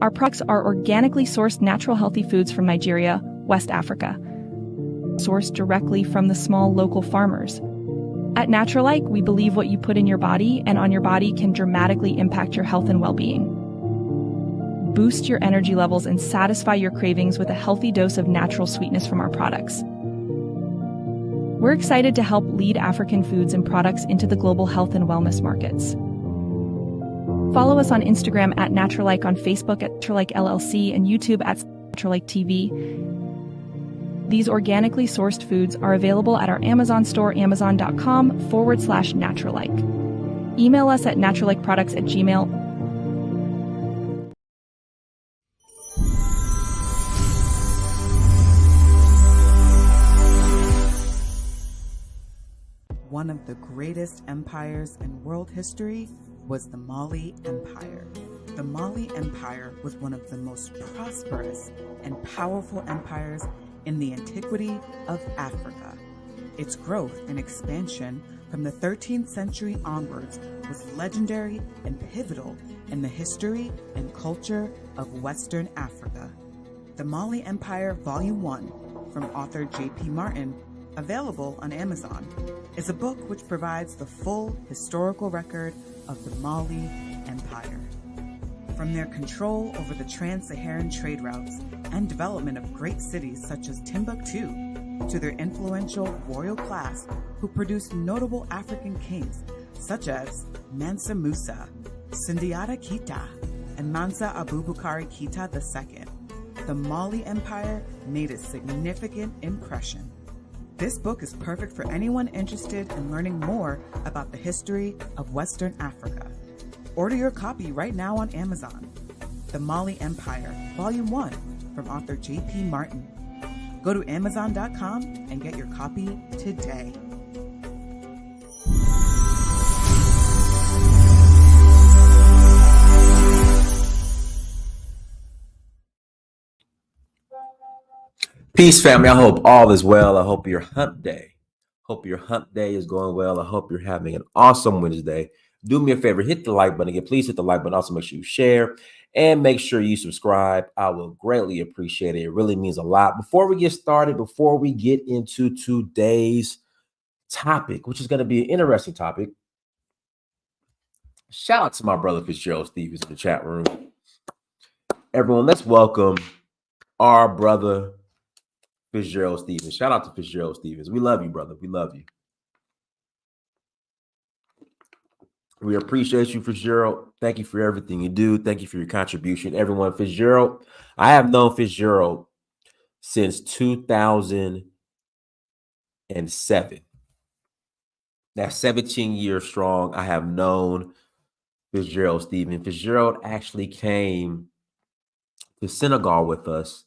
Our products are organically sourced natural healthy foods from Nigeria, West Africa, sourced directly from the small local farmers. At Naturalike, we believe what you put in your body and on your body can dramatically impact your health and well-being. Boost your energy levels and satisfy your cravings with a healthy dose of natural sweetness from our products. We're excited to help lead African foods and products into the global health and wellness markets. Follow us on Instagram at Naturalike, on Facebook at Naturalike LLC, and YouTube at Naturalike TV. These organically sourced foods are available at our Amazon store, amazon.com/Naturalike. Email us at naturalikeproducts@gmail.com. One of the greatest empires in world history was the Mali Empire. The Mali Empire was one of the most prosperous and powerful empires in the antiquity of Africa. Its growth and expansion from the 13th century onwards was legendary and pivotal in the history and culture of Western Africa. The Mali Empire Volume 1, from author J.P. Martin, available on Amazon, is a book which provides the full historical record of the Mali Empire. From their control over the trans-Saharan trade routes and development of great cities such as Timbuktu, to their influential royal class who produced notable African kings such as Mansa Musa, Sundiata Keita, and Mansa Abubakar Keita II, the Mali Empire made a significant impression. This book is perfect for anyone interested in learning more about the history of Western Africa. Order your copy right now on Amazon. The Mali Empire, Volume 1, from author J.P. Martin. Go to Amazon.com and get your copy today. Peace, family. I hope all is well. I hope your hump day is going well. I hope you're having an awesome Wednesday. Do me a favor, hit the like button again. Please hit the like button. Also, make sure you share and make sure you subscribe. I will greatly appreciate it. It really means a lot. Before we get started, before we get into today's topic, which is going to be an interesting topic, shout out to my brother Fitzgerald Stevens in the chat room. Everyone, let's welcome our brother Fitzgerald Stevens. Shout out to Fitzgerald Stevens. We love you, brother. We love you. We appreciate you, Fitzgerald. Thank you for everything you do. Thank you for your contribution. Everyone, Fitzgerald, I have known Fitzgerald since 2007. That's 17 years strong. I have known Fitzgerald Stevens. Fitzgerald actually came to Senegal with us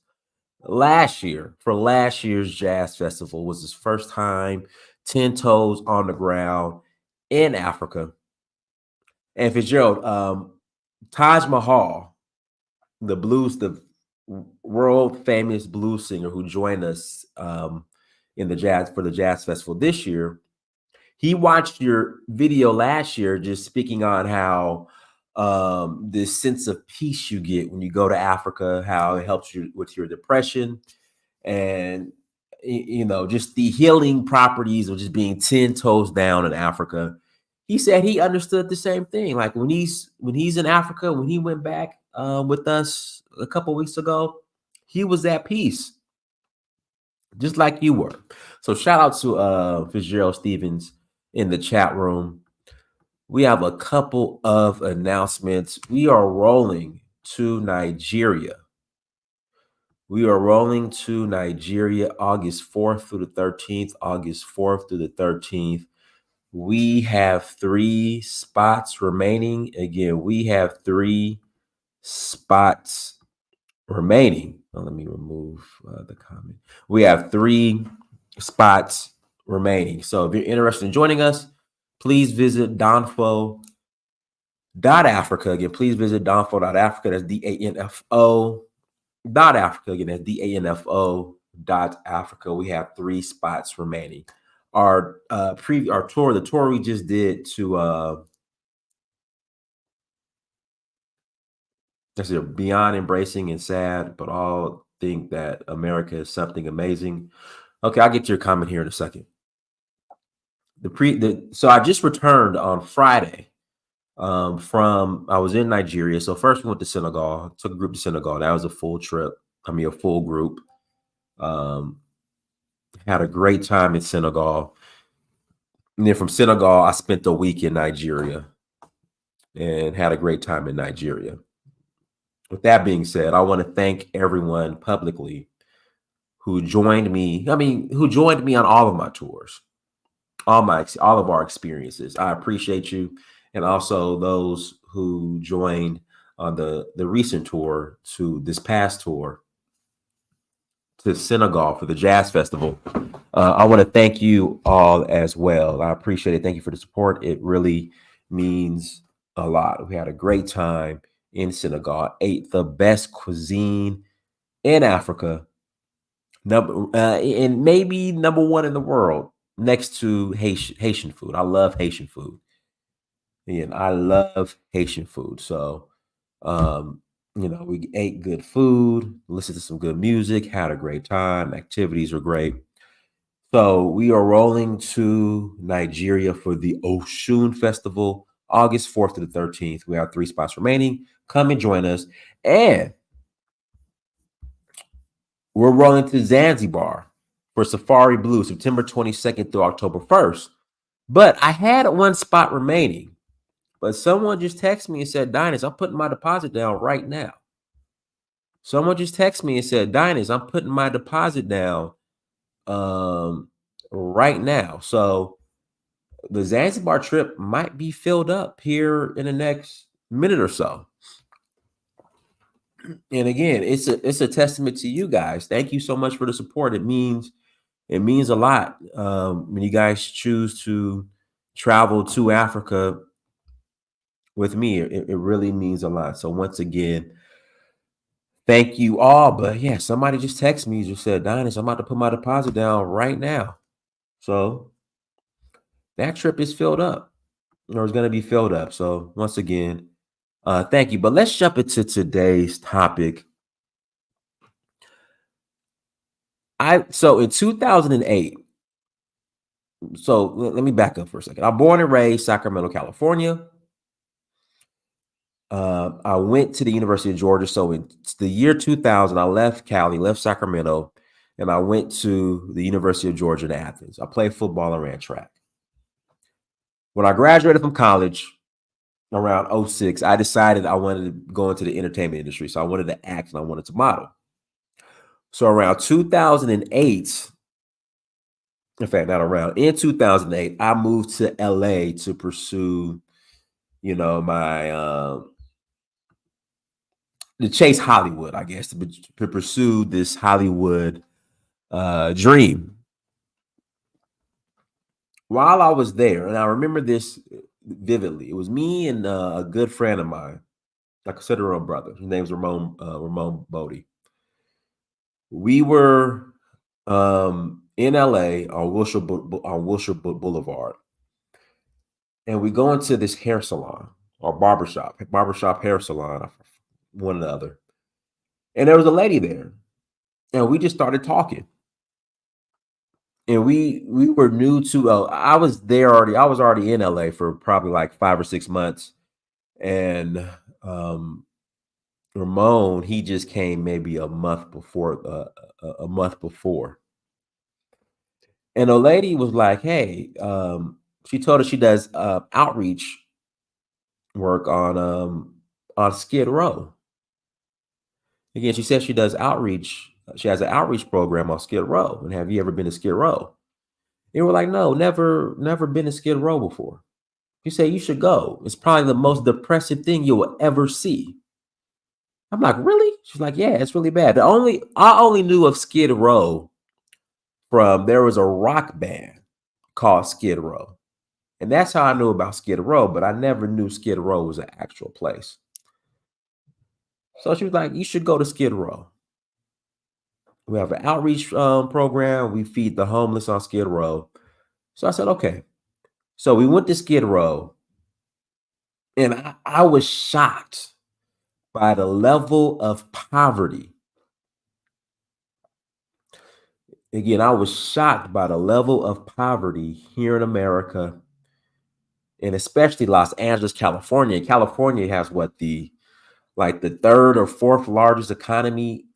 last year for last year's jazz festival. Was his first time 10 toes on the ground in Africa. And Fitzgerald, Taj Mahal, the world famous blues singer who joined us in the jazz festival this year, he watched your video last year just speaking on how this sense of peace you get when you go to Africa, how it helps you with your depression, and just the healing properties of just being 10 toes down in Africa. He said he understood the same thing. Like when he's in Africa, when he went back with us a couple weeks ago, he was at peace, just like you were. So shout out to Fitzgerald Stevens in the chat room. We have a couple of announcements. We are rolling to Nigeria. August 4th through the 13th. We have 3 spots remaining. Again, we have 3 spots remaining. Let me remove the comment. We have 3 spots remaining. So if you're interested in joining us, please visit danfo.africa. Again, please visit danfo.africa. That's danfo.africa. Again, that's danfo.africa. We have 3 spots remaining. Our tour, the tour we just did to That's beyond embracing and sad, but all think that America is something amazing. Okay, I'll get to your comment here in a second. So I just returned on Friday from I was in Nigeria. So first we went to Senegal, took a group to Senegal. That was a full trip. I mean, a full group. Um, had a great time in Senegal. And then from Senegal, I spent a week in Nigeria and had a great time in Nigeria. With that being said, I want to thank everyone publicly who joined me. I mean, who joined me on all of my tours, all of our experiences. I appreciate you, and also those who joined on the recent tour to this past tour to Senegal for the Jazz Festival. I want to thank you all as well. I appreciate it. Thank you for the support. It really means a lot. We had a great time in Senegal, ate the best cuisine in Africa, and maybe number one in the world, next to Haitian food. I love Haitian food. And I love Haitian food. So, we ate good food, listened to some good music, had a great time. Activities were great. So we are rolling to Nigeria for the Oshun Festival, August 4th to the 13th. We have 3 spots remaining. Come and join us. And we're rolling to Zanzibar for Safari Blue, September 22nd through October 1st. But I had 1 spot remaining. But someone just texted me and said, Dynas, I'm putting my deposit down right now. Someone just texted me and said, Dynas, I'm putting my deposit down right now. So the Zanzibar trip might be filled up here in the next minute or so. And again, it's a testament to you guys. Thank you so much for the support. It means a lot when you guys choose to travel to Africa with me. It really means a lot. So once again, thank you all. But yeah, somebody just texted me, just said, Dynas, I'm about to put my deposit down right now. So that trip is filled up, or is going to be filled up. So once again, thank you. But let's jump into today's topic. So in 2008, so let me back up for a second. I'm born and raised Sacramento, California. I went to the University of Georgia. So in the year 2000, I left Cali, left Sacramento, and I went to the University of Georgia in Athens. I played football and ran track. When I graduated from college around 2006, I decided I wanted to go into the entertainment industry. So I wanted to act and I wanted to model. So around 2008, in fact, not around, in 2008, I moved to LA to pursue, my to chase Hollywood, I guess, to pursue this Hollywood dream. While I was there, and I remember this vividly, it was me and a good friend of mine. I consider him a brother. His name's Ramon Bodie. We were in LA on Wilshire Boulevard, and we go into this hair salon or barbershop hair salon, one or the other. And there was a lady there, and we just started talking. And we were new to. I was there already. I was already in LA for probably like 5 or 6 months, and Ramon, he just came maybe a month before. And a lady was like, "Hey," she told us she does outreach work on Skid Row. Again, she said she does outreach. She has an outreach program on Skid Row. And have you ever been to Skid Row? And we're like, no, never been to Skid Row before. She said, you should go. It's probably the most depressive thing you will ever see. I'm like, really? She's like, yeah, it's really bad. I only knew of Skid Row from, there was a rock band called Skid Row. And that's how I knew about Skid Row, but I never knew Skid Row was an actual place. So she was like, you should go to Skid Row. We have an outreach program. We feed the homeless on Skid Row. So I said, okay. So we went to Skid Row, and I was shocked. by the level of poverty. Again, I was shocked by the level of poverty here in America, and especially Los Angeles, California. California has what, the third or fourth largest economy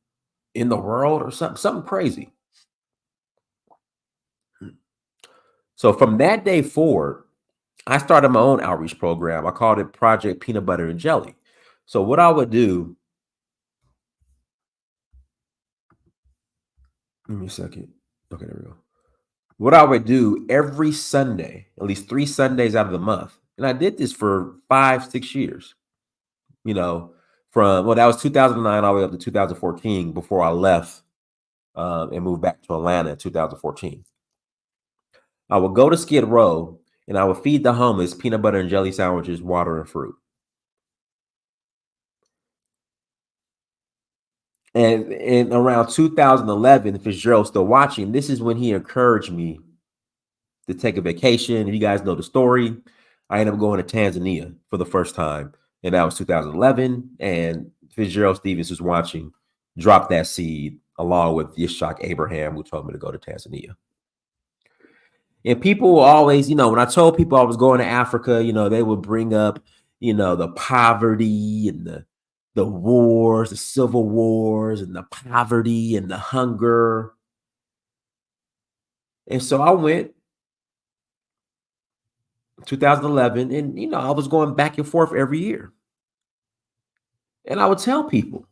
in the world, or something crazy. So from that day forward, I started my own outreach program. I called it Project Peanut Butter and Jelly. So what I would do, give me a second. Okay, there we go. What I would do every Sunday, at least 3 Sundays out of the month, and I did this for 5-6 years, from, well, that was 2009 all the way up to 2014 before I left and moved back to Atlanta in 2014. I would go to Skid Row and I would feed the homeless peanut butter and jelly sandwiches, water, and fruit. And in around 2011, if Fitzgerald's still watching, this is when he encouraged me to take a vacation. And you guys know the story. I ended up going to Tanzania for the first time, and that was 2011. And Fitzgerald Stevens, who's watching, dropped that seed along with Yishak Abraham, who told me to go to Tanzania. And people always, when I told people I was going to Africa, they would bring up, the poverty and the wars, the civil wars, and the poverty and the hunger. And so I went 2011, and I was going back and forth every year. And I would tell people,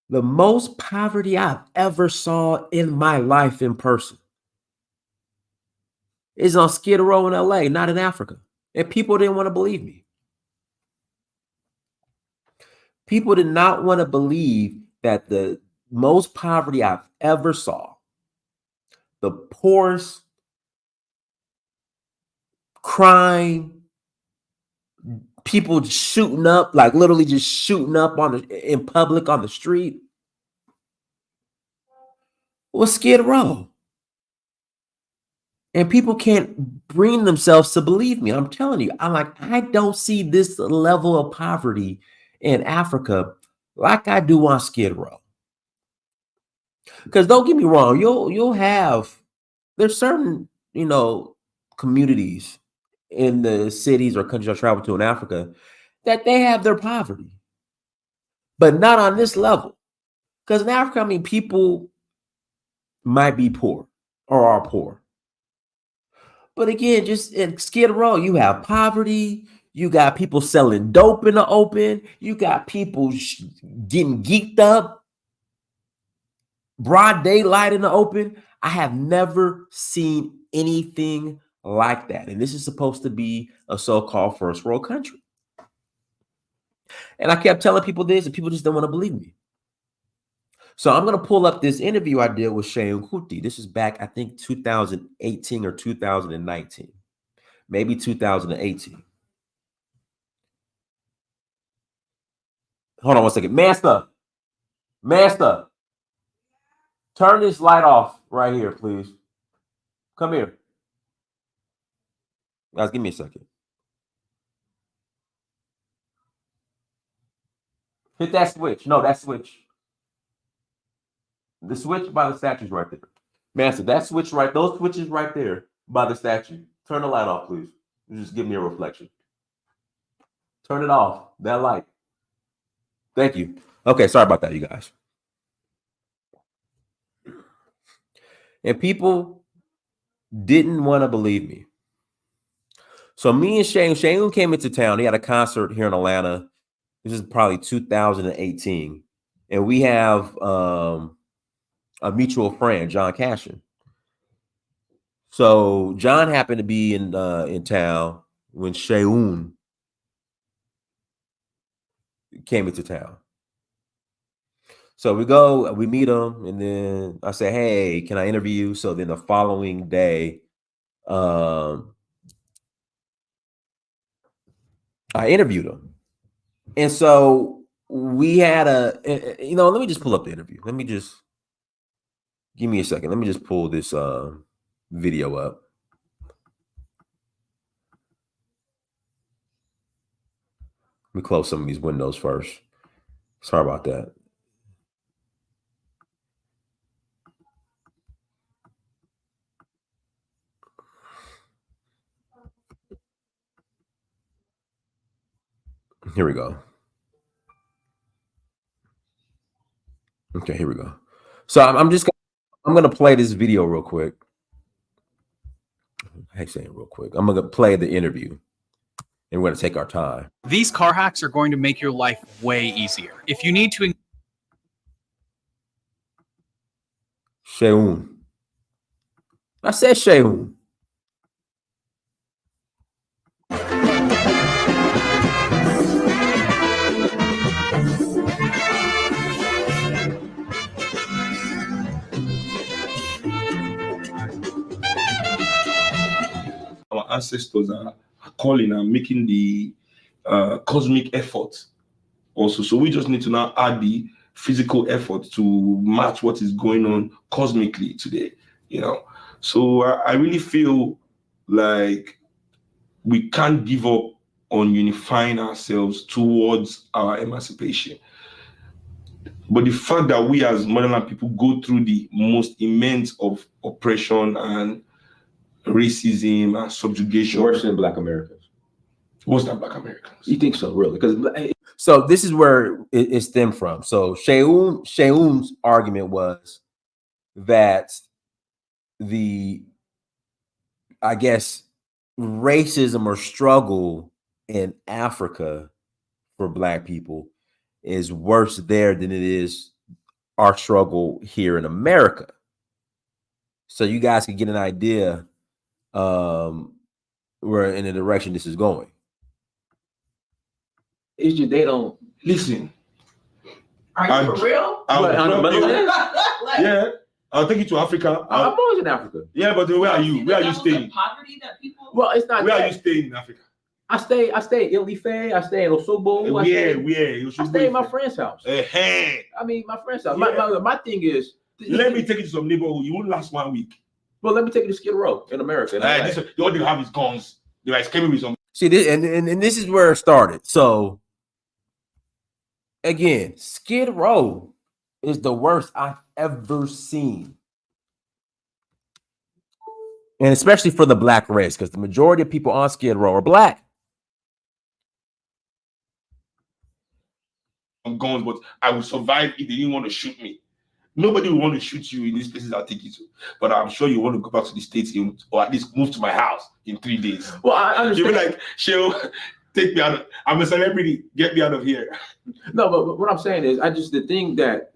the most poverty I've ever saw in my life in person is on Skid Row in LA, not in Africa. And people didn't want to believe me. People did not want to believe that the most poverty I've ever saw, the poorest, crime, people shooting up, like literally just shooting up in public on the street, was Skid Row. And people can't bring themselves to believe me. I'm telling you, I don't see this level of poverty in Africa like I do on Skid Row. Because don't get me wrong, there's certain, communities in the cities or countries I travel to in Africa that they have their poverty, but not on this level. Because in Africa, people might be poor or are poor. But again, just in Skid Row, you have poverty. You got people selling dope in the open. You got people getting geeked up, broad daylight in the open. I have never seen anything like that. And this is supposed to be a so-called first world country. And I kept telling people this, and people just don't want to believe me. So I'm going to pull up this interview I did with Seun Kuti. This is back, I think, 2018 or 2019, maybe 2018. Hold on one second. Master, turn this light off right here, please. Come here. Guys, give me a second. Hit that switch. No, that switch. The switch by the statue's right there. Master, that switch right, those switches right there by the statue. Turn the light off, please. Just give me a reflection. Turn it off, that light. Thank you. Okay, sorry about that, you guys. And people didn't want to believe me. So me and Seun came into town. He had a concert here in Atlanta. This is probably 2018. And we have a mutual friend, John Cashin. So John happened to be in town when Seun came into town. So we meet him, and then I say, hey, can I interview you? So then the following day, I interviewed him. And so we had let me just pull up the interview. Give me a second. Let me just pull this video up. Let me close some of these windows first. Sorry about that. Here we go. Okay, here we go. So I'm gonna play this video real quick. I hate saying real quick. I'm gonna play the interview, and we're gonna take our time. These car hacks are going to make your life way easier. If you need to Seun. I said Seun. Our ancestors are calling and making the cosmic effort also. So we just need to now add the physical effort to match what is going on cosmically today, you know. So I really feel like we can't give up on unifying ourselves towards our emancipation. But the fact that we as motherland people go through the most immense of oppression and racism and subjugation. Worse than Black Americans. Worse than Black Americans. You think so, really? Because so this is where it stemmed from. So Seun's argument was that the, I guess, racism or struggle in Africa for Black people is worse there than it is our struggle here in America. So you guys can get an idea where in the direction this is going. It's just they don't listen. Are you for real? Yeah, I'll take you to Africa. I'm always in Africa. Yeah, but where are you? Where are you staying? Poverty that people. Well, it's not. Where are you staying in Africa? I stay in Ife. I stay in Osogbo. Where? I stay in my friend's house. I mean, my friend's house. Yeah. My thing is, let me take you to some neighborhood. You won't last 1 week. Well, let me take you to Skid Row in America. All they have is guns. They are escaping with some. See, this, and this is where it started. So, again, Skid Row is the worst I've ever seen. And especially for the Black race, because the majority of people on Skid Row are Black. Guns, but I will survive if they didn't want to shoot me. Nobody will want to shoot you in these places I'll take you to. But I'm sure you want to go back to the States or at least move to my house in 3 days. Well, I understand. You'll be like, she'll take me out. I'm a celebrity. Get me out of here. No, but what I'm saying is, the thing that,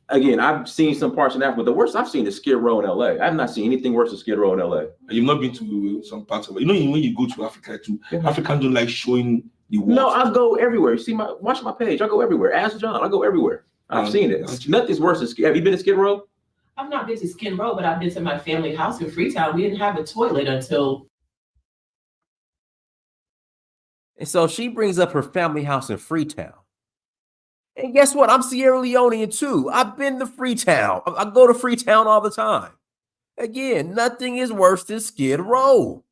again, I've seen some parts in Africa, but the worst I've seen is Skid Row in LA. I've not seen anything worse than Skid Row in LA. You've not been to some parts of it. You know, when you go to Africa too, Africans don't like showing the world. No, I go everywhere. Watch my page. I go everywhere. Ask John. I go everywhere. I've seen it. Nothing's worse than Skid. Have you been to Skid Row? I've not been to Skid Row, but I've been to my family house in Freetown. We didn't have a toilet until. And so she brings up her family house in Freetown. And guess what? I'm Sierra Leonean too. I've been to Freetown. I go to Freetown all the time. Again, nothing is worse than Skid Row.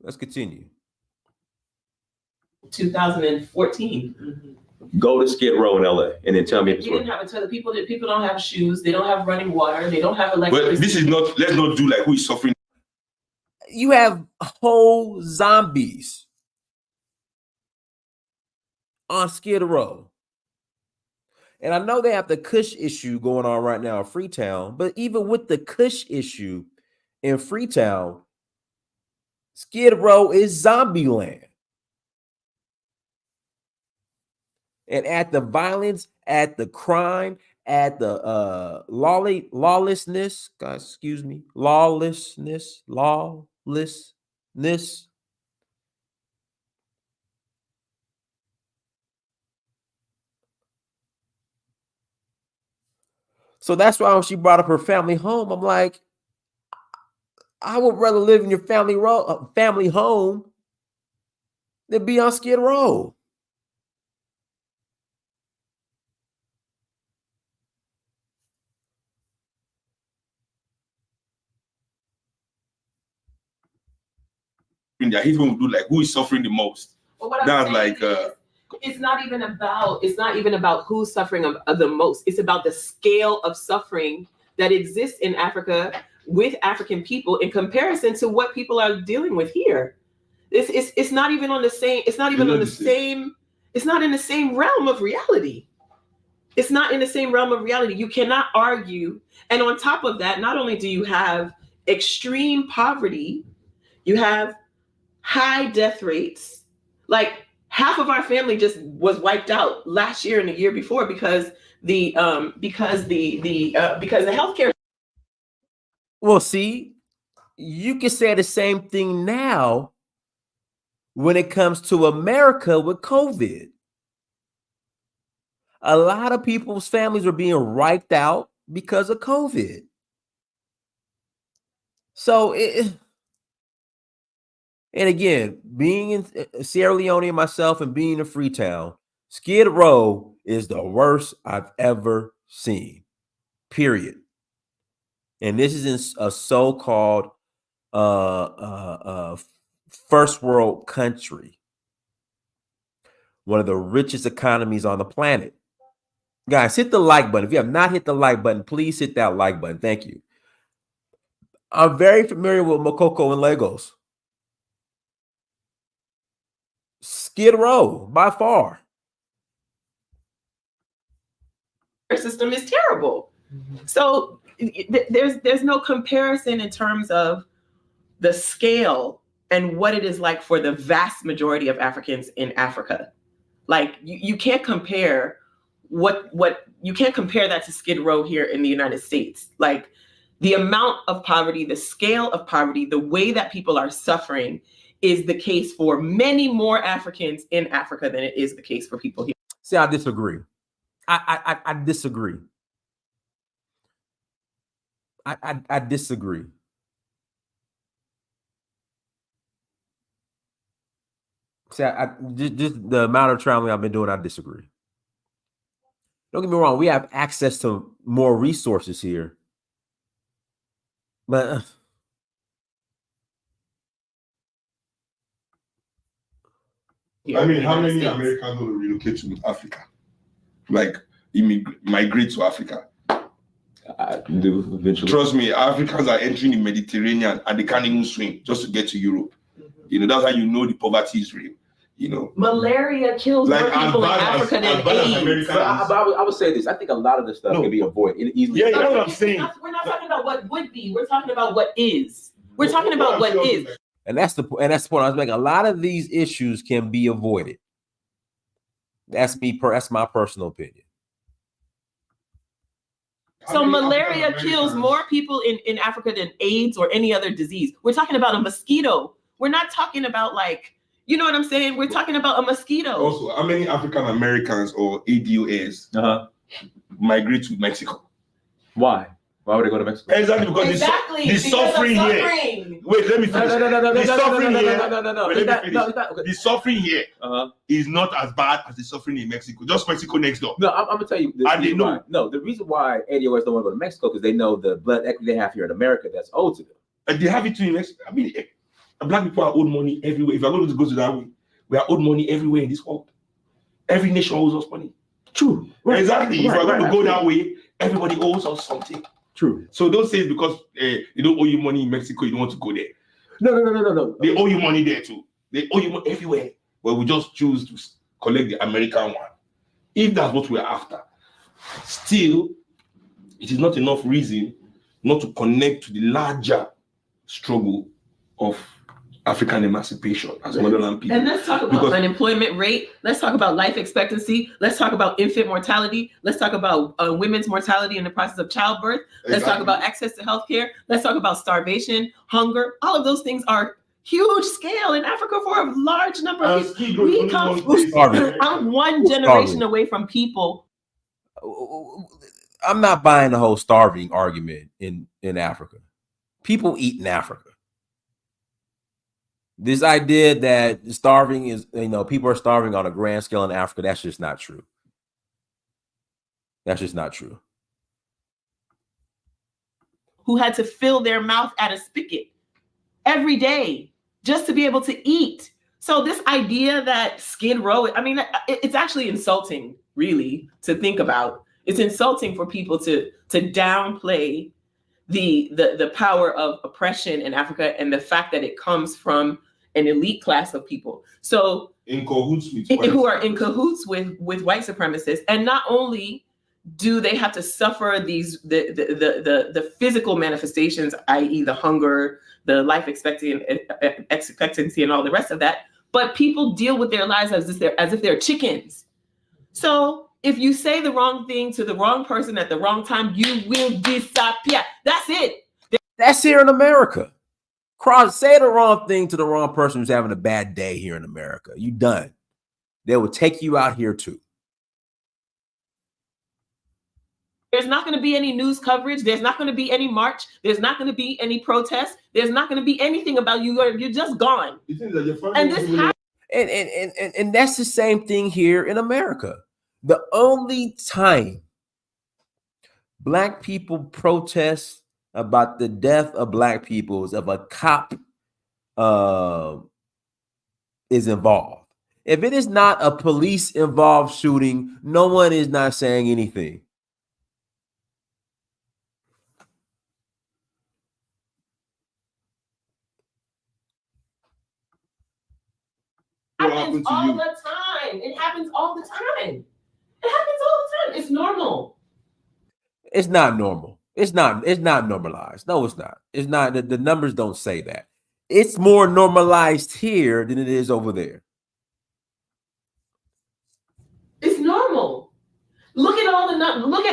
Let's continue. 2014. Mm-hmm. Go to Skid Row in LA and then tell me if it's We didn't have a toilet. People don't have shoes. They don't have running water. They don't have electricity. But this is not. Let's not do like who is suffering. You have whole zombies on Skid Row. And I know they have the Kush issue going on right now in Freetown, but even with the Kush issue in Freetown, Skid Row is zombie land. And at the violence, at the crime, at the lawlessness, guys, excuse me, lawlessness. So that's why when she brought up her family home, I'm like, I would rather live in your family home than be on Skid Row. suffering. I hate when we do like who is suffering the most. But what I'm That's saying like is, it's not even about who's suffering of the most. It's about the scale of suffering that exists in Africa with African people in comparison to what people are dealing with here. It's not even on the same. It's not even on the same. It's not in the same realm of reality. It's not in the same realm of reality. You cannot argue. And on top of that, not only do you have extreme poverty, you have high death rates. Like half of our family just was wiped out last year and the year before because the healthcare. Well, see, you can say the same thing now when it comes to America with COVID. A lot of people's families are being wiped out because of COVID. So, and again, being in Sierra Leone and myself and being in Freetown, Skid Row is the worst I've ever seen, period. And this is in a so-called first world country, one of the richest economies on the planet. Guys, hit the like button. If you have not hit the like button, please hit that like button. Thank you. I'm very familiar with Makoko and Lagos. Skid Row, by far. Our system is terrible. So there's no comparison in terms of the scale and what it is like for the vast majority of Africans in Africa. Like you can't compare you can't compare that to Skid Row here in the United States. Like the amount of poverty, the scale of poverty, the way that people are suffering is the case for many more Africans in Africa than it is the case for people here. See, I disagree. I disagree. I disagree. See, just the amount of traveling I've been doing, I disagree. Don't get me wrong, we have access to more resources here. But I mean, how many Americans will relocate to Africa? Like migrate to Africa? Do eventually. Trust me, Africans are entering the Mediterranean and they can't even swim just to get to Europe. You know, that's how you know the poverty is real. You know, malaria kills more people in Africa than AIDS. I would say this. I think a lot of this stuff can be avoided easily. Yeah, you know what I'm saying. We're not talking about what would be. We're talking about what is. We're talking about what is. And that's the point I was making. A lot of these issues can be avoided. That's my personal opinion. So malaria kills more people in Africa than AIDS or any other disease. We're talking about a mosquito. We're not talking about like, you know what I'm saying? We're talking about a mosquito. Also, how many African Americans or ADOS migrate to Mexico? Why? Why would they go to Mexico? Exactly, because the suffering here. Wait, let me finish. The suffering here. The suffering here is not as bad as the suffering in Mexico. Just Mexico next door. No, I'm gonna tell you. The reason why ADOS don't want to go to Mexico because they know the blood equity they have here in America that's owed to them. And they have it too in Mexico. I mean, Black people are owed money everywhere. If you're going to go to that way, we are owed money everywhere in this world. Every nation owes us money. True. Right. Exactly. If we're going to go that way, everybody owes us something. True. So don't say because they don't owe you money in Mexico, you don't want to go there. No. They owe you money there too. They owe you money everywhere. But we just choose to collect the American one. If that's what we're after, still, it is not enough reason not to connect to the larger struggle of African emancipation as motherland people. And let's talk about unemployment rate. Let's talk about life expectancy. Let's talk about infant mortality. Let's talk about women's mortality in the process of childbirth. Let's talk about access to healthcare. Let's talk about starvation, hunger. All of those things are huge scale in Africa for a large number of people. I'm one generation away from people. I'm not buying the whole starving argument in Africa. People eat in Africa. This idea that starving is, people are starving on a grand scale in Africa, that's just not true. That's just not true. Who had to fill their mouth at a spigot every day just to be able to eat. So this idea that Skid Row, I mean, it's actually insulting, really, to think about. It's insulting for people to downplay the power of oppression in Africa and the fact that it comes from an elite class of people. So in cahoots with who are in cahoots with white supremacists. And not only do they have to suffer these the physical manifestations, i.e. the hunger, the life expectancy and all the rest of that, but people deal with their lives as if they're chickens. So if you say the wrong thing to the wrong person at the wrong time, you will disappear. That's it. That's here in America. Say the wrong thing to the wrong person who's having a bad day here in America. You done. They will take you out here too. There's not going to be any news coverage. There's not going to be any march. There's not going to be any protest. There's not going to be anything about you. You're just gone. And that's the same thing here in America. The only time Black people protest about the death of Black people is if a cop is involved. If it is not a police involved shooting, no one is not saying anything. It happens all the time. It happens all the time. It happens all the time. It's normal. It's not normal. It's not normalized. No, it's not. It's not. The numbers don't say that. It's more normalized here than it is over there. It's normal. Look at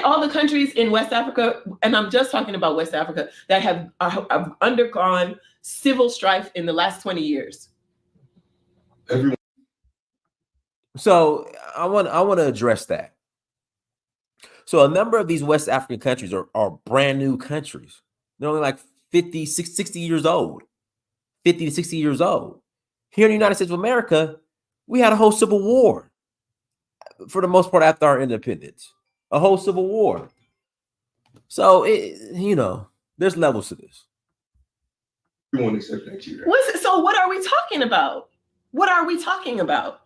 all the countries in West Africa, and I'm just talking about West Africa, that have undergone civil strife in the last 20 years. So I want to address that. So a number of these West African countries are brand new countries. They're only like 50, 60 years old, 50 to 60 years old. Here in the United States of America, we had a whole civil war for the most part after our independence, a whole civil war. So, there's levels to this. Everyone except Nigeria. So what are we talking about? What are we talking about?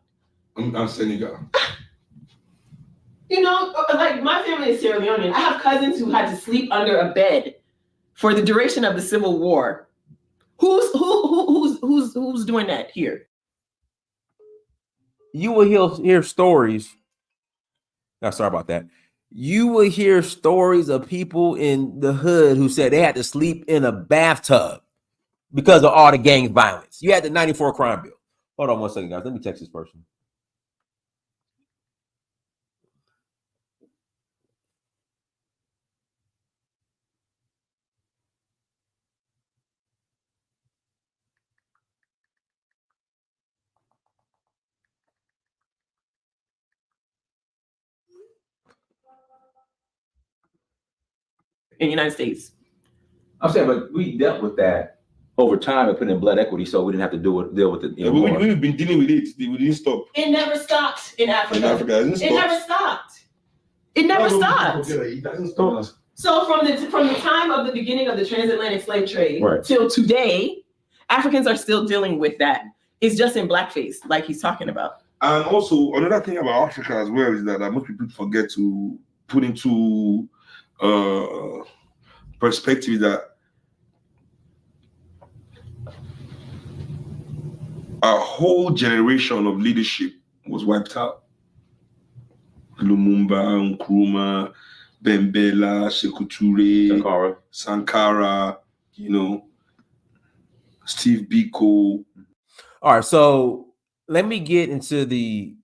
I'm Senegal. Like my family is Sierra Leonean. I have cousins who had to sleep under a bed for the duration of the Civil War. Who's doing that here? You will hear stories. Sorry about that. You will hear stories of people in the hood who said they had to sleep in a bathtub because of all the gang violence. You had the 94 crime bill. Hold on one second, guys. Let me text this person. In the United States. I'm saying, but we dealt with that over time and put in blood equity, so we didn't have to deal with it. We've been dealing with it. We didn't stop. It never stopped in Africa. It never stopped. It never stopped. It doesn't stop. So from the time of the beginning of the transatlantic slave trade till today, Africans are still dealing with that. It's just in blackface, like he's talking about. And also another thing about Africa as well is that most people forget to put into perspective that a whole generation of leadership was wiped out. Lumumba, Nkrumah, Bembela, Sekou Touré, Sankara, Steve Biko. All right, so let me get into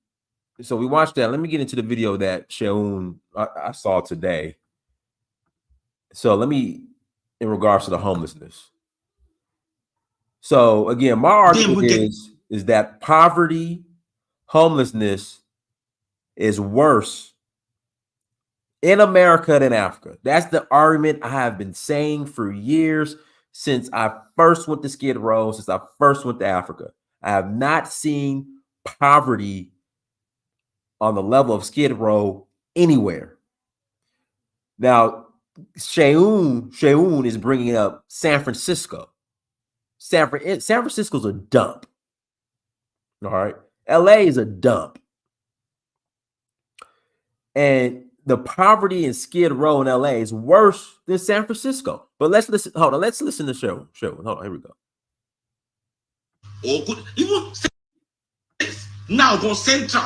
so we watched that. Let me get into the video that Seun I saw today. So in regards to the homelessness. So again, my argument is that poverty, homelessness is worse in America than Africa. That's the argument I have been saying for years since I first went to Skid Row, since I first went to Africa. I have not seen poverty on the level of Skid Row anywhere. Now, Seun is bringing up San Francisco. San Francisco's a dump. All right. LA is a dump. And the poverty in Skid Row in LA is worse than San Francisco. But let's listen. Hold on. Let's listen to Seun. Hold on. Here we go. Or good. Even now, go Central,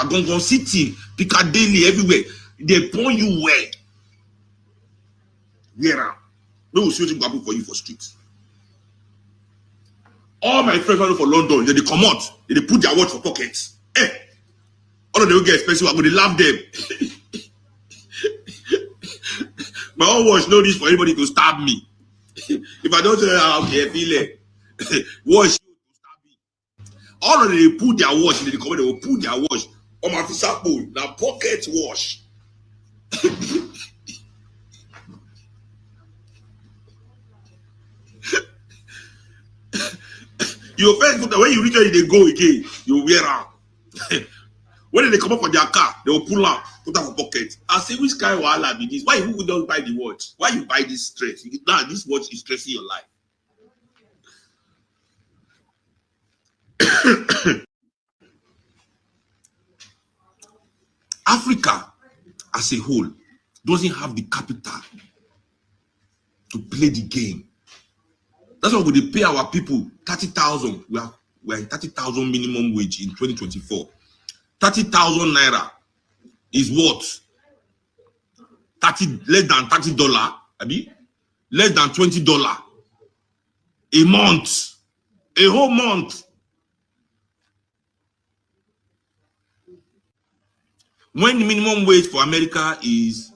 go City, Piccadilly, everywhere. They point you where? Where? No, we'll see what for you for streets. All my friends are for London. They come out. They put their watch for pockets. All of them will get expensive. I'm going to laugh them. My own watch, no need for anybody to stab me. If I don't say, okay, feel it. Watch to stab me. All of them, they put their watch. They come out. They will put their watch on my physical. Now pocket wash. Your first put when you reach where they go again, you wear out. When they come up on their car, they will pull out, put out for pocket. I say, which kind of wahala be this? Why you don't buy the watch? Why you buy this stress? Now this watch is stressing your life. Africa as a whole doesn't have the capital to play the game. That's why we pay our people 30,000. We're in 30,000 minimum wage in 2024. 30,000 naira is what? Less than $30. I mean, less than $20 a month, a whole month. When the minimum wage for America is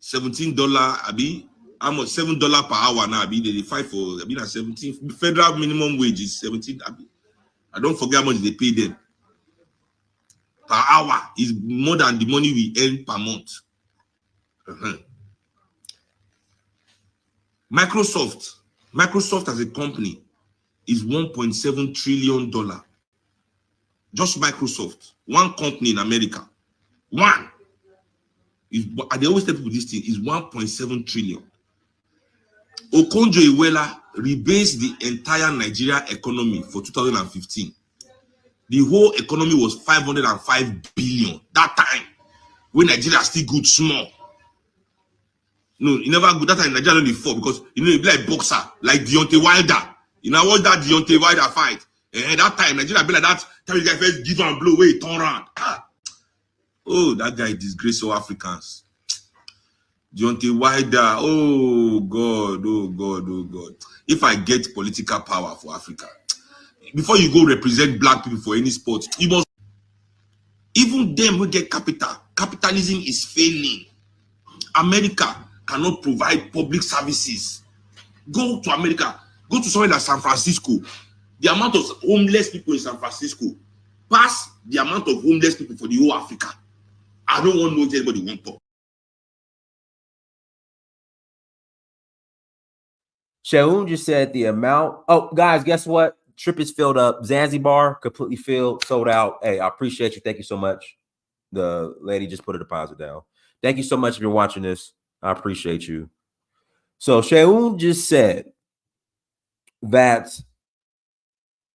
$17, I mean, how much? $7 per hour now. I mean, they fight for. I mean, at 17. Federal minimum wage is 17. I don't forget how much they pay them per hour. Is more than the money we earn per month. Microsoft as a company is $1.7 trillion. Just Microsoft, one company in America, one is. They always tell people this thing is 1.7 trillion. Okonjo-Iweala rebased the entire Nigeria economy for 2015. The whole economy was 505 billion. That time, when Nigeria still good small. No, it never good. That time Nigeria only fall because it be like boxer, like Deontay Wilder. I watch that Deontay Wilder fight. And that time Nigeria be like that. Time the guy first give and blow away, turn around. Oh, that guy disgrace all Africans. Deontay Wilder, oh God. If I get political power for Africa, before you go represent black people for any sport, you must, even them who get capital, capitalism is failing. America cannot provide public services. Go to America, go to somewhere like San Francisco. The amount of homeless people in San Francisco pass the amount of homeless people for the whole Africa. I don't want to know if anybody won't talk. Seun just said the amount. Oh, guys, guess what? Trip is filled up. Zanzibar, completely filled, sold out. Hey, I appreciate you. Thank you so much. The lady just put a deposit down. Thank you so much if you're watching this. I appreciate you. So Seun just said that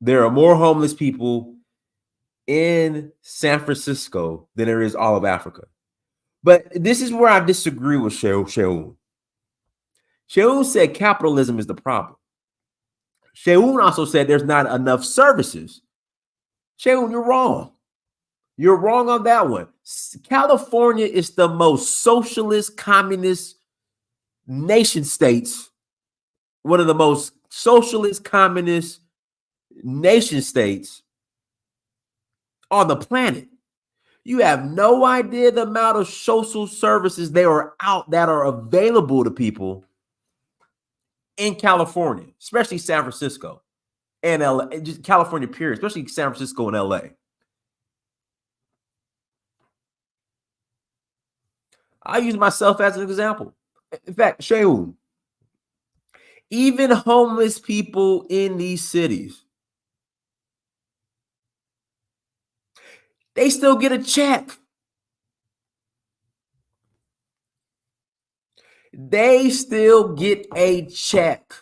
there are more homeless people in San Francisco than there is all of Africa. But this is where I disagree with Seun. Seun said capitalism is the problem. Seun also said there's not enough services. Seun, you're wrong. You're wrong on that one. California is the most socialist, communist nation states, one of the most socialist, communist nation states on the planet. You have no idea the amount of social services that are available to people in California, especially San Francisco and LA, just California period, especially San Francisco and LA. I use myself as an example. In fact, Seun, even homeless people in these cities, they still get a check. They still get a check.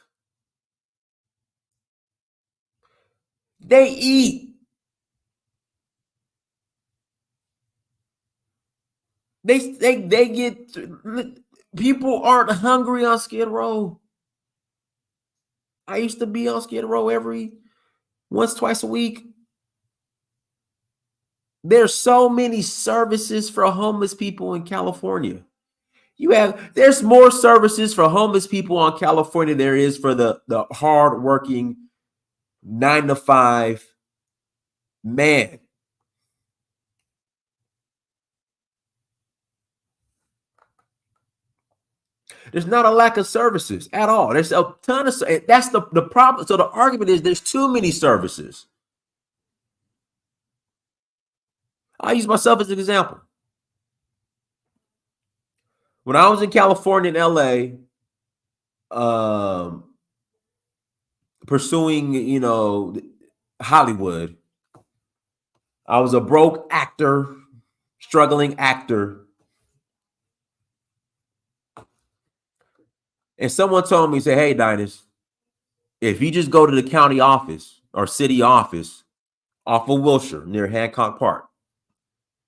They eat. They get, people aren't hungry on Skid Row. I used to be on Skid Row twice a week. There's so many services for homeless people in California. There's more services for homeless people in California than there is for the hardworking 9-to-5 man. There's not a lack of services at all. There's a ton of, that's the problem. So the argument is there's too many services. I'll use myself as an example. When I was in California and LA, pursuing, Hollywood, I was a broke actor, struggling actor. And someone told me, say, hey, Dynast, if you just go to the county office or city office off of Wilshire near Hancock Park,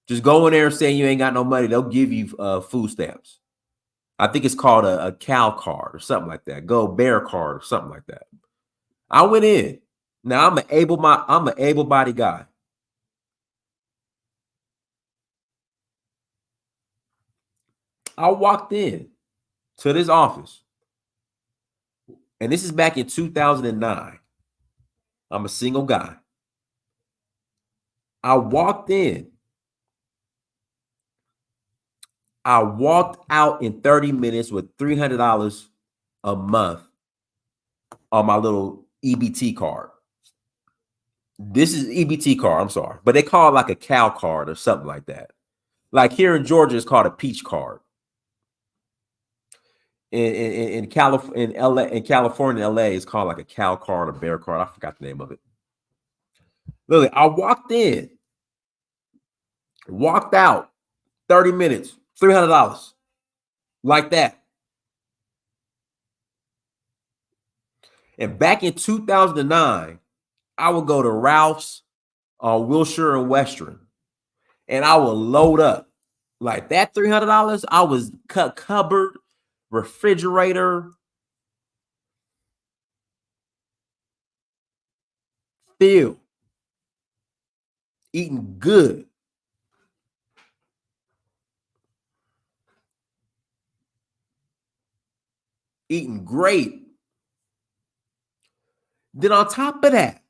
just go in there and say you ain't got no money, they'll give you food stamps. I think it's called a cow card or something like that. Go bear card or something like that. I went in. Now I'm an able-bodied guy. I walked in to this office, and this is back in 2009. I'm a single guy. I walked in. I walked out in 30 minutes with $300 a month on my little EBT card. This is EBT card, I'm sorry, but they call it like a cow card or something like that. Like here in Georgia, it's called a peach card. In California, LA, it's called like a cow card or bear card. I forgot the name of it. Literally, I walked in, walked out, 30 minutes, $300, like that. And back in 2009, I would go to Ralph's on Wilshire and Western, and I would load up. Like that $300, I was cut cupboard, refrigerator, filled, eating good. Eating great. Then on top of that,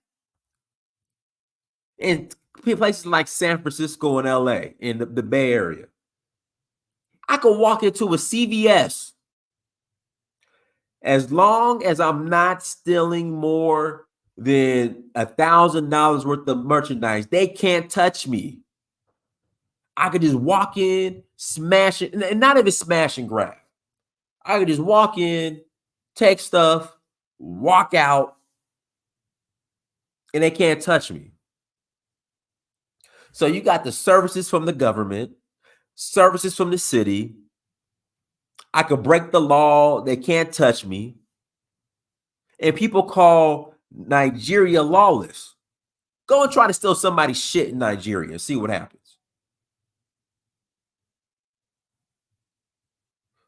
in places like San Francisco and LA, in the Bay Area, I could walk into a CVS as long as I'm not stealing more than $1,000 worth of merchandise. They can't touch me. I could just walk in, smash it, and not even smash and grab. I could just walk in, take stuff, walk out, and they can't touch me. So you got the services from the government, services from the city. I could break the law. They can't touch me. And people call Nigeria lawless. Go and try to steal somebody's shit in Nigeria and see what happens.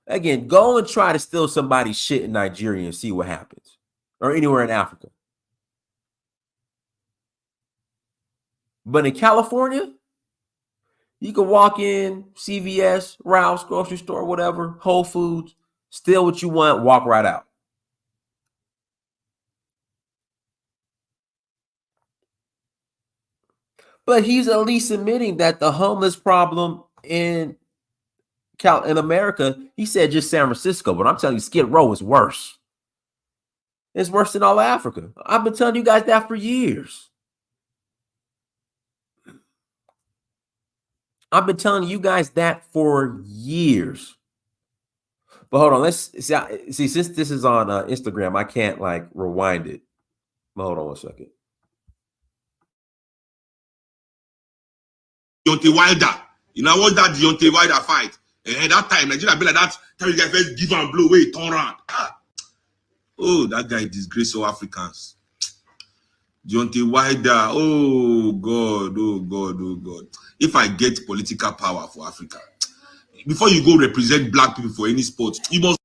Again, go and try to steal somebody's shit in Nigeria and see what happens. Or anywhere in Africa. But in California, you can walk in, CVS, Ralph's, grocery store, whatever, Whole Foods, steal what you want, walk right out. But he's at least admitting that the homeless problem in America, he said just San Francisco, but I'm telling you, Skid Row is worse. It's worse than all of Africa. I've been telling you guys that for years. I've been telling you guys that for years. But hold on, let's see. Since this is on Instagram, I can't like rewind it. But hold on one second. Deontay Wilder. You know what that Deontay Wilder fight? And that time, Nigeria be like that. Tell you guys first give and blow away, turn around. Oh, that guy disgraced all Africans. Deontay Wilder. Oh God, oh God, oh God. If I get political power for Africa, before you go represent black people for any sport, you must,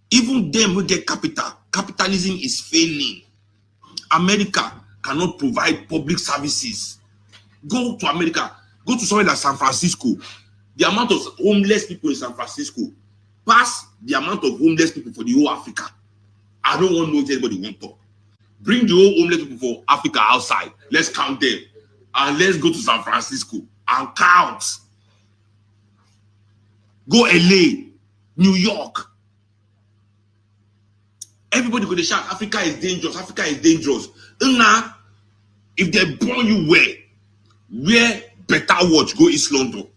even them who get capital. Capitalism is failing. America cannot provide public services. Go to America, go to somewhere like San Francisco. The amount of homeless people in San Francisco pass the amount of homeless people for the whole Africa. I don't want to know if anybody wants to talk. Bring the whole homeless people for Africa outside. Let's count them. And let's go to San Francisco and count. Go LA, New York. Everybody go to shout, Africa is dangerous, Africa is dangerous. And now, if they born you where better watch go East London.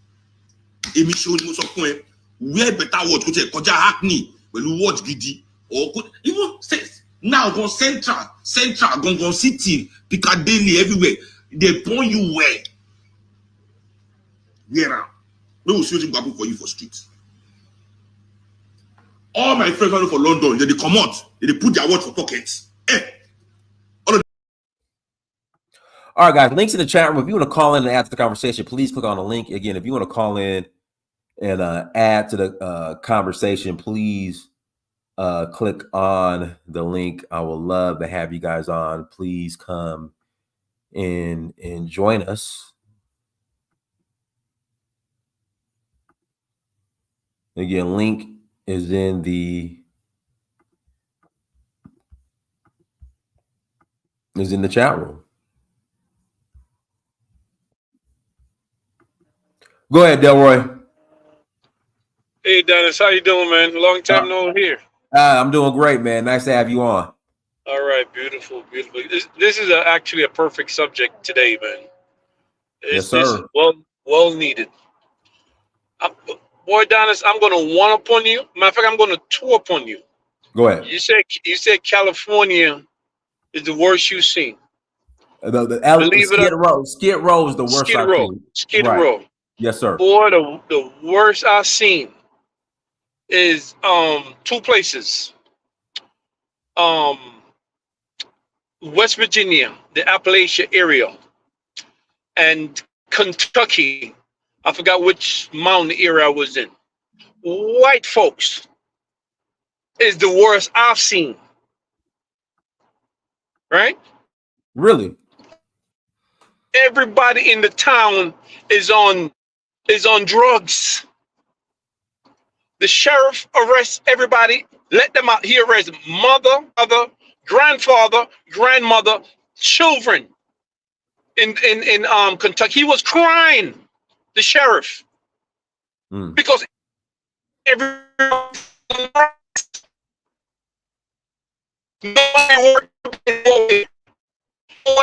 Where better watch go to Koja Hackney, when you watch Gidi, or even now go Central, Gongon City, Piccadilly, everywhere. They born you where? We will switch back for you for streets. All my friends are for London, they come out, they put their watch for pockets. All right, guys, links in the chat room. If you want to call in and add to the conversation, please click on the link. Again, if you want to call in and add to the conversation, please click on the link. I would love to have you guys on. Please come in and join us. Again, link is in the chat room. Go ahead, Delroy. Hey, Dennis, how you doing, man? Long time no hear. I'm doing great, man. Nice to have you on. All right, beautiful, beautiful. This is actually a perfect subject today, man. Yes, sir. Well needed. Boy, Dennis, I'm going to one upon you. Matter of fact, I'm going to two upon you. Go ahead. You said California is the worst you've seen. Skid Row is the worst I've seen. Skid Row. Yes, sir. Boy, the worst I've seen is two places. West Virginia, the Appalachia area, and Kentucky. I forgot which mountain area I was in. White folks is the worst I've seen. Right? Really? Everybody in the town is on drugs. The sheriff arrests everybody, let them out. He arrests mother, grandfather, grandmother, children in Kentucky. He was crying, the sheriff, because everyone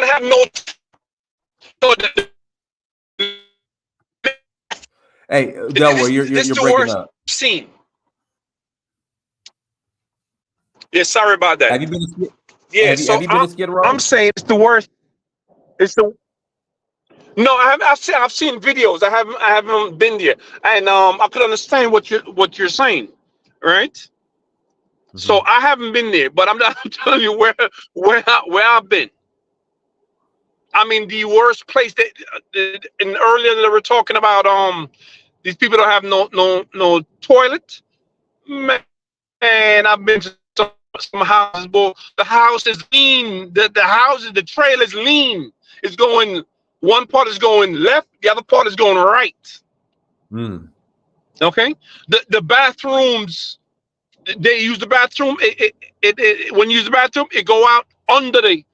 have no. Hey, Delroy, you're breaking up. Scene. Yeah, sorry about that. Have you been? Have you been to Skid Row? I'm saying it's the worst. No, I've seen videos. I haven't been there, and I could understand what you're saying, right? Mm-hmm. So I haven't been there, but I'm telling you where I've been. I mean, the worst place that and earlier they were talking about these people don't have no toilet. Man, I've been to some houses, boy. The house is lean. The trail is lean. It's going, one part is going left, the other part is going right. Okay? The bathrooms, they use the bathroom. When you use the bathroom, it go out under the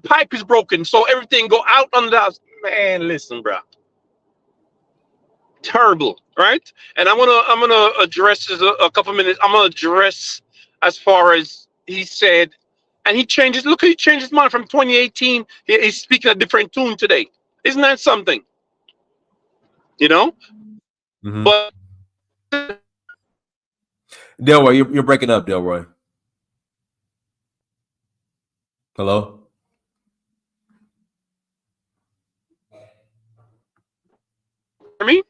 pipe is broken, so everything go out under the house. Man, listen, bro. Terrible, right? And I'm gonna address this a couple minutes. I'm gonna address as far as he said, and he changes. Look, he changed his mind from 2018. He's speaking a different tune today. Isn't that something? You know. Mm-hmm. But Delroy, you're breaking up, Delroy. Hello. Me?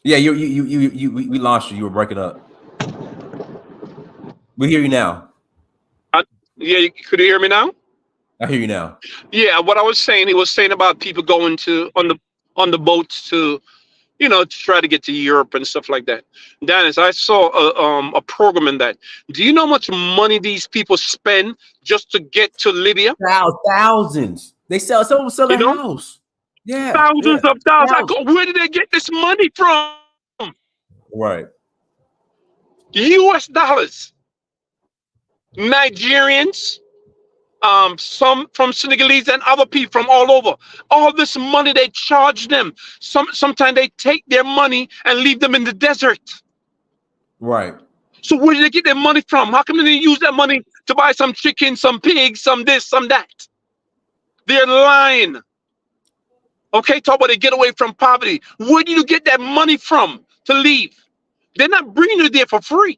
Yeah, we lost you. You were breaking up. We hear you now. Yeah, could you hear me now? I hear you now. Yeah, what I was saying, he was saying about people going to on the boats to, to try to get to Europe and stuff like that. Dennis, I saw a program in that. Do you know how much money these people spend just to get to Libya? Thousands. They sell. Some sell You a know, house. Yeah. thousands of dollars. Thousands. Where did they get this money from? Right. U.S. dollars. Nigerians, some from Senegalese and other people from all over. All this money they charge them. Sometimes they take their money and leave them in the desert. Right. So where did they get their money from? How come they didn't use that money to buy some chicken, some pigs, some this, some that? They're lying. Okay, talk about they get away from poverty. Where do you get that money from to leave? They're not bringing you there for free.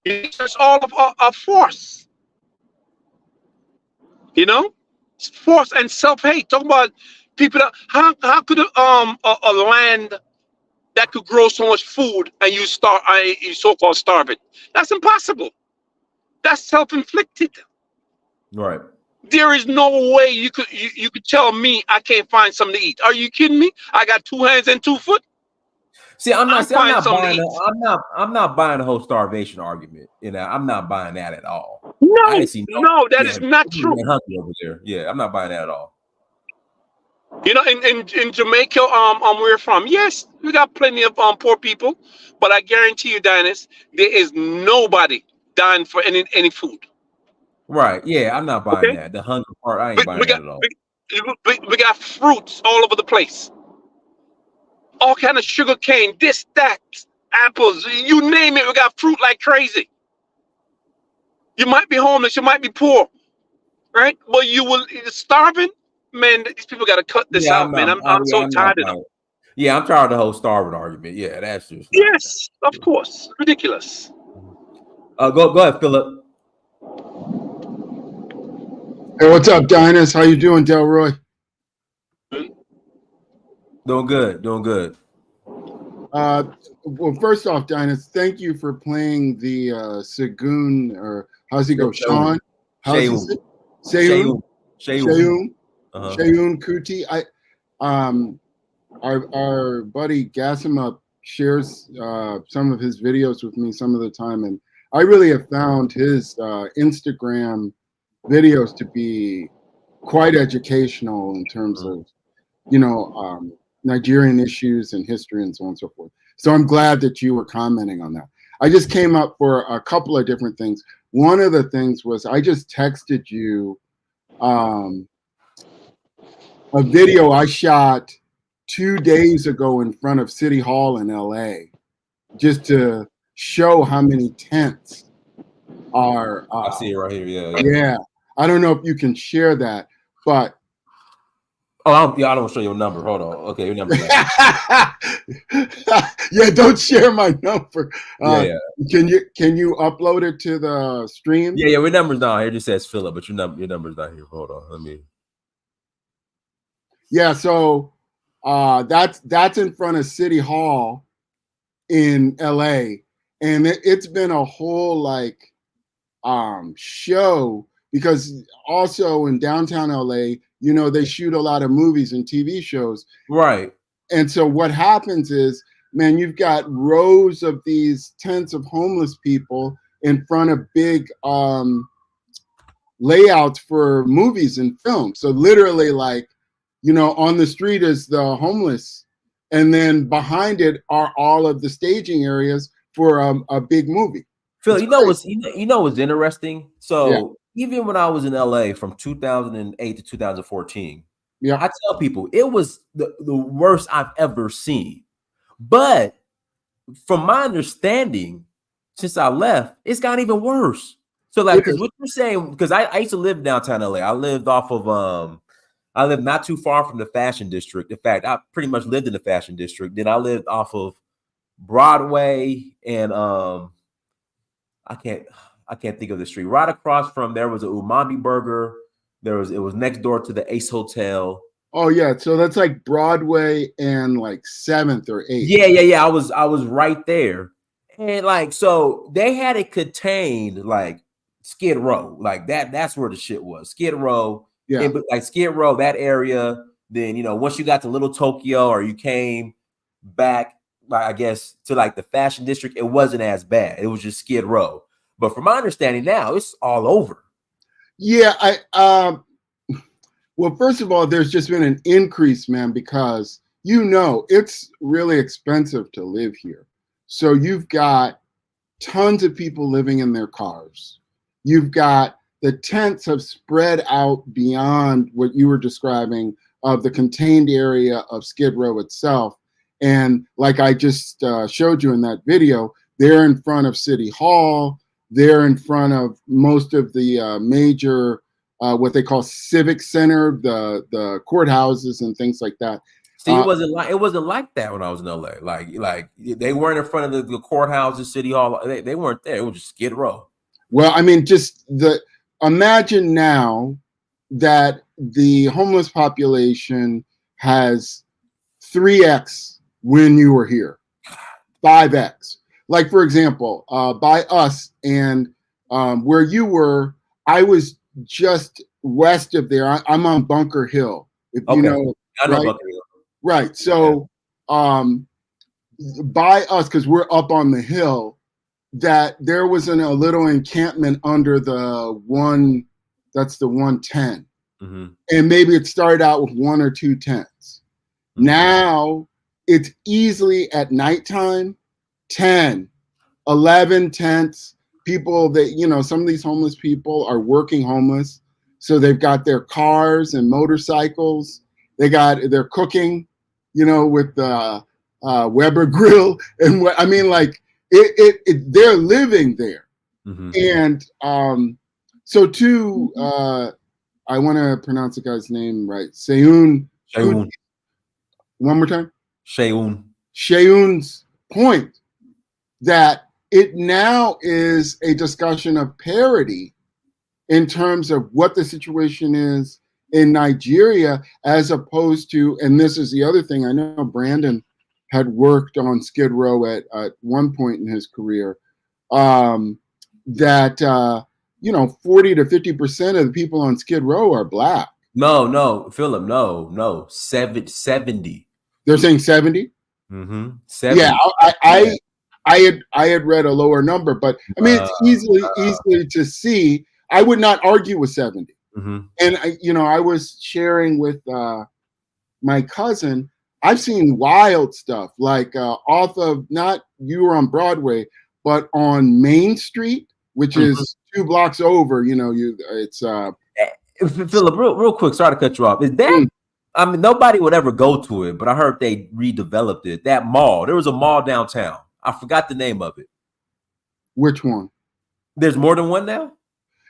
It's just all of a force. It's force and self-hate. Talk about people that how could a land that could grow so much food and you so-called starve it? That's impossible. That's self-inflicted. Right. There is no way you could tell me I can't find something to eat. Are you kidding me? I got 2 hands and 2 feet. See, I'm not buying the whole starvation argument. I'm not buying that at all. No, that is not true. Hungry over there. Yeah, I'm not buying that at all. In Jamaica, where we're from, yes, we got plenty of poor people, but I guarantee you, Dennis, there is nobody dying for any food. Right. Yeah, I'm not buying that. The hunger part, I ain't buying that at all. We got fruits all over the place. All kind of sugar cane, this, that, apples, you name it, we got fruit like crazy. You might be homeless, you might be poor, right? But you will starving, man. These people got to cut this out, man. I'm so tired of them. Yeah, I'm tired of the whole starving argument. Yeah, that's just yes, of course, ridiculous. Go ahead, Philip. Hey, what's up, Dynas? How you doing, Delroy? Doing good. Well, first off, Dynas, thank you for playing the Seun, or how's he go? Sean? Seun Kuti. Our buddy Gasima shares some of his videos with me some of the time, and I really have found his Instagram videos to be quite educational in terms of, Nigerian issues and history and so on and so forth. So I'm glad that you were commenting on that. I just came up for a couple of different things. One of the things was I just texted you a video I shot 2 days ago in front of City Hall in LA, just to show how many tents are. I see it right here. Yeah. I don't know if you can share that, but. I don't show your number. Hold on. Okay, your number. Yeah, don't share my number. Yeah. Can you upload it to the stream? Yeah. Your number's not here. It just says Philip, but your number's not here. Hold on. Let me. Yeah. So that's in front of City Hall in LA, and it's been a whole show, because also in downtown LA, they shoot a lot of movies and TV shows. Right. And so what happens is, man, you've got rows of these tents of homeless people in front of big layouts for movies and films. So literally, on the street is the homeless, and then behind it are all of the staging areas for a big movie. Phil, what's interesting? So yeah. Even when I was in LA from 2008 to 2014, I tell people it was the worst I've ever seen. But from my understanding, since I left, it's gotten even worse. So because what you're saying, because I used to live downtown LA. I lived off of I lived not too far from the Fashion District. In fact, I pretty much lived in the Fashion District. Then I lived off of Broadway and I can't think of the street. Right across from there was a Umami Burger. It was next door to the Ace Hotel. Oh yeah, so that's like Broadway and 7th or 8th. Yeah. I was right there, and so they had it contained Skid Row, like that's where the shit was. Skid Row, Yeah. like Skid Row, that area. Then, you know, once you got to Little Tokyo or you came back, I guess, to like the fashion district, it wasn't as bad. It was just Skid Row. But from my understanding now, it's all over. Yeah, well, first of all, there's just been an increase, man, because you know it's really expensive to live here. So you've got tons of people living in their cars. You've got the tents have spread out beyond what you were describing of the contained area of Skid Row itself. And like I just showed you in that video, they're in front of City Hall. They're in front of most of the major, what they call civic center, the courthouses and things like that. See, it wasn't like that when I was in LA. Like they weren't in front of the courthouses, City Hall. They weren't there. It was just Skid Row. Well, I mean, imagine now that the homeless population has 3x when you were here, 5x. Like, for example, by us and where you were, I was just west of there. I'm on Bunker Hill, if you know. I know right? Bunker Hill. Right. So by us, because we're up on the hill, that there was a little encampment under the 110. Mm-hmm. And maybe it started out with 1 or 2 tents. Mm-hmm. Now it's easily at nighttime, 10, 11 tents. People that, you know, some of these homeless people are working homeless. So they've got their cars and motorcycles. They're cooking, you know, with the Weber grill. And what I mean, like they're living there. Mm-hmm. And so too, I want to pronounce the guy's name right. Seun. One more time. Seun's point that it now is a discussion of parity in terms of what the situation is in Nigeria, as opposed to, and this is the other thing, I know Brandon had worked on Skid Row at one point in his career, that, you know, 40 to 50% of the people on Skid Row are Black. No, Philip, no, 70. They're saying 70? Mm-hmm. 70. Yeah, I had read a lower number, but I mean, it's easily to see. I would not argue with 70. Mm-hmm. And I was sharing with my cousin. I've seen wild stuff, like off of, not you were on Broadway, but on Main Street, which is 2 blocks over. You know, it's Philip, real quick. Sorry to cut you off. Is that? I mean, nobody would ever go to it, but I heard they redeveloped it. That mall. There was a mall downtown. I forgot the name of it. Which one? There's more than one now?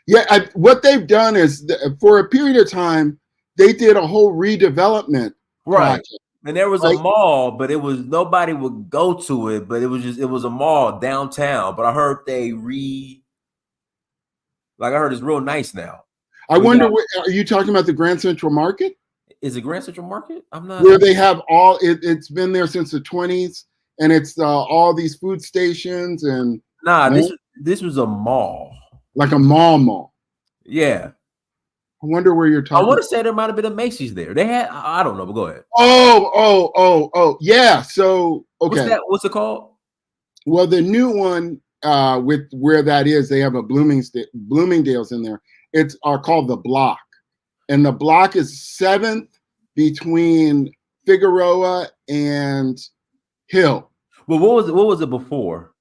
Yeah, what they've done is, for a period of time, they did a whole redevelopment project. And there was a mall, but it was, nobody would go to it, but it was a mall downtown. But I heard I heard it's real nice now. I wonder, are you talking about the Grand Central Market? Is it Grand Central Market? I'm not. Where they have all, it's been there since the 20s, and it's all these food stations and. Nah, this was a mall. Like a mall. Yeah. I wonder where you're talking. I want to say there might have been a Macy's there. They had, I don't know, but go ahead. Oh. Yeah. So, okay. What's it called? Well, the new one with where that is, they have a Bloomingdale's in there. It's called The Block. And The Block is 7th between Figueroa and Hill. Well, what was it before?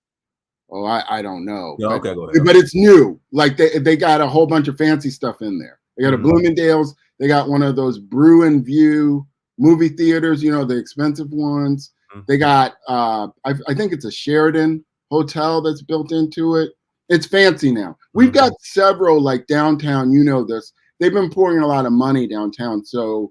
Oh, I don't know. Yeah, okay, go ahead. But it's new. Like they got a whole bunch of fancy stuff in there. They got a Bloomingdale's. They got one of those Brew and View movie theaters, you know, the expensive ones. They got, I think it's a Sheraton hotel that's built into it. It's fancy now. We've got several, like downtown, you know this. They've been pouring a lot of money downtown. So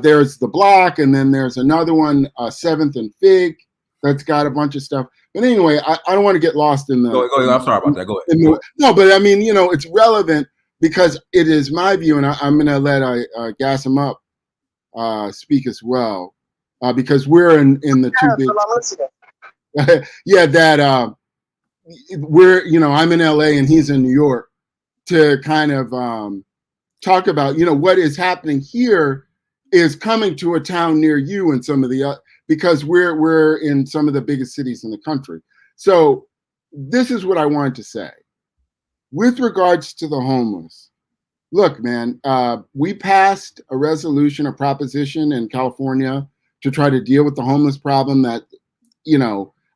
there's The Block, and then there's another one, 7th and Fig, that's got a bunch of stuff. But anyway, I don't want to get lost in the. Go ahead. I'm sorry about that. Go ahead. No, but I mean, you know, it's relevant because it is my view, and I'm going to let Gas him up speak as well, because we're in the two big. Yeah, that we're, you know, I'm in LA and he's in New York, to kind of talk about, what is happening here is coming to a town near you and some of the because we're in some of the biggest cities in the country. So this is what I wanted to say with regards to the homeless. Look, man, we passed a resolution, a proposition in California to try to deal with the homeless problem that,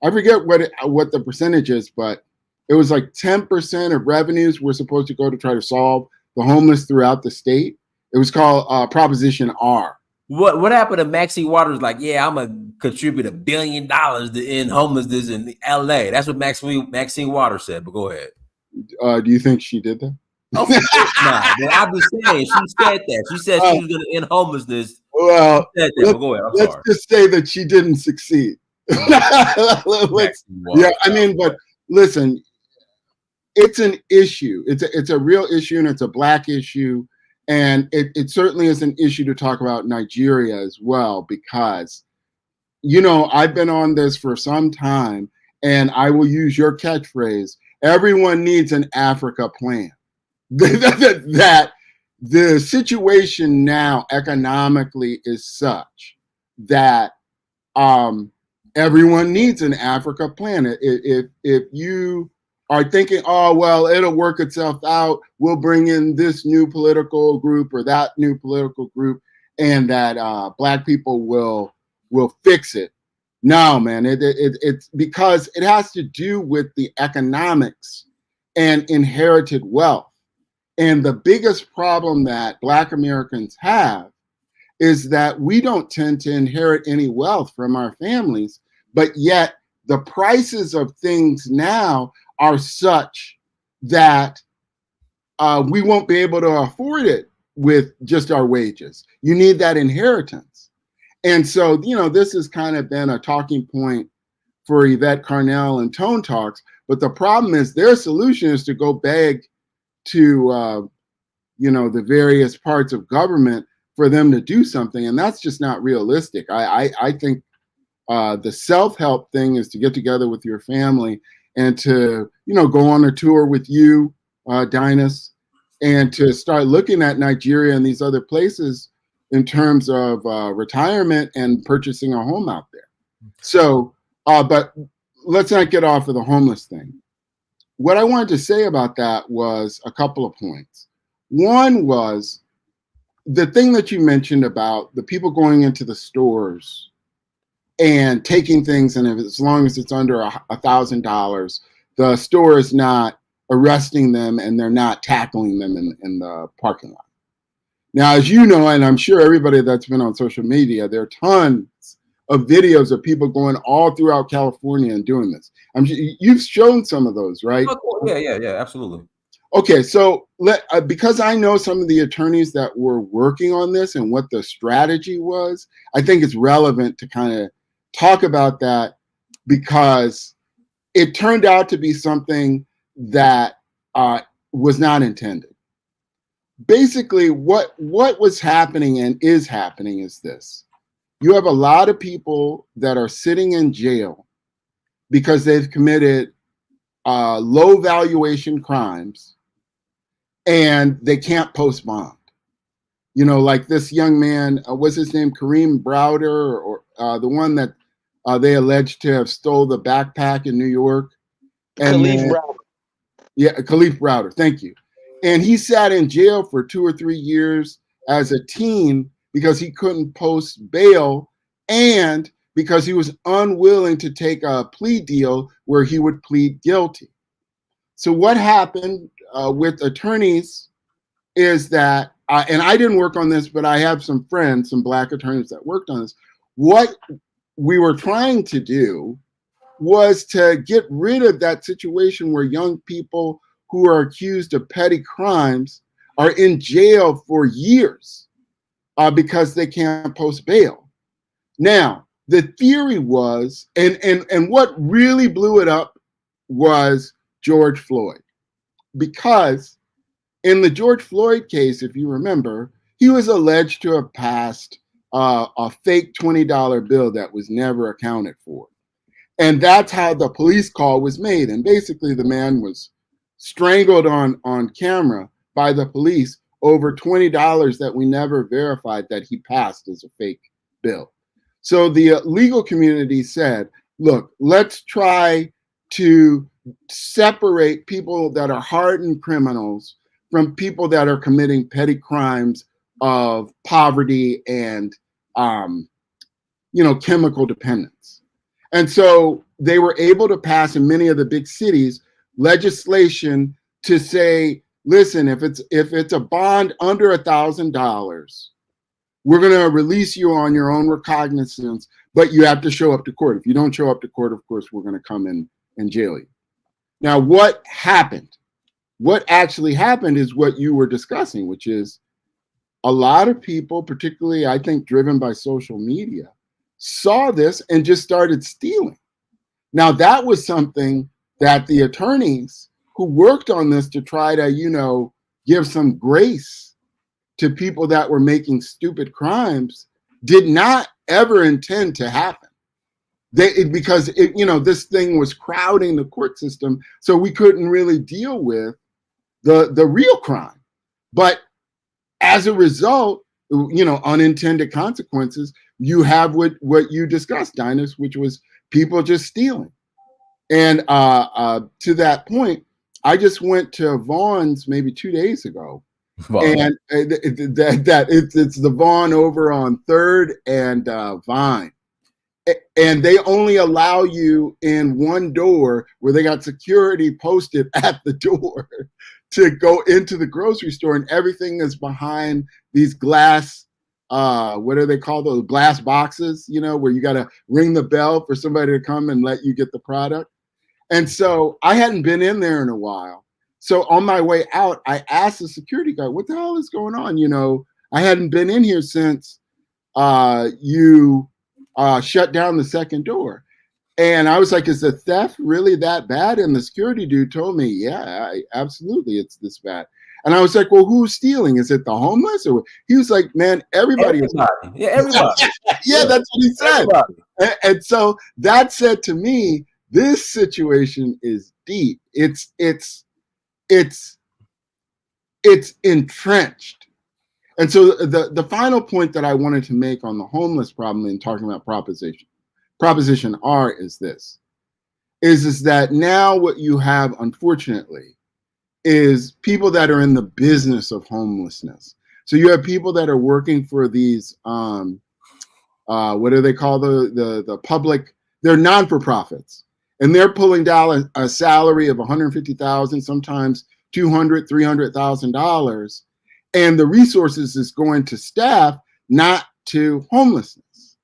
I forget what the percentage is, but it was like 10% of revenues were supposed to go to try to solve the homeless throughout the state. It was called Proposition R. What happened to Maxine Waters? Like, yeah, I'm gonna contribute $1 billion to end homelessness in LA. That's what Maxine Waters said. But go ahead. Do you think she did that? Of course not. But I'm just saying, she said that. She said she was gonna end homelessness. Well, she said that, but go ahead. let's just say that she didn't succeed. But listen, it's an issue. It's a real issue, and it's a Black issue. And it certainly is an issue to talk about Nigeria as well, because, I've been on this for some time, and I will use your catchphrase, everyone needs an Africa plan. That the situation now economically is such that everyone needs an Africa plan. If you are thinking, oh, well, it'll work itself out, we'll bring in this new political group or that new political group, and that Black people will fix it. No, man, it's because it has to do with the economics and inherited wealth. And the biggest problem that Black Americans have is that we don't tend to inherit any wealth from our families, but yet the prices of things now are such that we won't be able to afford it with just our wages. You need that inheritance. And so, this has kind of been a talking point for Yvette Carnell and Tone Talks. But the problem is their solution is to go beg to, the various parts of government for them to do something. And that's just not realistic. I think the self-help thing is to get together with your family and to, go on a tour with you, Dynast, and to start looking at Nigeria and these other places in terms of retirement and purchasing a home out there. So, but let's not get off of the homeless thing. What I wanted to say about that was a couple of points. One was the thing that you mentioned about the people going into the stores and taking things, and as long as it's under $1,000, the store is not arresting them and they're not tackling them in the parking lot. Now, as you know, and I'm sure everybody that's been on social media, there are tons of videos of people going all throughout California and doing this. You've shown some of those, right? Yeah, absolutely. Okay, so because I know some of the attorneys that were working on this and what the strategy was, I think it's relevant to kind of talk about that, because it turned out to be something that was not intended. Basically, what was happening and is happening is this. You have a lot of people that are sitting in jail because they've committed low valuation crimes and they can't post bond. Like this young man, what's his name, Kareem Browder, or the one that they alleged to have stole the backpack in New York. Khalif Browder. Yeah, Khalif Browder, thank you. And he sat in jail for 2 or 3 years as a teen because he couldn't post bail and because he was unwilling to take a plea deal where he would plead guilty. So what happened with attorneys is that, and I didn't work on this, but I have some friends, some Black attorneys that worked on this. What we were trying to do was to get rid of that situation where young people who are accused of petty crimes are in jail for years because they can't post bail. Now, the theory was, and what really blew it up was George Floyd. Because in the George Floyd case, if you remember, he was alleged to have passed a fake $20 bill that was never accounted for. And that's how the police call was made. And basically the man was strangled on camera by the police over $20 that we never verified that he passed as a fake bill. So the legal community said, look, let's try to separate people that are hardened criminals from people that are committing petty crimes of poverty and chemical dependence. And so they were able to pass in many of the big cities legislation to say, listen, if it's a bond under $1,000, we're going to release you on your own recognizance, but you have to show up to court. If you don't show up to court, of course, we're going to come in and jail you. Now, what happened? What actually happened is what you were discussing, which is a lot of people, particularly, I think, driven by social media, saw this and just started stealing. Now, that was something that the attorneys who worked on this to try to, give some grace to people that were making stupid crimes did not ever intend to happen. Because this thing was crowding the court system, so we couldn't really deal with the real crime. But as a result, unintended consequences, you have what you discussed, Dynas, which was people just stealing. And to that point, I just went to Vaughn's maybe 2 days ago. Wow. And it's the Vaughn over on 3rd and Vine. And they only allow you in one door where they got security posted at the door to go into the grocery store, and everything is behind these glass, what are they called? Those glass boxes, where you got to ring the bell for somebody to come and let you get the product. And so I hadn't been in there in a while. So on my way out, I asked the security guard, what the hell is going on? I hadn't been in here since you shut down the second door. And I was like, is the theft really that bad? And the security dude told me, yeah, absolutely, it's this bad. And I was like, well, who's stealing? Is it the homeless? Or he was like, man, everybody. Yeah, everybody. Yeah, that's what he said. And so that said to me, this situation is deep. It's entrenched. And so the final point that I wanted to make on the homeless problem in talking about Proposition R is this, is that now what you have, unfortunately, is people that are in the business of homelessness. So you have people that are working for these, what do they call the public, they're non-for-profits. And they're pulling down a salary of $150,000, sometimes $200,000, $300,000. And the resources is going to staff, not to homelessness.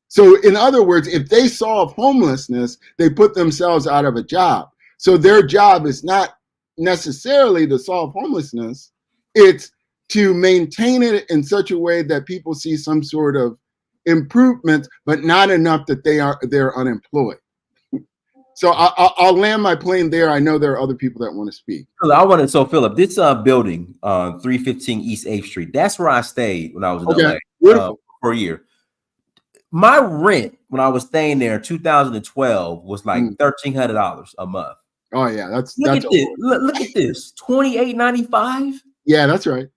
So in other words, if they solve homelessness, they put themselves out of a job. So their job is not necessarily to solve homelessness. It's to maintain it in such a way that people see some sort of improvement, but not enough that they're unemployed. So I'll land my plane there. I know there are other people that want to speak. So Philip, this building, 315 East 8th Street, that's where I stayed when I was in LA for a year. My rent when I was staying there in 2012 was like $1,300 a month. Oh yeah, that's Look at this, $28.95. Yeah, that's right.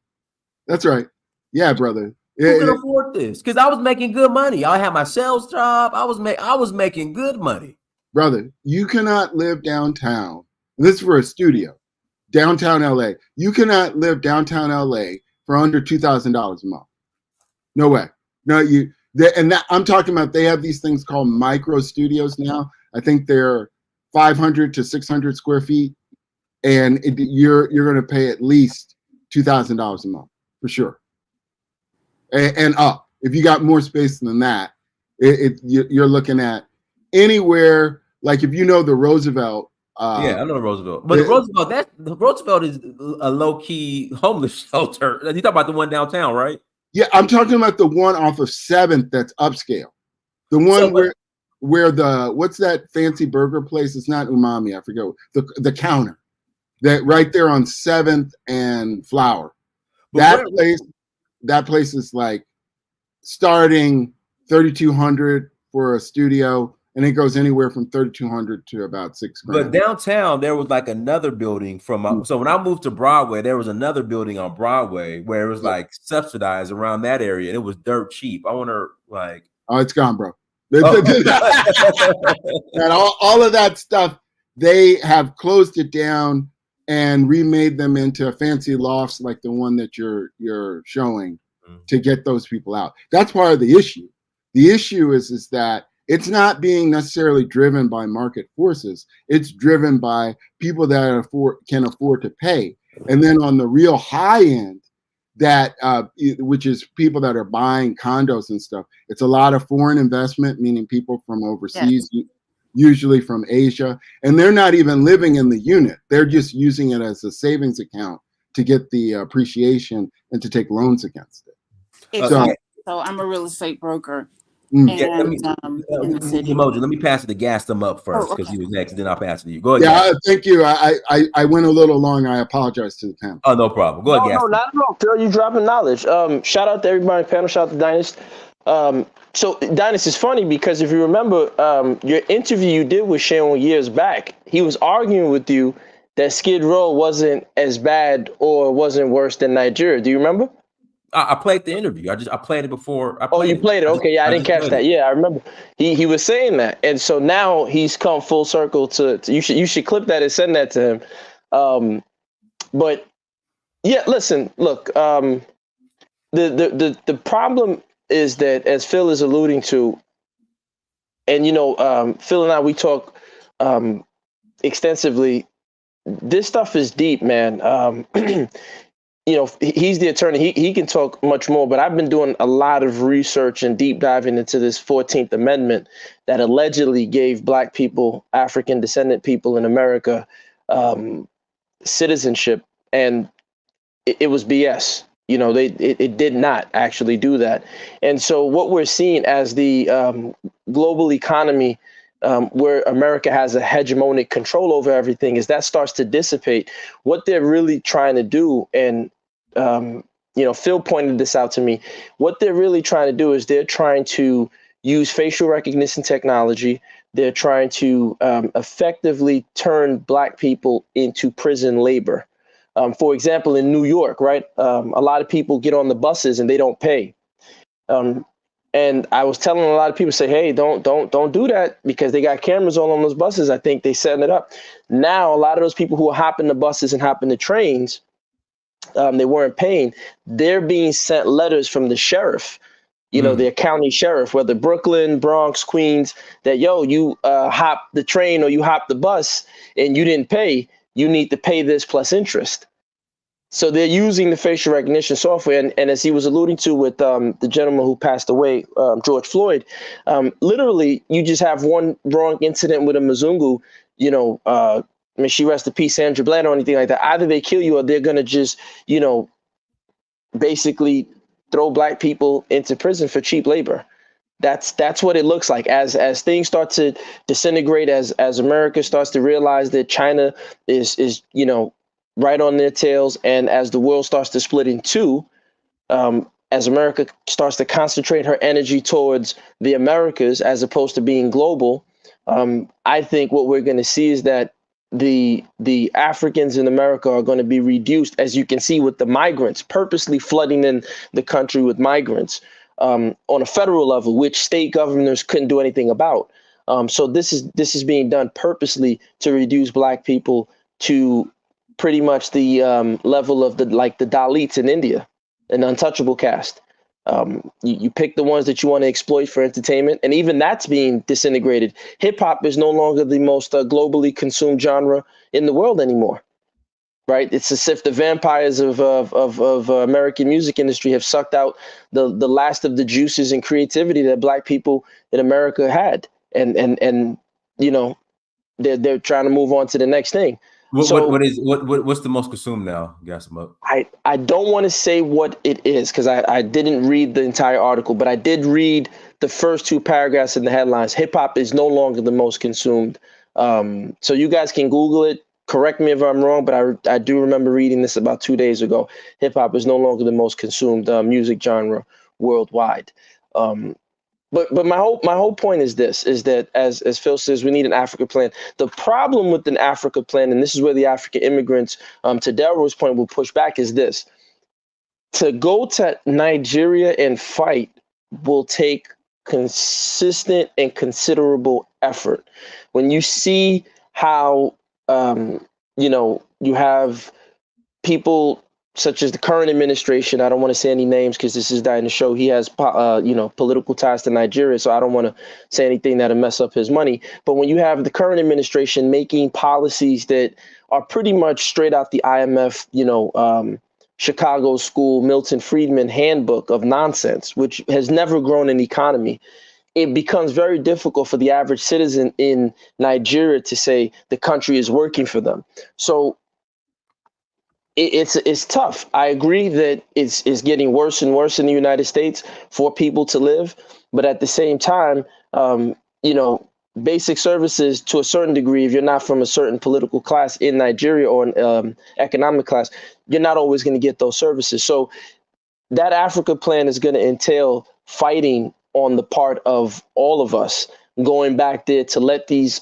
That's right. Yeah, brother. Who can afford this? Because I was making good money. I had my sales job. I was making good money. Brother, you cannot live downtown. This is for a studio, downtown LA. You cannot live downtown LA for under $2,000 a month. No way. No, I'm talking about, they have these things called micro studios now. I think they're 500 to 600 square feet, and you're going to pay at least $2,000 a month for sure, and up. If you got more space than that, you're looking at anywhere. Like if you know the Roosevelt. Yeah, I know the Roosevelt. But the Roosevelt is a low-key homeless shelter. You talking about the one downtown, right? Yeah, I'm talking about the one off of 7th that's upscale. The one where what's that fancy burger place? It's not Umami, I forget. The counter. That right there on 7th and Flower. That place is like starting $3,200 for a studio and it goes anywhere from 3,200 to about $6 grand. But downtown, there was like another building from. So when I moved to Broadway, there was another building on Broadway where it was like subsidized around that area, and it was dirt cheap. I wonder, like, oh, it's gone, bro. And all of that stuff, they have closed it down and remade them into fancy lofts like the one that you're showing to get those people out. That's part of the issue. The issue is that it's not being necessarily driven by market forces. It's driven by people that can afford to pay. And then on the real high end, that which is people that are buying condos and stuff, it's a lot of foreign investment, meaning people from overseas, usually from Asia, and they're not even living in the unit. They're just using it as a savings account to get the appreciation and to take loans against it. Exactly. So I'm a real estate broker. In the city. Emoji, let me pass it to Gaston up first because he was next, and then I'll pass it to you. Go ahead. Yeah, thank you. I went a little long. I apologize to the panel. Oh, no problem. Go ahead, Gaston. No, not at all, Phil. You dropping knowledge. Shout out to everybody on the panel. Shout out to Dynast. So Dynast is funny because if you remember your interview you did with Seun years back, he was arguing with you that Skid Row wasn't as bad or wasn't worse than Nigeria. Do you remember? I played the interview. I played it before. You played it. Okay, yeah, I didn't catch that. Yeah, I remember. He was saying that, and so now he's come full circle to you should clip that and send that to him. But yeah, listen, look, the problem is that, as Phil is alluding to, and Phil and I, we talk extensively. This stuff is deep, man. He's the attorney. He can talk much more, but I've been doing a lot of research and deep diving into this 14th Amendment that allegedly gave Black people, African descendant people in America, citizenship, and it was BS. It did not actually do that. And so what we're seeing as the global economy, where America has a hegemonic control over everything, is that starts to dissipate. What they're really trying to do, and Phil pointed this out to me, what they're really trying to do is they're trying to use facial recognition technology. They're trying to effectively turn Black people into prison labor. For example, in New York, right? A lot of people get on the buses and they don't pay. And I was telling a lot of people, say, hey, don't do that, because they got cameras all on those buses. I think they setting it up. Now, a lot of those people who are hopping the buses and hopping the trains, they weren't paying. They're being sent letters from the sheriff, their county sheriff, whether Brooklyn, Bronx, Queens, that, you hop the train or you hop the bus and you didn't pay. You need to pay this plus interest. So they're using the facial recognition software. And as he was alluding to with the gentleman who passed away, George Floyd, literally, you just have one wrong incident with a Mzungu, may she rest in peace, Sandra Bland, or anything like that. Either they kill you or they're going to just, basically throw Black people into prison for cheap labor. That's what it looks like as things start to disintegrate, as America starts to realize that China is right on their tails, and as the world starts to split in two, as America starts to concentrate her energy towards the Americas as opposed to being global, I think what we're going to see is that the Africans in America are going to be reduced, as you can see with the migrants purposely flooding in the country with migrants. On a federal level, which state governors couldn't do anything about. So this is being done purposely to reduce Black people to pretty much the level of the Dalits in India, an untouchable caste. You pick the ones that you want to exploit for entertainment, and even that's being disintegrated. Hip hop is no longer the most globally consumed genre in the world anymore. Right, it's as if the vampires of American music industry have sucked out the last of the juices and creativity that Black people in America had, and they're trying to move on to the next thing. What's the most consumed now? I don't want to say what it is because I didn't read the entire article, but I did read the first two paragraphs in the headlines. Hip hop is no longer the most consumed, so you guys can Google it. Correct me if I'm wrong, but I do remember reading this about 2 days ago. Hip hop is no longer the most consumed music genre worldwide. But my whole point is this, is that as Phil says, we need an Africa plan. The problem with an Africa plan, and this is where the African immigrants, to Delroy's point, will push back, is this. To go to Nigeria and fight will take consistent and considerable effort. When you see how, you have people such as the current administration, I don't want to say any names because this is dying to show he has, political ties to Nigeria. So I don't want to say anything that'll mess up his money. But when you have the current administration making policies that are pretty much straight out the IMF, Chicago School, Milton Friedman handbook of nonsense, which has never grown an economy, it becomes very difficult for the average citizen in Nigeria to say the country is working for them. So it's tough. I agree that it's getting worse and worse in the United States for people to live. But at the same time, basic services to a certain degree, if you're not from a certain political class in Nigeria or an economic class, you're not always going to get those services. So that Africa plan is going to entail fighting on the part of all of us, going back there to let these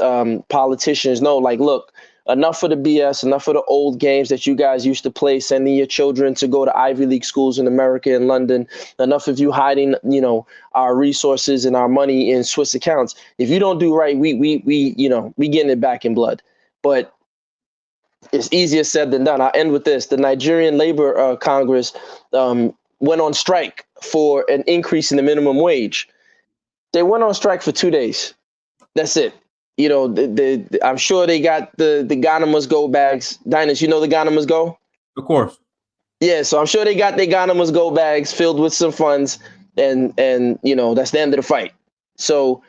politicians know, like, look, enough of the BS, enough of the old games that you guys used to play, sending your children to go to Ivy League schools in America and London. Enough of you hiding, our resources and our money in Swiss accounts. If you don't do right, we getting it back in blood. But it's easier said than done. I'll end with this. The Nigerian Labor Congress went on strike for an increase in the minimum wage. They went on strike for 2 days. That's it. I'm sure they got the Ghana must go bags. Dynas, the Ghana must go? Of course. Yeah, so I'm sure they got their Ghana must go bags filled with some funds, and that's the end of the fight. So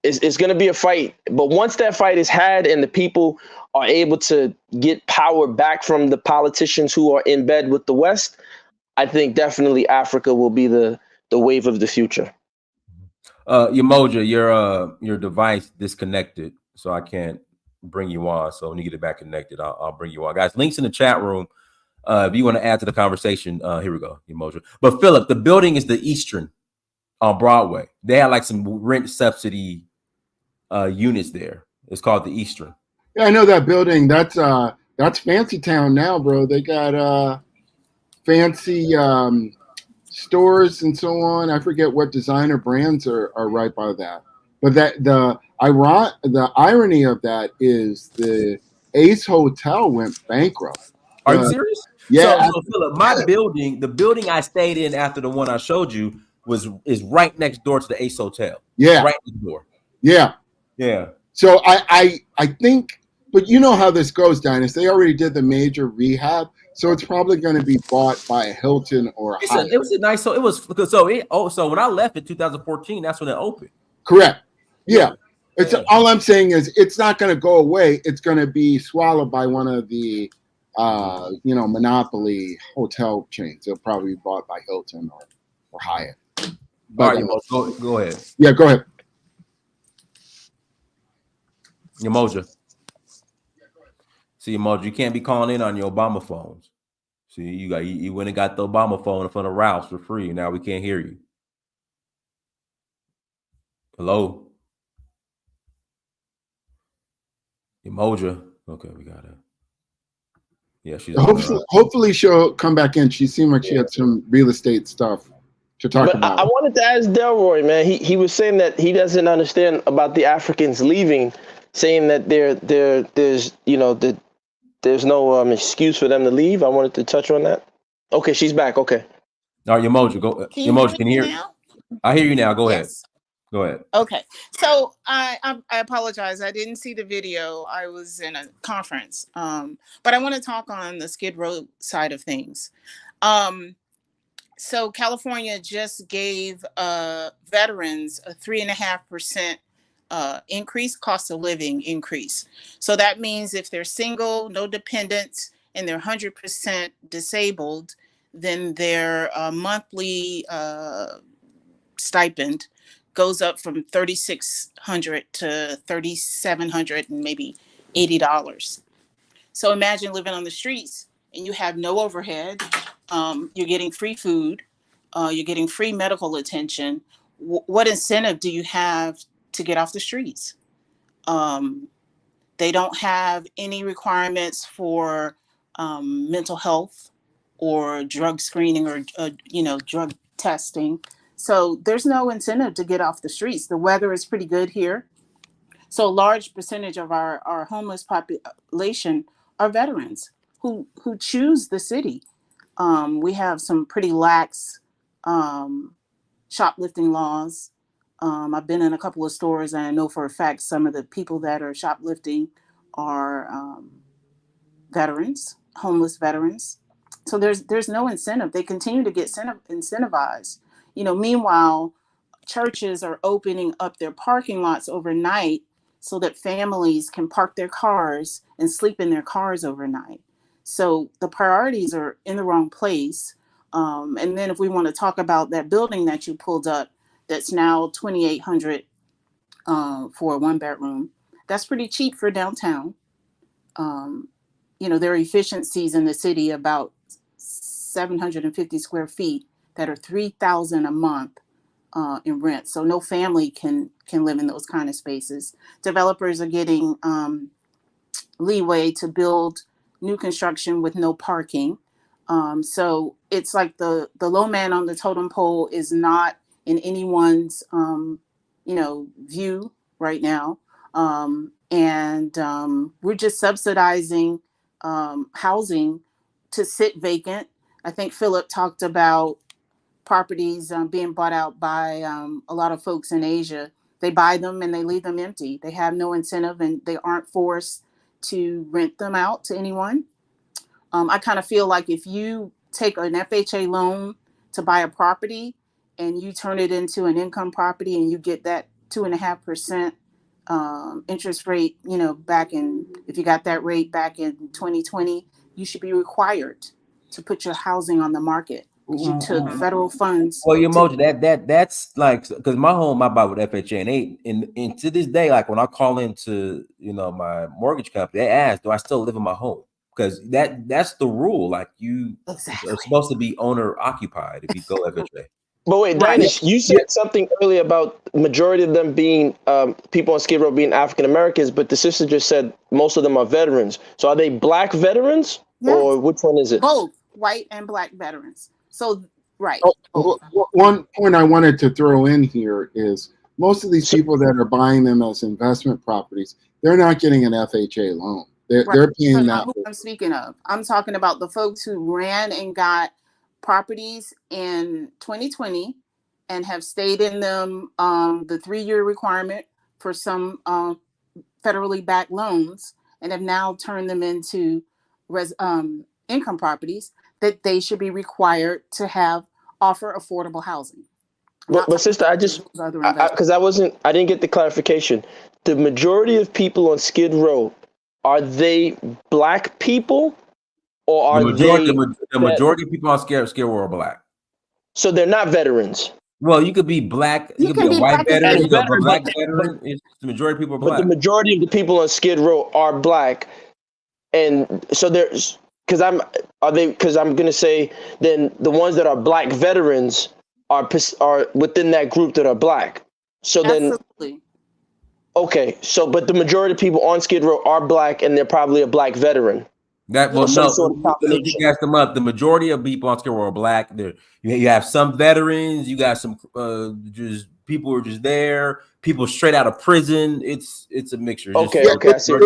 it's going to be a fight. But once that fight is had and the people are able to get power back from the politicians who are in bed with the West, I think definitely Africa will be the wave of the future. Yamoja, your device disconnected, so I can't bring you on. So when you get it back connected, I'll bring you on. Guys, links in the chat room. If you want to add to the conversation, here we go, Yamoja. But Philip, the building is the Eastern on Broadway. They had like some rent subsidy units there. It's called the Eastern. Yeah, I know that building. That's Fancy Town now, bro. They got fancy stores and so on. I forget what designer brands are right by that. But the irony of that is the Ace Hotel went bankrupt. Are you serious? Yeah. So Philip, my building, the building I stayed in after the one I showed you is right next door to the Ace Hotel. Yeah. Right next door. Yeah. Yeah. So I think, but you know how this goes, Dynas. They already did the major rehab. So it's probably going to be bought by a Hilton or a Hyatt. It was a nice. So it was. So when I left in 2014, that's when it opened. Correct. Yeah. All I'm saying is it's not going to go away. It's going to be swallowed by one of the, monopoly hotel chains. It'll probably be bought by Hilton or Hyatt. But, all right, go ahead. Yeah, go ahead. Yamoja. See, Yamoja, you can't be calling in on your Obama phones. See, you went and got the Obama phone in front of Ralph's for free. Now we can't hear you. Hello? Yamoja. Okay, we got it. Yeah, she's hopefully she'll come back in. She seemed like she had some real estate stuff to talk about. I wanted to ask Delroy, man. He was saying that he doesn't understand about the Africans leaving, saying that there's no excuse for them to leave. I wanted to touch on that. Okay, she's back. Okay. All right, Yamoja, go. Yamoja, can you hear? Now? I hear you now. Go ahead. Yes. Go ahead. Okay. So I apologize. I didn't see the video. I was in a conference. But I want to talk on the Skid Row side of things. So California just gave veterans a 3.5% increase, cost of living increase. So that means if they're single, no dependents, and they're 100% disabled, then their monthly stipend goes up from $3,600 to $3,700 and maybe $80. So imagine living on the streets and you have no overhead. You're getting free food. You're getting free medical attention what incentive do you have to get off the streets? They don't have any requirements for mental health or drug screening or drug testing. So there's no incentive to get off the streets. The weather is pretty good here. So a large percentage of our homeless population are veterans who choose the city. We have some pretty lax shoplifting laws. I've been in a couple of stores and I know for a fact some of the people that are shoplifting are veterans, homeless veterans. So there's no incentive. They continue to get incentivized. Meanwhile, churches are opening up their parking lots overnight so that families can park their cars and sleep in their cars overnight. So the priorities are in the wrong place. And then if we want to talk about that building that you pulled up, that's now $2,800 for a 1-bedroom. That's pretty cheap for downtown. There are efficiencies in the city about 750 square feet that are $3,000 a month in rent. So no family can live in those kind of spaces. Developers are getting leeway to build new construction with no parking. So it's like the low man on the totem pole is not in anyone's view right now. And we're just subsidizing housing to sit vacant. I think Philip talked about properties being bought out by a lot of folks in Asia. They buy them and they leave them empty. They have no incentive and they aren't forced to rent them out to anyone. I kind of feel like if you take an FHA loan to buy a property and you turn it into an income property and you get that 2.5% interest rate, if you got that rate back in 2020, you should be required to put your housing on the market. You took federal funds. Well, that's like, because my home I buy with FHA, and to this day, like when I call into my mortgage company, they ask, do I still live in my home? Because that's the rule. Like you are supposed to be owner occupied if you go FHA. But wait, Danish, you said something earlier about majority of them being people on Skid Row being African Americans, but the sister just said most of them are veterans. So are they Black veterans, or which one is it? Both white and Black veterans. So right. One point I wanted to throw in here is most of these people that are buying them as investment properties, they're not getting an FHA loan. They're paying that. Who I'm speaking of. I'm talking about the folks who ran and got properties in 2020 and have stayed in them the 3-year requirement for some federally backed loans and have now turned them into income properties that they should be required to offer affordable housing. But sister, I didn't get the clarification. The majority of people on Skid Row, are they Black people? Or are the majority of people on Skid Row are Black. So they're not veterans. Well, you could be Black. You could be a white veteran. You could be a Black veteran. The majority of people are Black. But the majority of the people on Skid Row are Black, and so there's I'm gonna say then the ones that are Black veterans are within that group that are Black. So Absolutely. Okay. So but the majority of people on Skid Row are Black, and they're probably a Black veteran. You gas them up. The majority of people on Skid Row are Black. You have some veterans. You got some just people who are just there. People straight out of prison. It's a mixture. Okay. I see.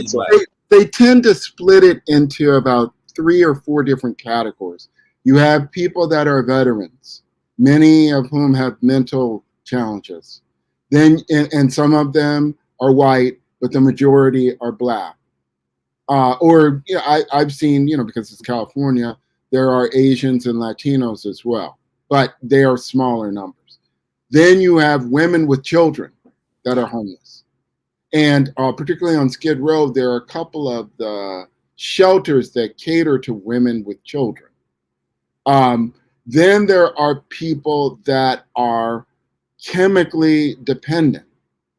They tend to split it into about 3 or 4 different categories. You have people that are veterans, many of whom have mental challenges. Then, and some of them are white, but the majority are Black. I've seen, because it's California, there are Asians and Latinos as well, but they are smaller numbers. Then you have women with children that are homeless. And particularly on Skid Row, there are a couple of the shelters that cater to women with children. Then there are people that are chemically dependent,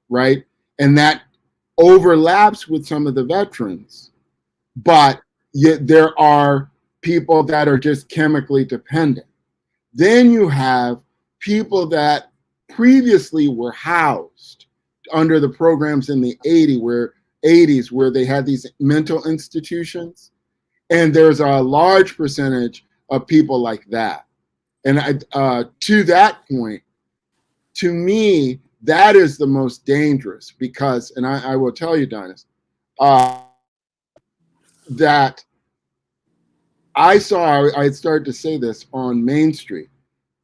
right? And that overlaps with some of the veterans. But yet there are people that are just chemically dependent. Then you have people that previously were housed under the programs in the 80s where they had these mental institutions. And there's a large percentage of people like that. And to that point, to me, that is the most dangerous because, and I will tell you, Dennis, that I started to say this on Main Street.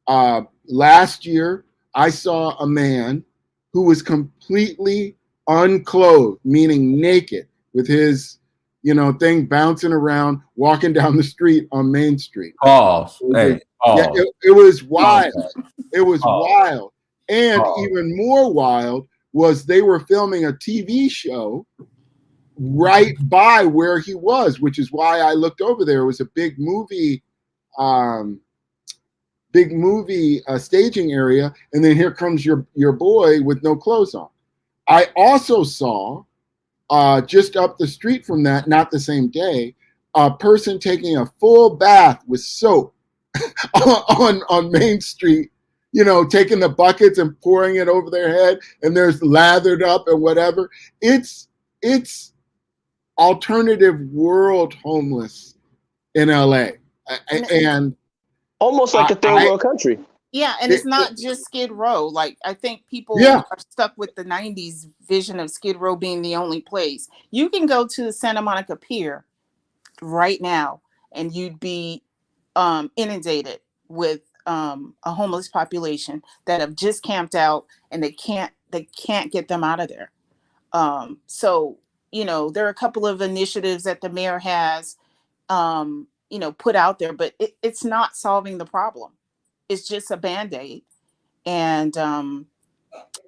Last year, I saw a man who was completely unclothed, meaning naked, with his, thing bouncing around, walking down the street on Main Street. Pause. Hey, pause. Yeah, it was wild. Pause. It was wild. And even more wild was they were filming a TV show right by where he was, which is why I looked over there. It was a big movie staging area, and then here comes your boy with no clothes on. I also saw just up the street from that, not the same day, a person taking a full bath with soap on Main Street, taking the buckets and pouring it over their head, and there's lathered up and whatever. It's alternative world homeless in LA, and almost like a third world country. Yeah, and it's not just Skid Row. Like, I think people are stuck with the 90s vision of Skid Row being the only place. You can go to the Santa Monica Pier right now, and you'd be inundated with a homeless population that have just camped out, and they can't get them out of there. So, there are a couple of initiatives that the mayor has, put out there, but it's not solving the problem. It's just a Band-Aid. And, then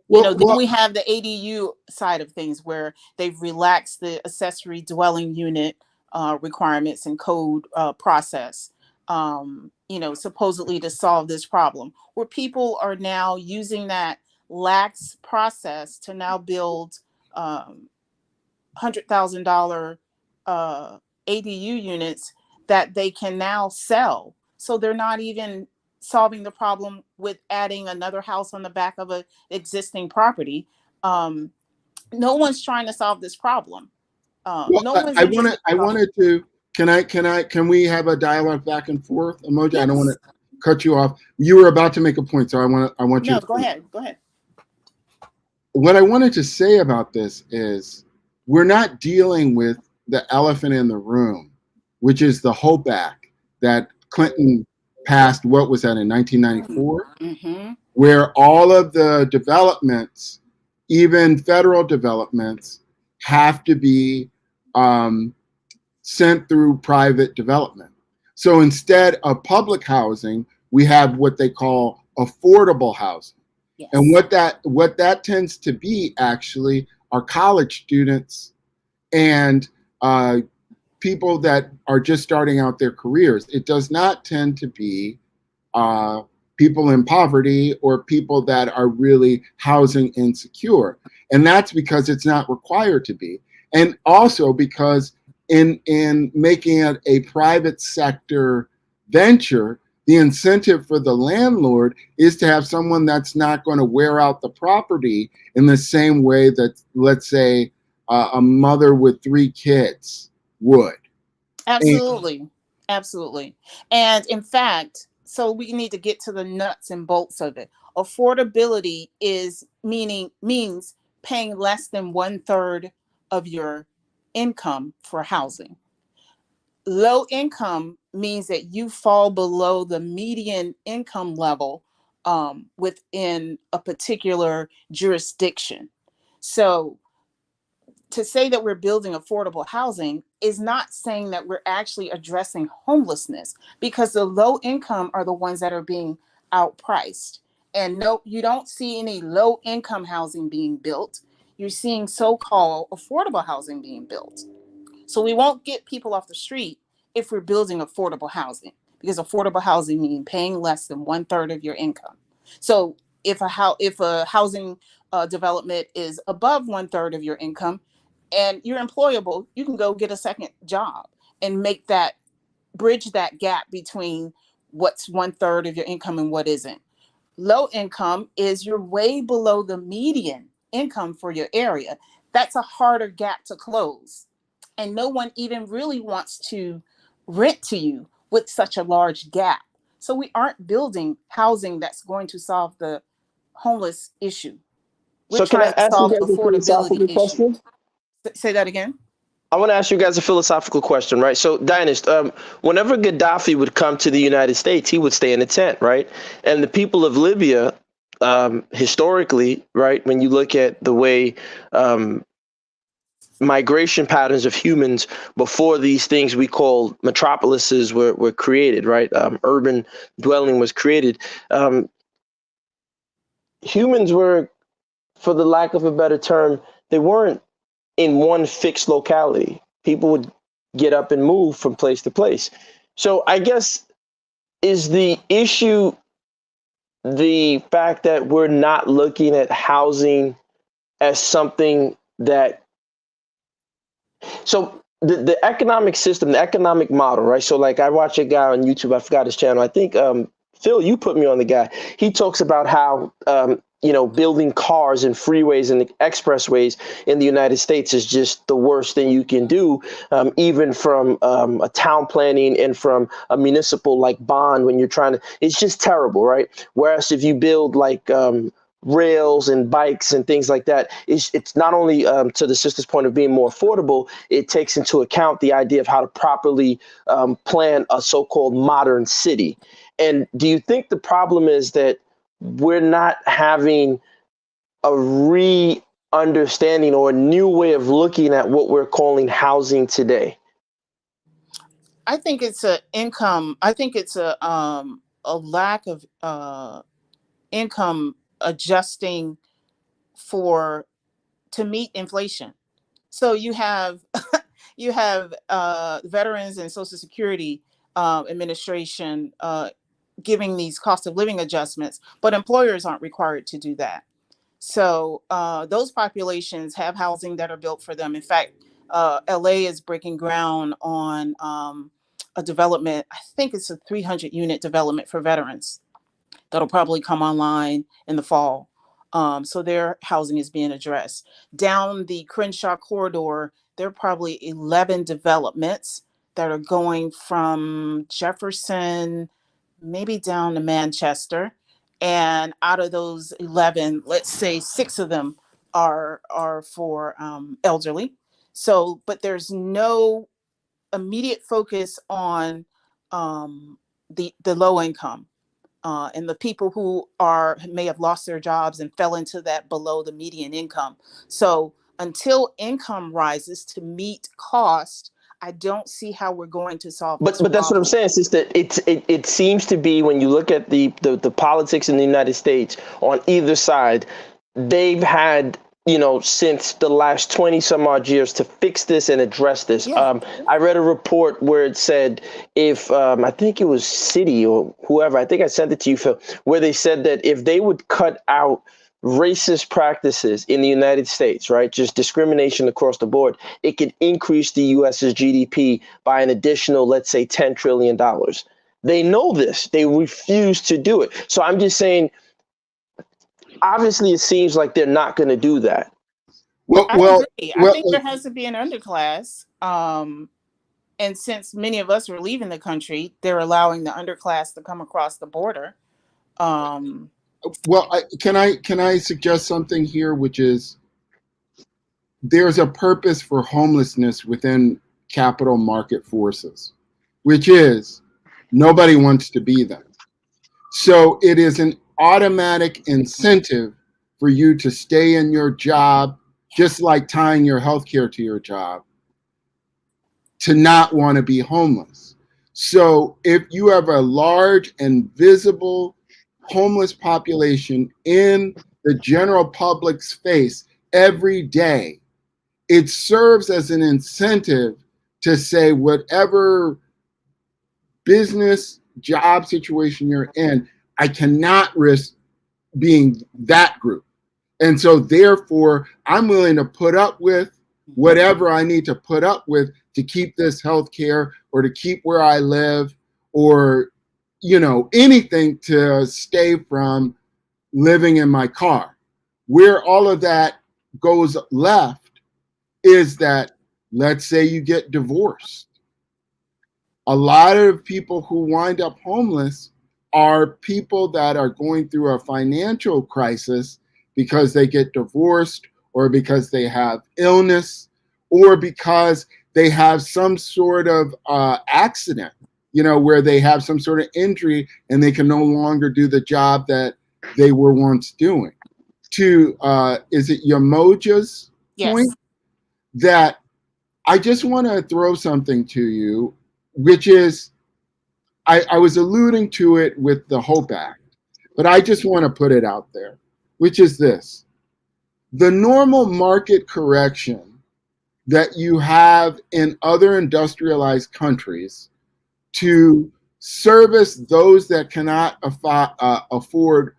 we have the ADU side of things where they've relaxed the accessory dwelling unit requirements and code process, supposedly to solve this problem, where people are now using that lax process to now build $100,000 ADU units that they can now sell. So they're not even solving the problem with adding another house on the back of an existing property. No one's trying to solve this problem. Wanted to. Can we have a dialogue back and forth, Emoji? Yes. I don't want to cut you off. You were about to make a point, so I want you. No, go ahead. What I wanted to say about this is we're not dealing with the elephant in the room, which is the HOPE Act that Clinton passed. What was that, in 1994? Mm-hmm. Where all of the developments, even federal developments, have to be sent through private development. So instead of public housing, we have what they call affordable housing. Yes. And what that tends to be actually are college students and people that are just starting out their careers. It does not tend to be people in poverty or people that are really housing insecure. And that's because it's not required to be. And also because in making it a private sector venture, the incentive for the landlord is to have someone that's not going to wear out the property in the same way that, let's say, a mother with 3 kids would. Absolutely. Absolutely. And in fact, so we need to get to the nuts and bolts of it. Affordability means paying less than 1/3 of your income for housing. Low income means that you fall below the median income level within a particular jurisdiction. So to say that we're building affordable housing is not saying that we're actually addressing homelessness, because the low income are the ones that are being outpriced. And no, you don't see any low income housing being built. You're seeing so-called affordable housing being built. So we won't get people off the street if we're building affordable housing, because affordable housing means paying less than 1/3 of your income. So if a housing development is above 1/3 of your income and you're employable, you can go get a second job and bridge that gap between what's 1/3 of your income and what isn't. Low income is you're way below the median income for your area. That's a harder gap to close. And no one even really wants to rent to you with such a large gap. So we aren't building housing that's going to solve the homeless issue. We're So can I trying to ask you solve guys a affordability philosophical issue. question? Say that again. I want to ask you guys a philosophical question, right? So, Dynast, whenever Gaddafi would come to the United States, he would stay in a tent, right? And the people of Libya, historically, right, when you look at the way migration patterns of humans before these things we call metropolises were created, right? Urban dwelling was created. Humans were, for the lack of a better term, they weren't in one fixed locality. People would get up and move from place to place. So I guess, is the issue the fact that we're not looking at housing as something that, so the economic system, the economic model, right? So like I watch a guy on YouTube, I forgot his channel. I think Phil, you put me on the guy. He talks about how building cars and freeways and expressways in the United States is just the worst thing you can do, even from a town planning and from a municipal like bond when you're trying to, it's just terrible, right? Whereas if you build like rails and bikes and things like that, it's not only to the sister's point of being more affordable, it takes into account the idea of how to properly plan a so-called modern city. And do you think the problem is that we're not having a re-understanding or a new way of looking at what we're calling housing today? I think it's a income. I think it's a lack of income adjusting to meet inflation. So you have veterans and Social Security Administration giving these cost of living adjustments, but employers aren't required to do that. So those populations have housing that are built for them. In fact, LA is breaking ground on a development. I think it's a 300 unit development for veterans that'll probably come online in the fall. So their housing is being addressed. Down the Crenshaw corridor, there are probably 11 developments that are going from Jefferson, maybe down to Manchester. And out of those 11, let's say 6 of them are for elderly. So, but there's no immediate focus on the low income. And the people who may have lost their jobs and fell into that below the median income. So until income rises to meet cost, I don't see how we're going to solve this But that's what I'm saying, sister. It seems to be, when you look at the politics in the United States on either side, they've had, since the last 20 some odd years to fix this and address this. Yeah. I read a report where it said if I think it was Citi or whoever, I think I sent it to you, Phil, where they said that if they would cut out racist practices in the United States, right, just discrimination across the board, it could increase the US's GDP by an additional, let's say, $10 trillion. They know this. They refuse to do it. So I'm just saying, obviously, it seems like they're not going to do that. I agree. I think there has to be an underclass. And since many of us are leaving the country, they're allowing the underclass to come across the border. Well, can I suggest something here, which is there's a purpose for homelessness within capital market forces, which is nobody wants to be them. So it is an automatic incentive for you to stay in your job, just like tying your healthcare to your job, to not want to be homeless. So if you have a large and visible homeless population in the general public's face every day, it serves as an incentive to say whatever business job situation you're in, I cannot risk being that group. And so therefore, I'm willing to put up with whatever I need to put up with to keep this health care or to keep where I live or anything to stay from living in my car. Where all of that goes left is that, let's say you get divorced. A lot of people who wind up homeless are people that are going through a financial crisis because they get divorced, or because they have illness, or because they have some sort of accident, where they have some sort of injury and they can no longer do the job that they were once doing. To, is it Yamoja's point? Yes. That I just want to throw something to you, which is, I was alluding to it with the HOPE Act, but I just want to put it out there, which is this. The normal market correction that you have in other industrialized countries to service those that cannot afford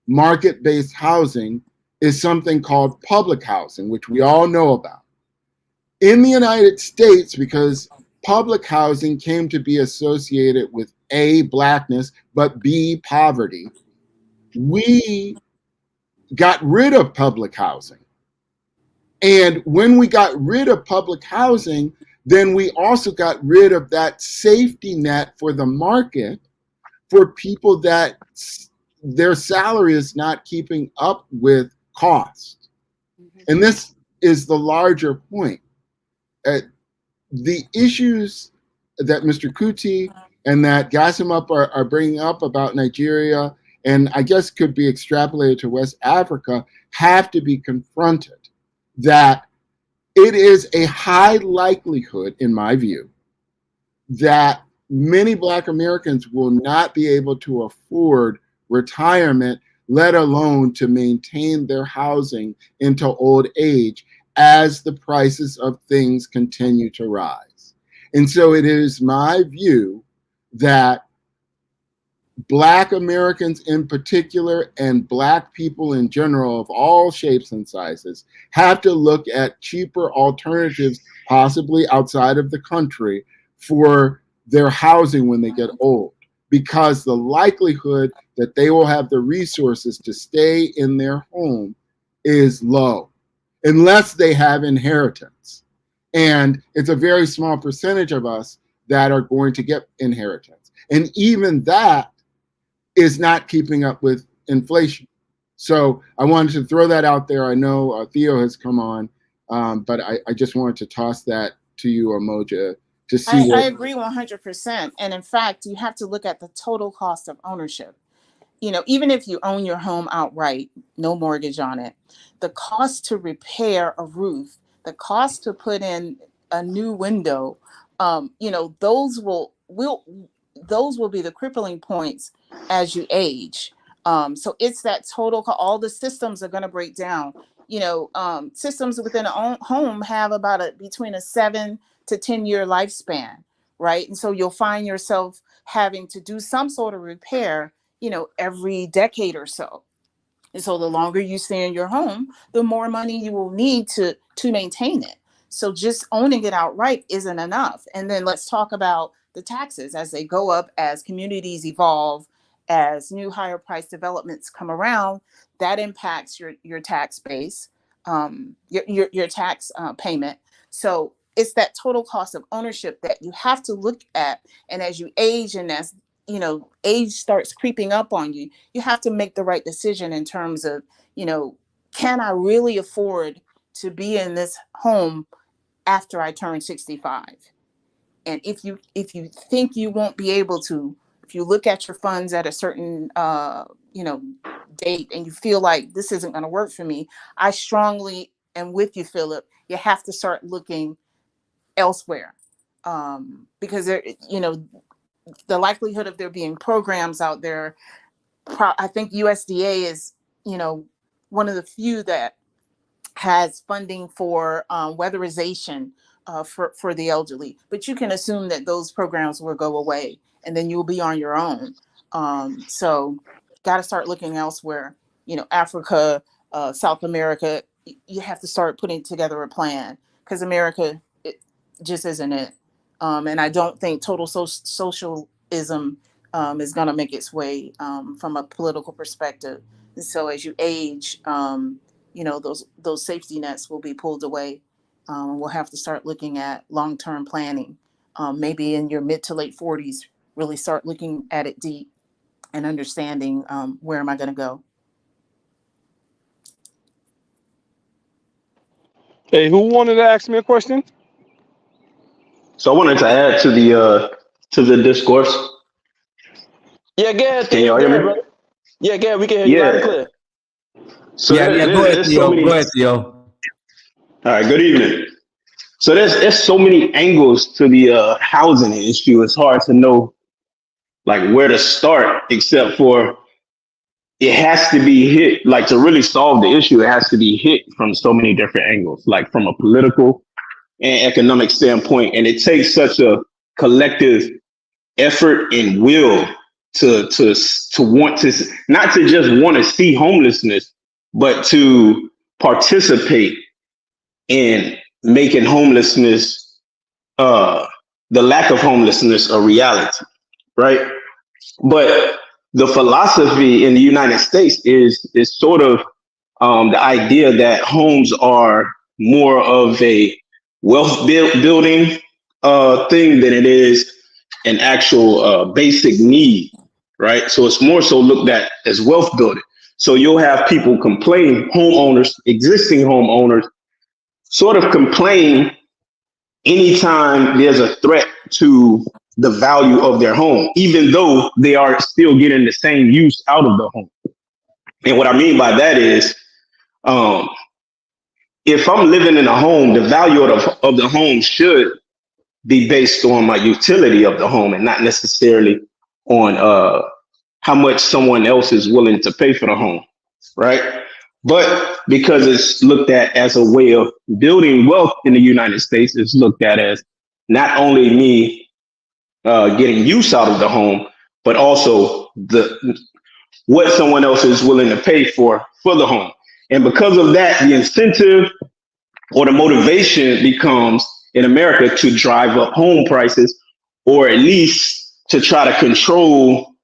market-based housing is something called public housing, which we all know about. In the United States, because public housing came to be associated with A, blackness, but B, poverty, we got rid of public housing. And when we got rid of public housing, then we also got rid of that safety net for the market for people that their salary is not keeping up with cost. And this is the larger point. The issues that Mr. Kuti and that Gassam are bringing up about Nigeria, and I guess could be extrapolated to West Africa, have to be confronted. That it is a high likelihood, in my view, that many Black Americans will not be able to afford retirement, let alone to maintain their housing into old age as the prices of things continue to rise. And so it is my view that Black Americans in particular, and Black people in general of all shapes and sizes, have to look at cheaper alternatives, possibly outside of the country, for their housing when they get old, because the likelihood that they will have the resources to stay in their home is low, unless they have inheritance. And it's a very small percentage of us that are going to get inheritance. And even that is not keeping up with inflation. So I wanted to throw that out there. I know Theo has come on, but I just wanted to toss that to you, Amoja, to see I agree 100%. And in fact, you have to look at the total cost of ownership. Even if you own your home outright, no mortgage on it, the cost to repair a roof, the cost to put in a new window, those will be the crippling points as you age. So it's that total, all the systems are going to break down. Systems within a home have about between a 7 to 10 year lifespan, right? And so you'll find yourself having to do some sort of repair, every decade or so. And so the longer you stay in your home, the more money you will need to maintain it. So just owning it outright isn't enough. And then let's talk about the taxes as they go up, as communities evolve, as new higher price developments come around. That impacts your tax base, your tax payment. So it's that total cost of ownership that you have to look at. And as you age, and as age starts creeping up on you, you have to make the right decision in terms of, can I really afford to be in this home after I turn 65? And if you think you won't be able to, if you look at your funds at a certain date and you feel like this isn't going to work for me, I strongly am with you, Philip. You have to start looking elsewhere, because there, the likelihood of there being programs out there, I think USDA is, one of the few that has funding for weatherization for the elderly. But you can assume that those programs will go away and then you'll be on your own. So got to start looking elsewhere. Africa, South America, you have to start putting together a plan, because America, it just isn't it. And I don't think total socialism is going to make its way from a political perspective. And so as you age, those safety nets will be pulled away. We'll have to start looking at long-term planning. Maybe in your mid to late 40s, really start looking at it deep and understanding where am I going to go. Hey, who wanted to ask me a question? So I wanted to add to the discourse. Yeah, go ahead, Can Theo. y'all Go hear ahead, me? brother. Yeah, go ahead. We can hear you loud and Yeah. clear. So Go ahead, there's Theo. so many. Go ahead, Theo. All right. Good evening. So there's so many angles to the housing issue. It's hard to know like where to start, except for it has to be hit. Like to really solve the issue, it has to be hit from so many different angles, like from a political and economic standpoint. And it takes such a collective effort and will to want to not to just want to see homelessness, but to participate in making homelessness, the lack of homelessness, a reality, right? But the philosophy in the United States is sort of the idea that homes are more of a building thing than it is an actual basic need, right? So it's more so looked at as wealth building. So you'll have people complain, homeowners, existing homeowners, sort of complain anytime there's a threat to the value of their home, even though they are still getting the same use out of the home. And what I mean by that is, if I'm living in a home, the value of the home should be based on my utility of the home and not necessarily on how much someone else is willing to pay for the home, right? But because it's looked at as a way of building wealth in the United States, it's looked at as not only me getting use out of the home, but also what someone else is willing to pay for the home. And because of that, the incentive or the motivation becomes in America to drive up home prices, or at least to try to control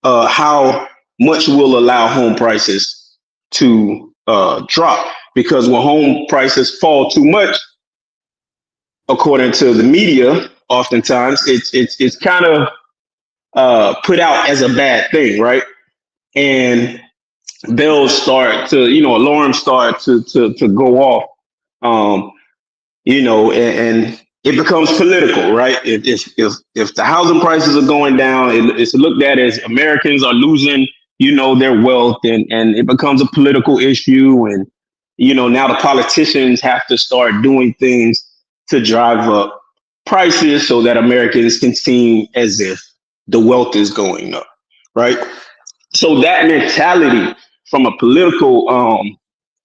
how much we'll allow home prices to drop. Because when home prices fall too much, according to the media, oftentimes it's kind of put out as a bad thing, right? And bells start to, alarms start to go off, and it becomes political, right? If the housing prices are going down, it's looked at as Americans are losing, their wealth, and it becomes a political issue. And, now the politicians have to start doing things to drive up prices so that Americans can seem as if the wealth is going up, right? So that mentality from a political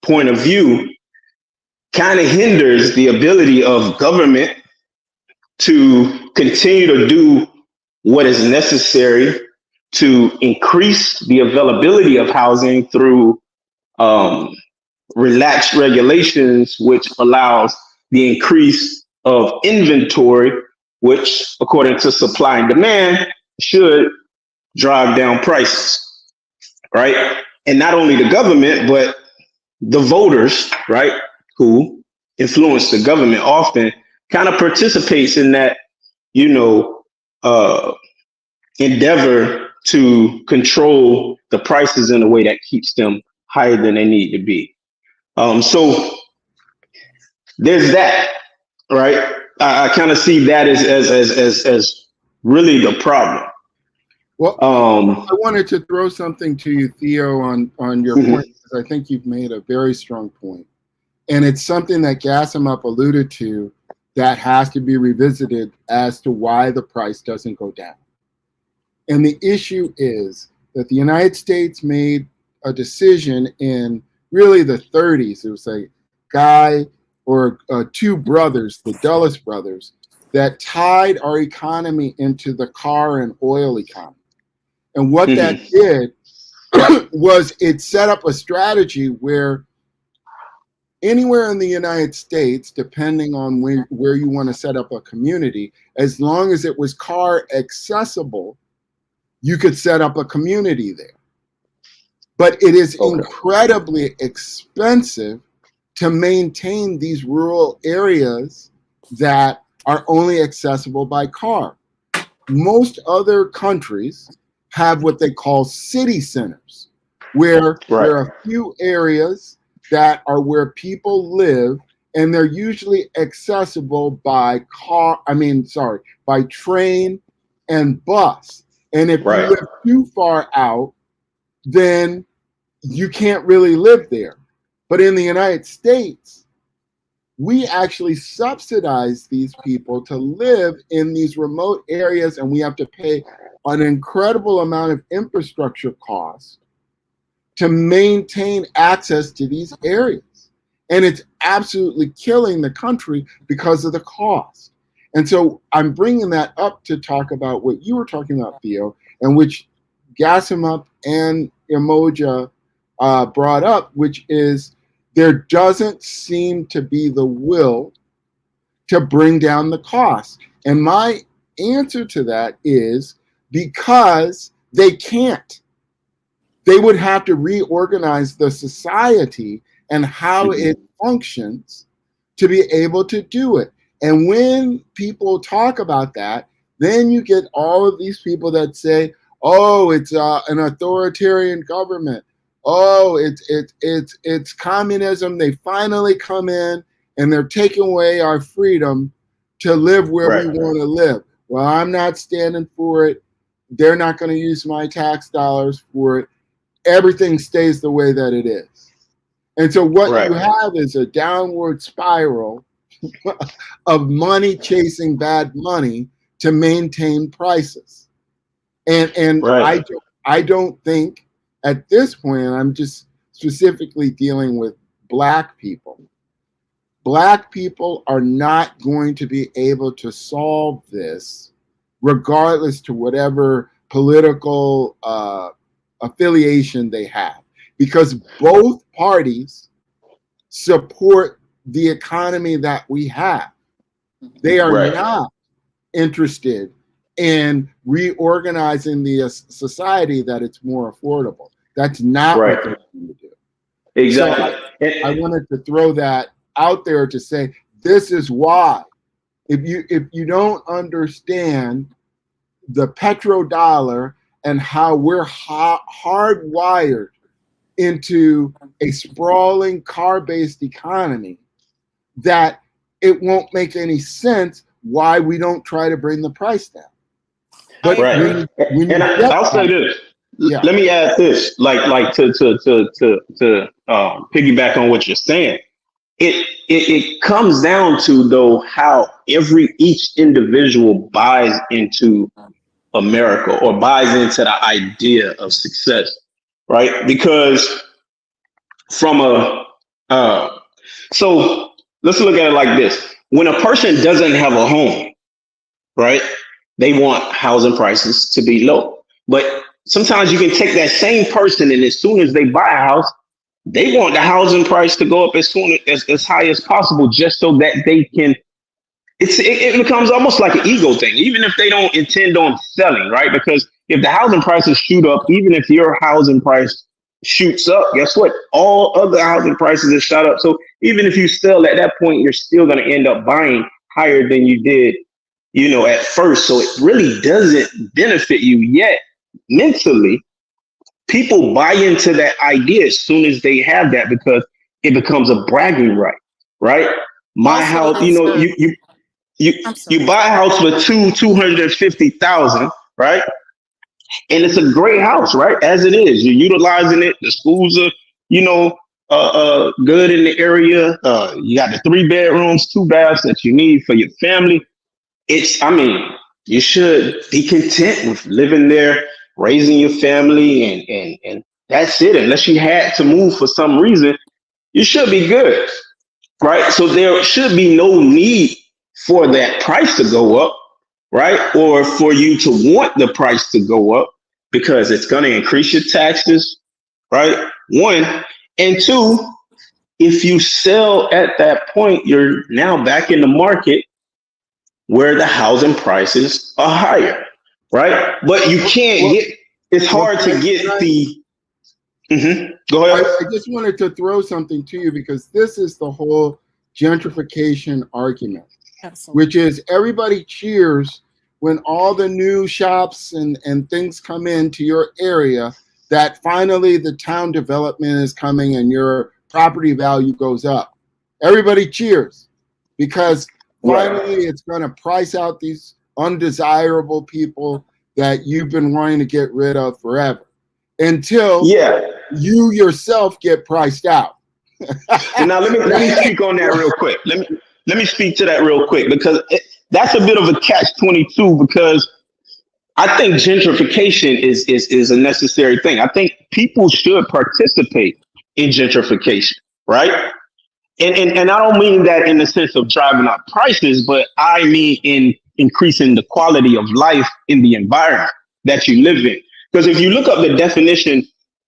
point of view kind of hinders the ability of government to continue to do what is necessary to increase the availability of housing through relaxed regulations, which allows the increase of inventory, which, according to supply and demand, should drive down prices, right? And not only the government, but the voters, right, who influence the government often kind of participates in that, endeavor to control the prices in a way that keeps them higher than they need to be. So there's that, right? I kind of see that as really the problem. Well, I wanted to throw something to you, Theo, on your point, because I think you've made a very strong point. And it's something that Gassim alluded to that has to be revisited as to why the price doesn't go down. And the issue is that the United States made a decision in really the 30s. It was a guy or two brothers, the Dulles brothers, that tied our economy into the car and oil economy. And what that did was it set up a strategy where anywhere in the United States, depending on where you want to set up a community, as long as it was car accessible, you could set up a community there. But it is incredibly expensive to maintain these rural areas that are only accessible by car. Most other countries have what they call city centers, where there are a few areas that are where people live, and they're usually accessible by by train and bus. And if you live too far out, then you can't really live there. But in the United States, we actually subsidize these people to live in these remote areas, and we have to pay an incredible amount of infrastructure costs to maintain access to these areas. And it's absolutely killing the country because of the cost. And so I'm bringing that up to talk about what you were talking about, Theo, and which Gasimup and Emoja brought up, which is there doesn't seem to be the will to bring down the cost. And my answer to that is because they can't. They would have to reorganize the society and how it functions to be able to do it. And when people talk about that, then you get all of these people that say, oh, it's an authoritarian government. Oh, it's communism. They finally come in and they're taking away our freedom to live where we want to live. Well, I'm not standing for it. They're not going to use my tax dollars for it. Everything stays the way that it is. And so what you have is a downward spiral of money chasing bad money to maintain prices. And I don't think at this point, and I'm just specifically dealing with Black people, Black people are not going to be able to solve this regardless to whatever political affiliation they have, because both parties support the economy that we have. They are not interested in reorganizing the society that it's more affordable. That's not what they're going to do. Exactly. So I wanted to throw that out there to say this is why. If you don't understand the petrodollar and how we're hardwired into a sprawling car-based economy, that it won't make any sense why we don't try to bring the price down. But I'll say this. Let me add this, like to piggyback on what you're saying. It comes down to, though, how each individual buys into America or buys into the idea of success, right? Because from so let's look at it like this. When a person doesn't have a home, right, they want housing prices to be low. But sometimes you can take that same person, and as soon as they buy a house, they want the housing price to go up as high as possible, just so that they can. It becomes almost like an ego thing, even if they don't intend on selling, right? Because if the housing prices shoot up, even if your housing price shoots up, guess what? All other housing prices have shot up. So even if you sell at that point, you're still going to end up buying higher than you did, at first. So it really doesn't benefit you yet. Mentally, people buy into that idea as soon as they have that, because it becomes a bragging right? My house, you buy a house for $250,000, right? And it's a great house, right? As it is, you're utilizing it. The schools are, good in the area. You got the 3 bedrooms, 2 baths that you need for your family. You should be content with living there, raising your family, and that's it. Unless you had to move for some reason, you should be good, right? So there should be no need for that price to go up, right? Or for you to want the price to go up, because it's going to increase your taxes, right? 1. And 2, if you sell at that point, you're now back in the market where the housing prices are higher. right? But you can't get. It's hard to get the. Go ahead. I just wanted to throw something to you because this is the whole gentrification argument, which is everybody cheers when all the new shops and things come into your area that finally the town development is coming and your property value goes up. Everybody cheers because finally it's going to price out these undesirable people that you've been wanting to get rid of forever until you yourself get priced out. And now let me speak on that real quick. Let me speak to that real quick because that's a bit of a catch-22 because I think gentrification is a necessary thing. I think people should participate in gentrification, right? And I don't mean that in the sense of driving up prices, but I mean in increasing the quality of life in the environment that you live in. Because if you look up the definition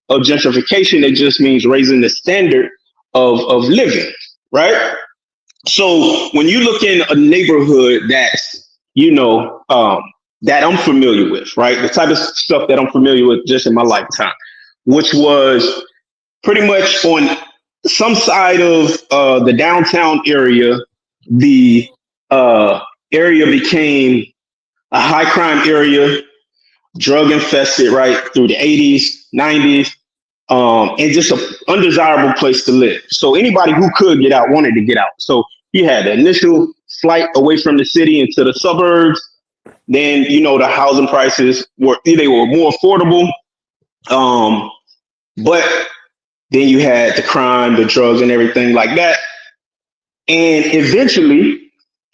of gentrification, it just means raising the standard of living, right? So when you look in a neighborhood that's, that I'm familiar with, right? The type of stuff that I'm familiar with just in my lifetime, which was pretty much on some side of the downtown area, the area became a high crime area, drug infested, right, through the 80s, 90s, and just an undesirable place to live. So anybody who could get out wanted to get out. So you had the initial flight away from the city into the suburbs. Then, the housing prices were more affordable. But then you had the crime, the drugs and everything like that. And eventually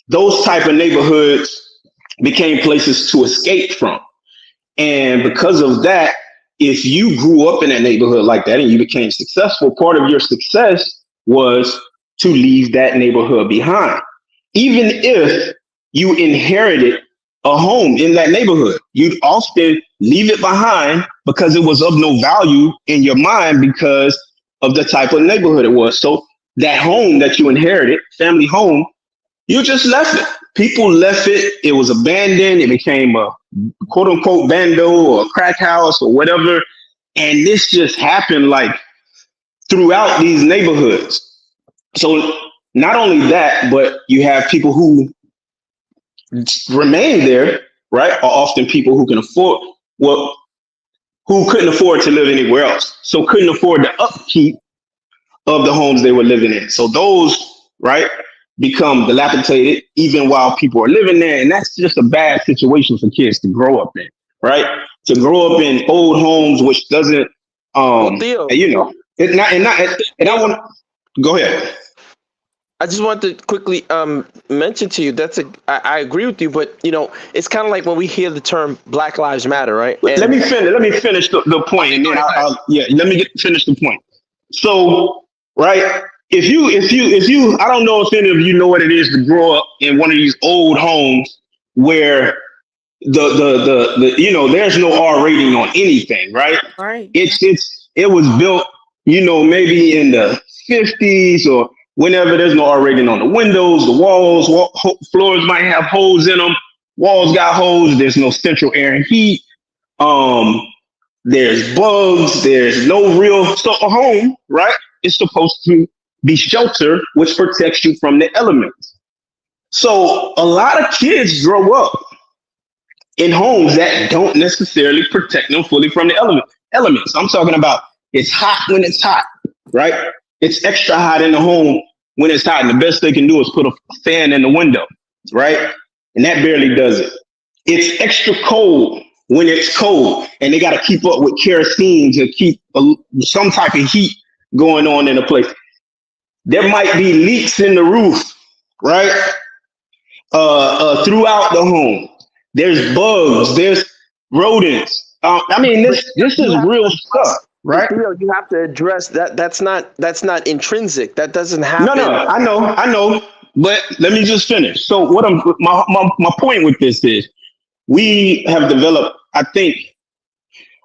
those type of neighborhoods became places to escape from. And because of that, if you grew up in a neighborhood like that and you became successful, part of your success was to leave that neighborhood behind. Even if you inherited a home in that neighborhood, you'd often leave it behind because it was of no value in your mind because of the type of neighborhood it was. So that home that you inherited, family home, you just left it. People left it. It was abandoned. It became a quote unquote bando or a crack house or whatever. And this just happened like throughout these neighborhoods. So not only that, but you have people who remain there, right, are often people who can who couldn't afford to live anywhere else. So couldn't afford the upkeep of the homes they were living in. So those, right, become dilapidated even while people are living there. And that's just a bad situation for kids to grow up in, right? To grow up in old homes, which doesn't, Theo, and I want to go ahead. I just want to quickly mention to you I agree with you, but it's kind of like when we hear the term Black Lives Matter, right? Let me finish the point, and then finish the point. So, right, if you, I don't know if any of you know what it is to grow up in one of these old homes where the there's no R rating on anything, right? Right. It was built, maybe in the 50s or whenever. There's no R rating on the windows, the walls, floors might have holes in them. Walls got holes. There's no central air and heat. There's bugs. There's no real. So a home, right, is supposed to be shelter, which protects you from the elements. So a lot of kids grow up in homes that don't necessarily protect them fully from the elements. I'm talking about it's hot when it's hot, right? It's extra hot in the home when it's hot. And the best they can do is put a fan in the window, right? And that barely does it. It's extra cold when it's cold. And they got to keep up with kerosene to keep some type of heat going on in the place. There might be leaks in the roof, right? Throughout the home. There's bugs. There's rodents. This is real stuff. Right. You have to address that. That's not intrinsic. That doesn't happen. No, I know. But let me just finish. So my point with this is we have developed, I think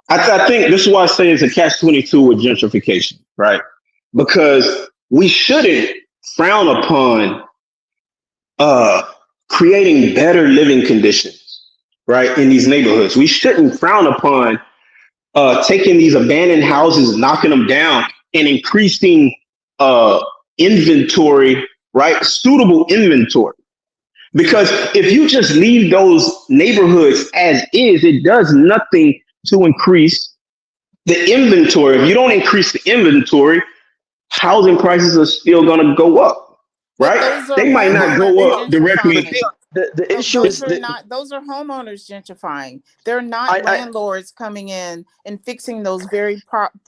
this is why I say it's a catch-22 with gentrification, right? Because we shouldn't frown upon creating better living conditions right, in these neighborhoods. We shouldn't frown upon taking these abandoned houses, knocking them down, and increasing inventory, right? Suitable inventory. Because if you just leave those neighborhoods as is, it does nothing to increase the inventory. If you don't increase the inventory, housing prices are still going to go up, right? They might not go up directly. The issue is those are homeowners gentrifying. They're not landlords coming in and fixing those very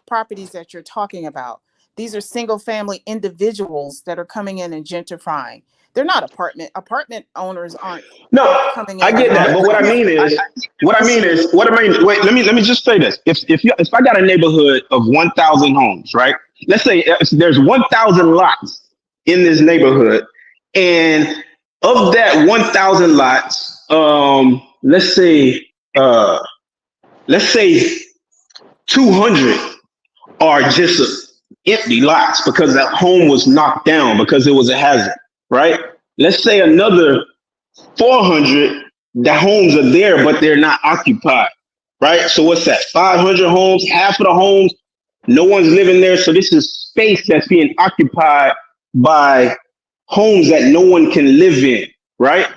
properties that you're talking about. These are single family individuals that are coming in and gentrifying. They're not apartment owners aren't coming in. I get that, but what I mean is, wait, let me just say this. If I got a neighborhood of 1,000 homes, right? Let's say there's 1,000 lots in this neighborhood, and of that 1,000 lots, let's say 200 are just empty lots because that home was knocked down because it was a hazard, right? Let's say another 400, the homes are there, but they're not occupied, right? So what's that? 500 homes, half of the homes, no one's living there. So this is space that's being occupied by homes that no one can live in, right?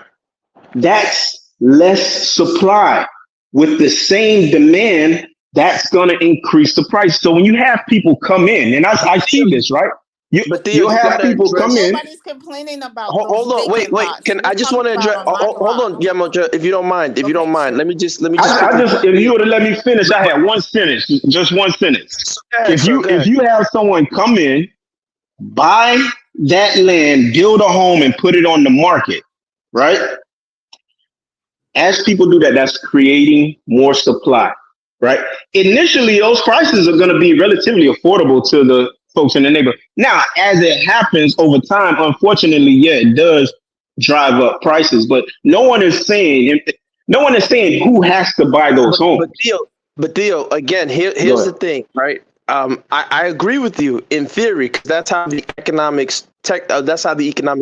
That's less supply. With the same demand, that's going to increase the price. So when you have people come in, and I see this, right? You'll have people come in. Nobody's complaining about. Hold on, wait. Can I just want to address? Hold on, Yamoja, if you don't mind. Let me just. If you would have let me finish, I had one sentence, just one sentence. If you have someone come in, buy that land, build a home, and put it on the market, right? As people do that, that's creating more supply, right? Initially, those prices are going to be relatively affordable to the folks in the neighborhood. Now, as it happens over time, unfortunately, it does drive up prices. But no one is saying who has to buy those homes. But Theo, again, here's the thing, right? I agree with you in theory, because that's how the economic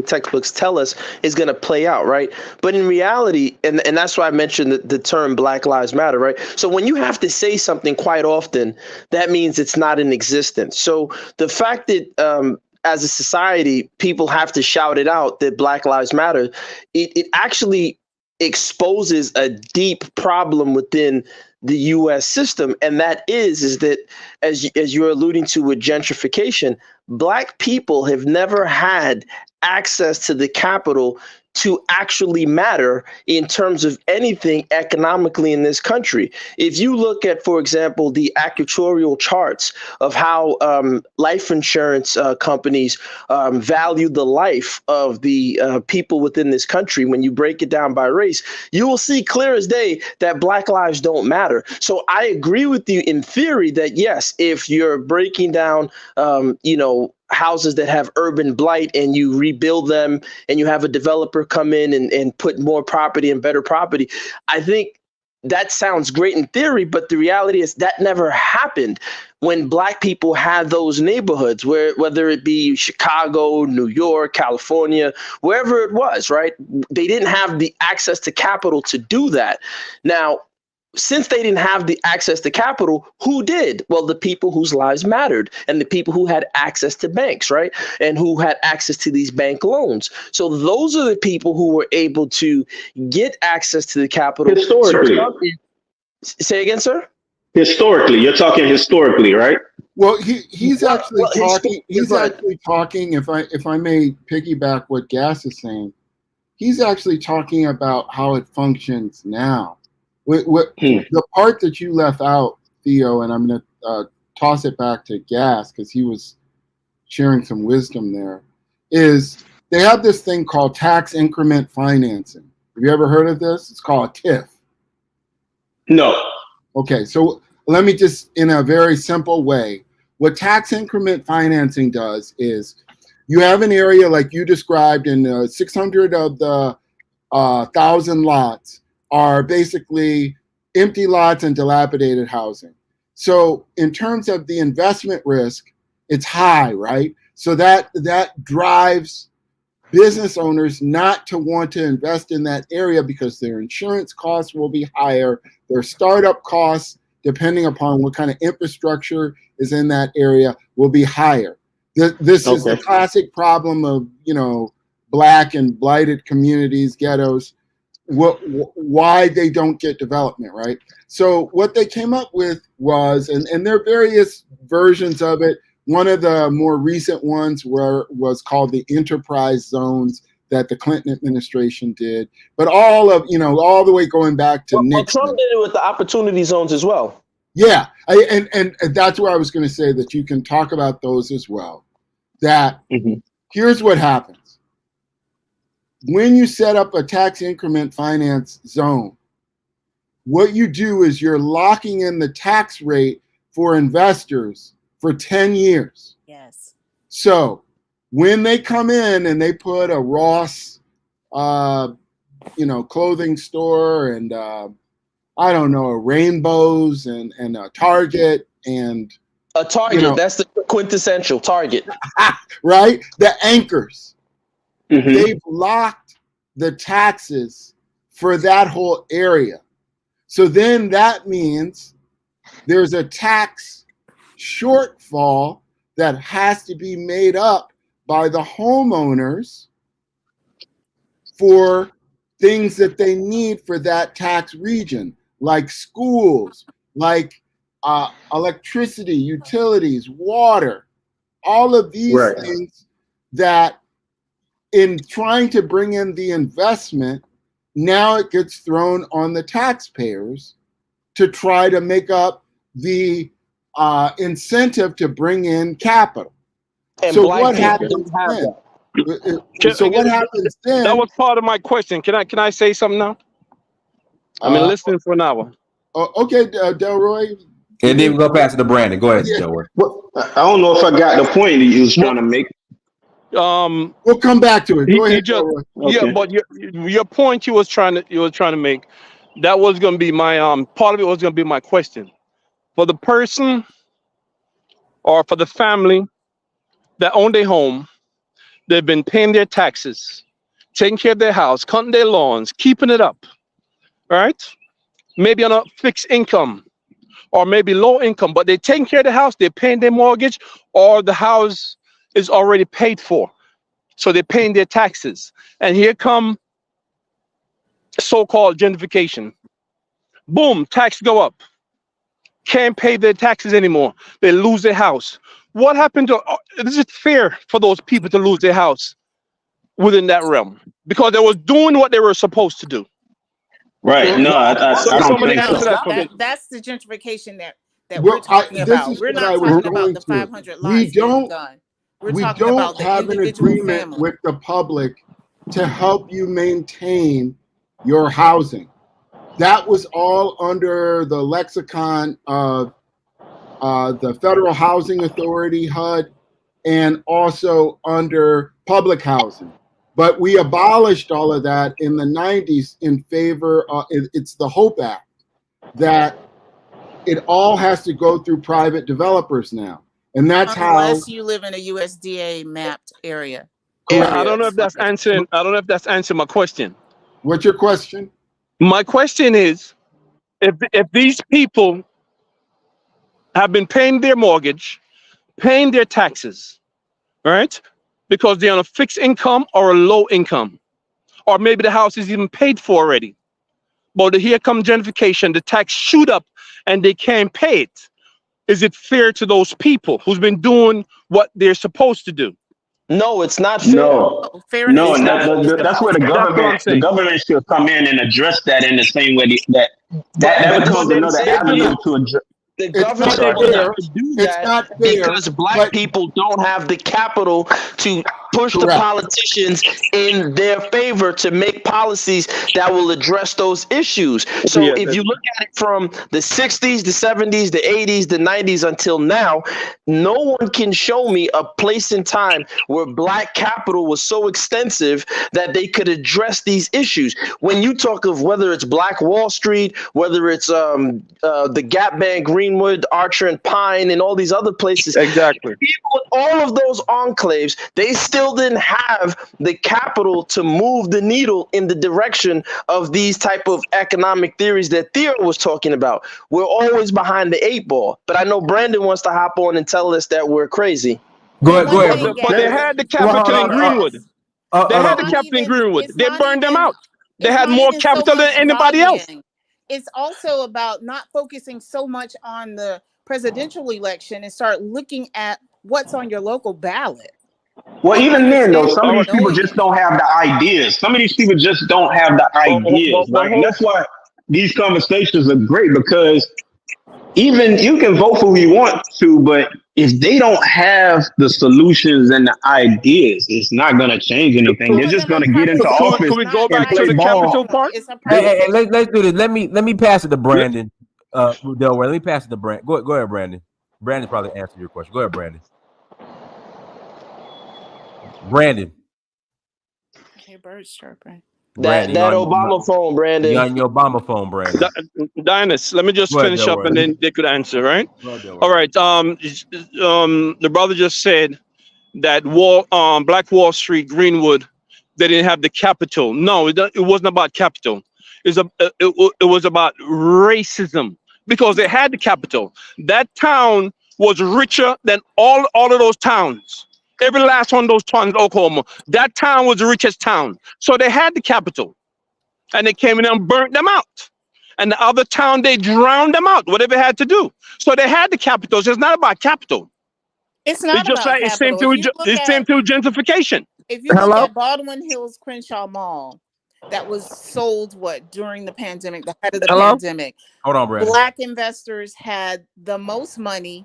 textbooks tell us is going to play out, right? But in reality, and that's why I mentioned the term Black Lives Matter, right? So when you have to say something quite often, that means it's not in existence. So the fact that as a society, people have to shout it out that Black Lives Matter, it actually exposes a deep problem within the U.S. system, and that is that, as you're alluding to with gentrification, Black people have never had access to the capital to actually matter in terms of anything economically in this country. If you look at, for example, the actuarial charts of how life insurance companies value the life of the people within this country, when you break it down by race, you will see clear as day that Black lives don't matter. So I agree with you in theory that, yes, if you're breaking down, houses that have urban blight and you rebuild them and you have a developer come in and put more property and better property, I think that sounds great in theory, but the reality is that never happened when Black people had those neighborhoods, whether it be Chicago, New York, California, wherever it was, right? They didn't have the access to capital to do that. Now, since they didn't have the access to capital, who did? Well, the people whose lives mattered and the people who had access to banks, right? And who had access to these bank loans. So those are the people who were able to get access to the capital. Historically. Say again, sir? Historically, you're talking historically, right? Well, he's actually talking. He's actually talking. If I may piggyback what Gas is saying, he's actually talking about how it functions now. The part that you left out, Theo, and I'm going to toss it back to Gas because he was sharing some wisdom there, is they have this thing called tax increment financing. Have you ever heard of this? It's called TIF. No. Okay, so let me just, in a very simple way, what tax increment financing does is you have an area like you described, in 600 of the 1,000 lots are basically empty lots and dilapidated housing. So in terms of the investment risk, it's high, right? So that drives business owners not to want to invest in that area because their insurance costs will be higher, their startup costs, depending upon what kind of infrastructure is in that area, will be higher. This is the classic problem of, Black and blighted communities, ghettos, why they don't get development, right? So what they came up with was, and there are various versions of it. One of the more recent ones was called the enterprise zones that the Clinton administration did, but all the way going back to Nixon. Trump did it with the opportunity zones as well. Yeah, and that's where I was going to say that you can talk about those as well. That here's what happens. When you set up a tax increment finance zone, what you do is you're locking in the tax rate for investors for 10 years. Yes. So when they come in and they put a Ross, clothing store and, a Rainbows and a Target and a Target, that's the quintessential Target. Right? The anchors. They've locked the taxes for that whole area. So then that means there's a tax shortfall that has to be made up by the homeowners for things that they need for that tax region, like schools, like electricity, utilities, water, all of these things that in trying to bring in the investment, now it gets thrown on the taxpayers to try to make up the incentive to bring in capital. And so what happens then? What happens then? That was part of my question. Can I say something now? I've been listening for an hour. Okay, Delroy. And then we go past it to Brandon. Go ahead, Delroy. Well, I don't know if I got the point he was trying to make. We'll come back to it. Go ahead. Yeah, but your point you was trying to make, that was going to be my part of it was going to be my question. For the person or for the family that own their home, they've been paying their taxes, taking care of their house, cutting their lawns, keeping it up, right? Maybe on a fixed income or maybe low income, but they're taking care of the house, they're paying their mortgage, or the house is already paid for. So they're paying their taxes. And here come so-called gentrification. Boom, taxes go up. Can't pay their taxes anymore. They lose their house. What happened to, is it fair for those people to lose their house within that realm? Because they was doing what they were supposed to do. Right. No, I don't think so. That's the gentrification that we're talking about. We're not talking about the 500 lots done. We don't have an agreement with the public to help you maintain your housing. That was all under the lexicon of the Federal Housing Authority, HUD, and also under public housing. But we abolished all of that in the 90s in favor of, it's the HOPE Act, that it all has to go through private developers now. And that's unless you live in a USDA mapped area. I don't know if that's answering my question. What's your question? My question is, if these people have been paying their mortgage, paying their taxes, right? Because they're on a fixed income or a low income, or maybe the house is even paid for already. But here comes gentrification, the tax shoot up and they can't pay it. Is it fair to those people who's been doing what they're supposed to do? No, it's not fair. No, that's where the government should come in and address that in the same way that becomes another avenue to address. The government will do that because black people don't have the capital to push the politicians in their favor to make policies that will address those issues. So if you look at it from the 60s, the 70s, the 80s, the 90s until now, no one can show me a place in time where black capital was so extensive that they could address these issues. When you talk of whether it's Black Wall Street, whether it's the Gap Band, Greenwood, Archer and Pine, and all these other places, exactly, people, all of those enclaves, they still still didn't have the capital to move the needle in the direction of these type of economic theories that Theo was talking about. We're always behind the 8 ball. But I know Brandon wants to hop on and tell us that we're crazy. Go ahead. But they had the capital in Greenwood. They had the capital in Greenwood. They burned them out. They had more capital than anybody else. It's also about not focusing so much on the presidential election and start looking at what's on your local ballot. Well, even then, though, some of these people just don't have the ideas. Some of these people just don't have the ideas. Like, and that's why these conversations are great, because even you can vote for who you want to, but if they don't have the solutions and the ideas, it's not going to change anything. They're just going to get into office. Can we go back to the capital part? Hey, let's do this. Let me pass it to Brandon. Delaware. Let me pass it to Brandon. Go ahead, Brandon. Brandon probably answered your question. Go ahead, Brandon. Brandon. Okay, birds chirping. That Obama phone, Brandon. You on your Obama phone, Brandon. Dynast, let me just finish up and then they could answer, right? All right. The brother just said that Black Wall Street, Greenwood, they didn't have the capital. No, it wasn't about capital. It was about racism, because they had the capital. That town was richer than all of those towns. Every last one of those towns in Oklahoma, that town was the richest town. So they had the capital, and they came in and burnt them out. And the other town, they drowned them out, whatever they had to do. So they had the capital. So it's not about capital. It's not just about like capital. It's same through gentrification. If you look at Baldwin Hills Crenshaw Mall, that was sold during the pandemic, the height of the pandemic. Hold on, Brandon. Black investors had the most money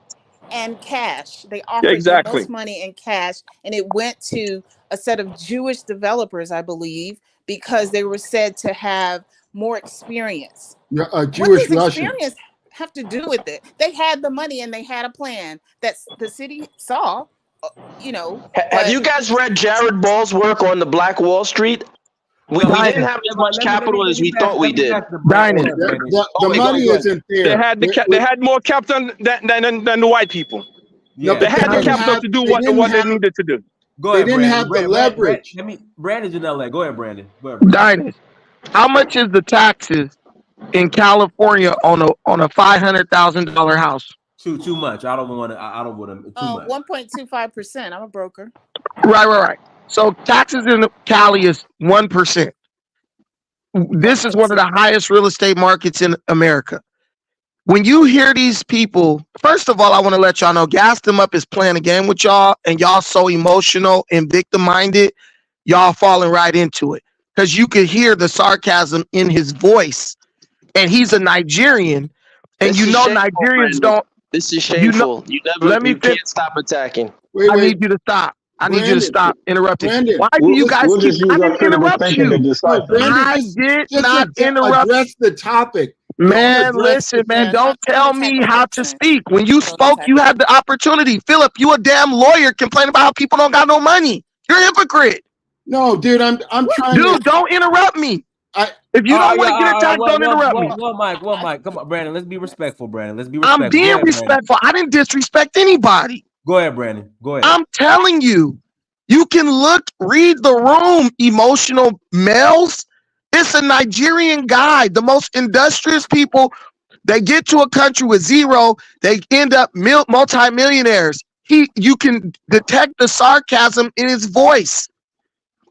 and cash. They offered the most money and cash, and it went to a set of Jewish developers, I believe, because they were said to have more experience. Jewish what does Russian experience have to do with it? They had the money and they had a plan that the city saw. Have you guys read Jared Ball's work on the Black Wall Street? We didn't have as much capital as we thought we did. The money isn't there. They had more capital than the white people. Yeah. They had the capital to do what they needed to do. Go ahead, they didn't have the leverage. Brandon's in LA. Go ahead, Brandon. Dynast, how much is the taxes in California on a $500,000 house? Too much. I don't want to. Too much. 1.25%. I'm a broker. Right. So taxes in Cali is 1%. This is one of the highest real estate markets in America. When you hear these people, first of all, I want to let y'all know, Gas Them Up is playing a game with y'all, and y'all so emotional and victim-minded, y'all falling right into it. Because you could hear the sarcasm in his voice, and he's a Nigerian, and Nigerians don't. This is shameful. You can't stop attacking. I need you to stop. I need you to stop interrupting. Brandon, why do you guys keep? I didn't interrupt you. I did not interrupt. Address the topic. Man, listen, man. Don't tell me how to speak. When you spoke, you had the opportunity. Philip, you a damn lawyer complaining about how people don't got no money. You're a hypocrite. No, dude, I'm trying. Dude, don't interrupt me. If you don't want to get attacked, don't interrupt me. One mic. Come on, Brandon. Let's be respectful, Brandon. Let's be respectful. I'm being respectful. I didn't disrespect anybody. Go ahead, Brandon. Go ahead. I'm telling you, you can read the room, emotional males. It's a Nigerian guy, the most industrious people. They get to a country with zero, they end up multimillionaires. You can detect the sarcasm in his voice.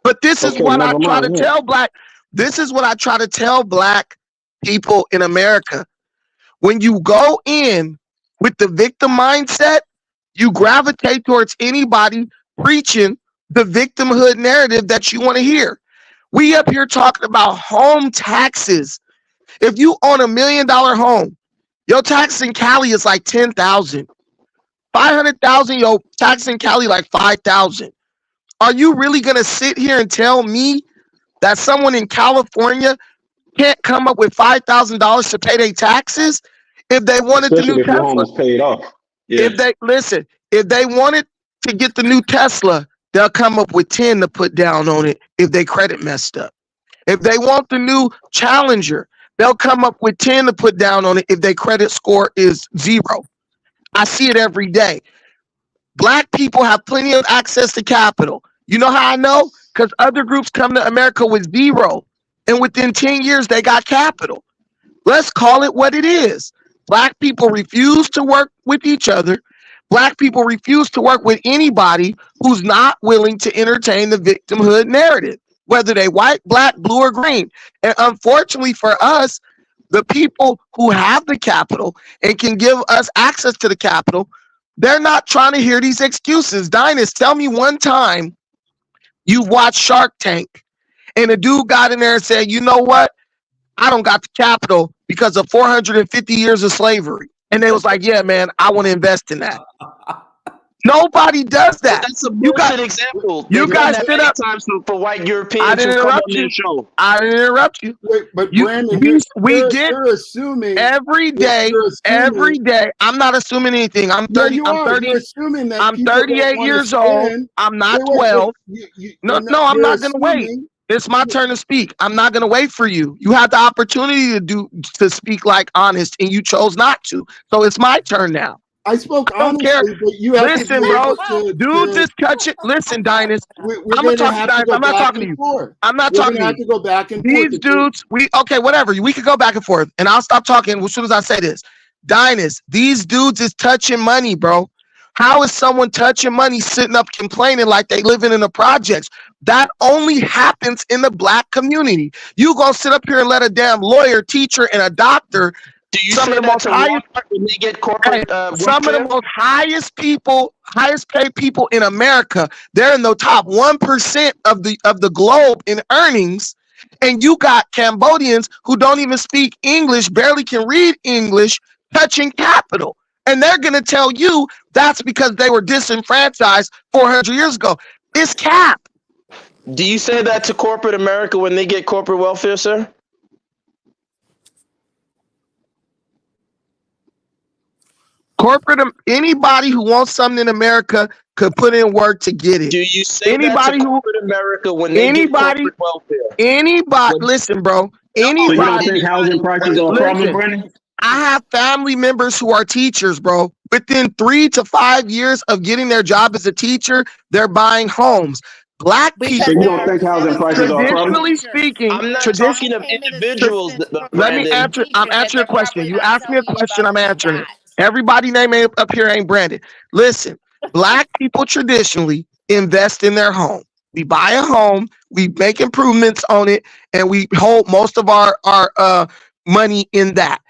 But this is what I try to tell This is what I try to tell black people in America. When you go in with the victim mindset, you gravitate towards anybody preaching the victimhood narrative that you want to hear. We up here talking about home taxes. If you own $1 million home, your tax in Cali is like $10,000. $500,000, your tax in Cali like $5,000. Are you really gonna sit here and tell me that someone in California can't come up with $5,000 to pay their taxes if they wanted the new Tesla? Home is paid off. Yeah. If they wanted to get the new Tesla, they'll come up with 10 to put down on it if they credit messed up. If they want the new Challenger, they'll come up with 10 to put down on it if their credit score is 0. I see it every day. Black people have plenty of access to capital. You know how I know? Because other groups come to America with zero, and within 10 years, they got capital. Let's call it what it is. Black people refuse to work with each other. Black people refuse to work with anybody who's not willing to entertain the victimhood narrative, whether they white, black, blue, or green. And unfortunately for us, the people who have the capital and can give us access to the capital, they're not trying to hear these excuses. Dynast, tell me one time you watched Shark Tank and a dude got in there and said, you know what? I don't got the capital because of 450 years of slavery. And they was like, yeah, man, I want to invest in that. Nobody does that. That's a bullshit example. You guys sit up times for white Europeans to come on their show. I didn't interrupt you. Wait, but Brandon, you're assuming every day. I'm not assuming anything. I'm 30. No, I'm 30. You're assuming that I'm 38 years old. I'm not 12. No, I'm not gonna wait. It's my turn to speak. I'm not gonna wait for you. You had the opportunity to speak like honest, and you chose not to. So it's my turn now. I spoke honestly, but you have listen, bro. Dude, just touch it. Listen, Dynast. I'm gonna talk to Dynast. I'm not talking to you. I'm not talking to you. Have to go back and These dudes, whatever. We could go back and forth, and I'll stop talking as soon as I say this. Dynast, these dudes is touching money, bro. How is someone touching money, sitting up complaining like they living in the projects? That only happens in the black community. You gonna sit up here and let a damn lawyer, teacher, and a doctor. Do you some of the most highest when they get corporate? Some of the most highest paid people in America. They're in the top 1% of the globe in earnings, and you got Cambodians who don't even speak English, barely can read English, touching capital, and they're gonna tell you that's because they were disenfranchised 400 years ago. It's cap. Do you say that to corporate America when they get corporate welfare, sir? Anybody who wants something in America could put in work to get it. Do you say that to corporate America when they get corporate welfare? Listen, bro. Anybody. So you don't think housing prices are a problem, Brandon? I have family members who are teachers, bro. Within 3 to 5 years of getting their job as a teacher, they're buying homes. Black people. So you don't think housing prices are a problem? Traditionally speaking, I'm not talking of individuals. Let me answer. I'm answering your question. You asked me a question. I'm answering it. Everybody name up here ain't Brandon. Listen, black people traditionally invest in their home. We buy a home, we make improvements on it, and we hold most of our money in that.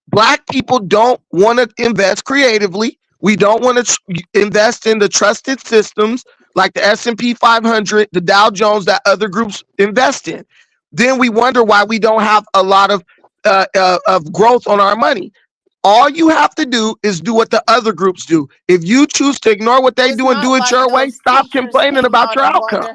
Black people don't want to invest creatively. We don't want to invest in the trusted systems like the S&P 500, the Dow Jones that other groups invest in. Then we wonder why we don't have a lot of growth on our money. All you have to do is do what the other groups do. If you choose to ignore what they do and do it your way, stop complaining about your outcome.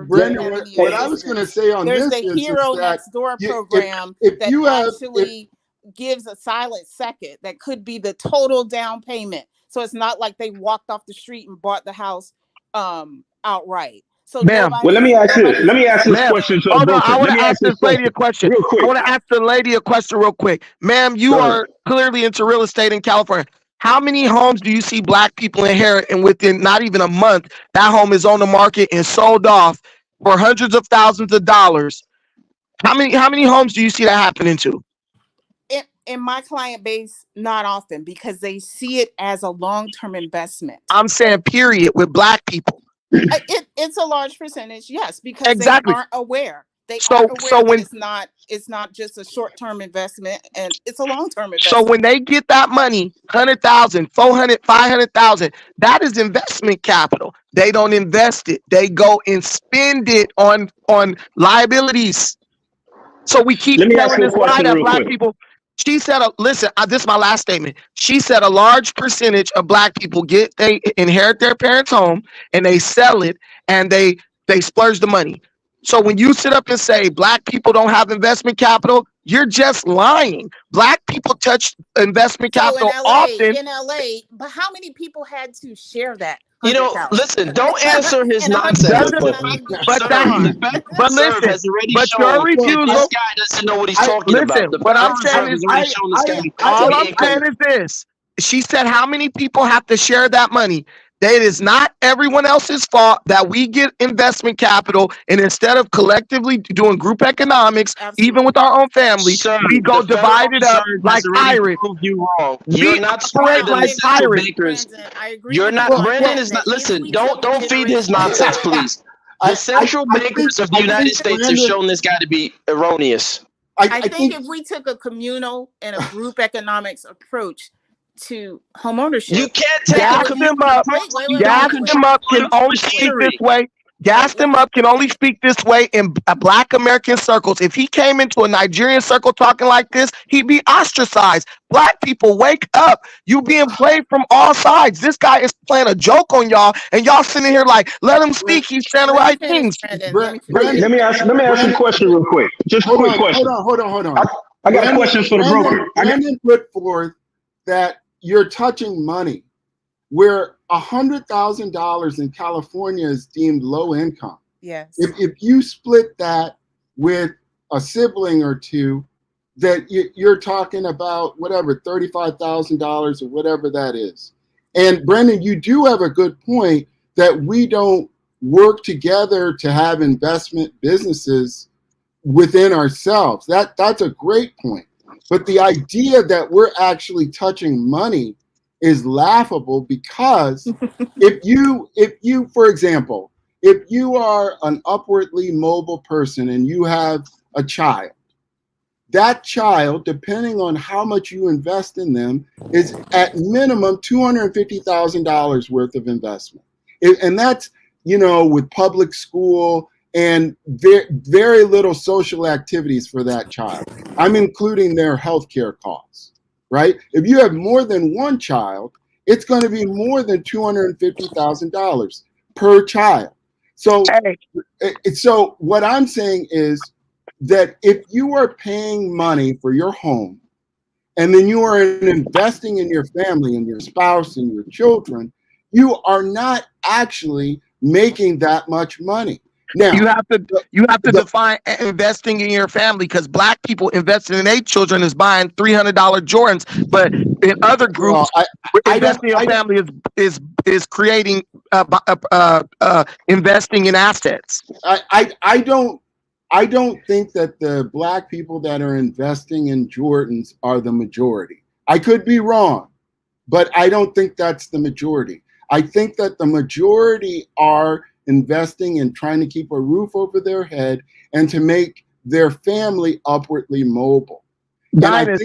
Brandon, what I was going to say on there's this the is Hero that Next Door program that gives a silent second that could be the total down payment. So it's not like they walked off the street and bought the house outright. So well, let me ask this. Let me ask this question. Hold on, I want to ask this lady a question. Real quick. I want to ask the lady a question real quick. Ma'am, you are clearly into real estate in California. How many homes do you see black people inherit, and within not even a month, that home is on the market and sold off for hundreds of thousands of dollars? How many homes do you see that happening to? In my client base, not often, because they see it as a long-term investment. I'm saying period with black people. It's a large percentage, yes, because they aren't aware. They aren't aware that it's not just a short-term investment, and it's a long-term investment. So when they get that money, 100,000, 400, 500,000, that is investment capital. They don't invest it. They go and spend it on liabilities. So we keep telling this lie that black people. She said, listen, this is my last statement. She said a large percentage of black people they inherit their parents' home and they sell it and they splurge the money. So when you sit up and say black people don't have investment capital, you're just lying. Black people touch investment capital often. In LA, but how many people had to share that? You know, listen, don't answer his nonsense. But listen, your refusal. This guy doesn't know what he's talking about. What I'm saying is, all I'm saying is this. She said, how many people have to share that money? It is not everyone else's fault that we get investment capital, and instead of collectively doing group economics, even with our own family, Sir, we go the Federal divide it up Reserve like has already pirates. proved you wrong. We You're not smarter operate than the like central pirates. bankers. Brandon, I agree You're with not. you on Brandon that. is not. That if Listen, we don't took feed his generational nonsense, wealth, please. The central bankers of the United States have shown this guy to be erroneous. I think if we took a communal and a group economics approach to homeownership, You can't take Gas them up. Gas them up can only speak this way. Gas them up can only speak this way in Black American circles. If he came into a Nigerian circle talking like this, he'd be ostracized. Black people, wake up. You being played from all sides. This guy is playing a joke on y'all, and y'all sitting here like, let him speak. He's saying the right things. Let me ask you a question real quick. Just a quick question. Hold on. I got a question for the broker. Brandon put forth that you're touching money, where $100,000 in California is deemed low income. Yes. If you split that with a sibling or two, that you're talking about whatever, $35,000 or whatever that is. And Brendan, you do have a good point that we don't work together to have investment businesses within ourselves. That's a great point. But the idea that we're actually touching money is laughable, because if you, for example, if you are an upwardly mobile person and you have a child, that child, depending on how much you invest in them, is at minimum $250,000 worth of investment. And that's, with public school and very little social activities for that child. I'm including their healthcare costs, right? If you have more than one child, it's going to be more than $250,000 per child. So what I'm saying is that if you are paying money for your home, and then you are investing in your family and your spouse and your children, you are not actually making that much money. Now, you have to define investing in your family, because Black people investing in their children is buying $300 Jordans, but in other groups, investing in your family is creating investing in assets. I don't think that the Black people that are investing in Jordans are the majority. I could be wrong, but I don't think that's the majority. I think that the majority are investing and trying to keep a roof over their head and to make their family upwardly mobile. Dynast,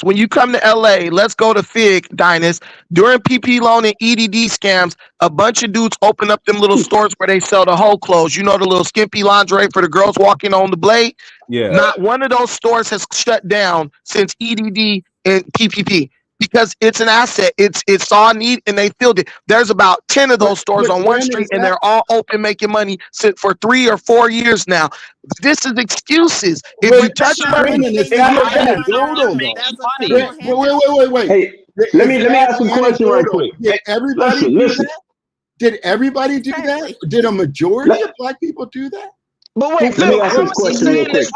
when you come to LA, let's go to Fig, Dynast. During PP loan and EDD scams, a bunch of dudes open up them little stores where they sell the whole clothes. The little skimpy lingerie for the girls walking on the blade. Yeah. Not one of those stores has shut down since EDD and PPP. Because it's an asset, it's saw a need and they filled it. There's about 10 of those stores on one street, and they're all open making money for 3 or 4 years now. This is excuses. If you touch money, wait. Hey, let me ask a question right quick. Did everybody do that? Did everybody do that? Did a majority of Black people do that? But wait, let me ask this question real quick.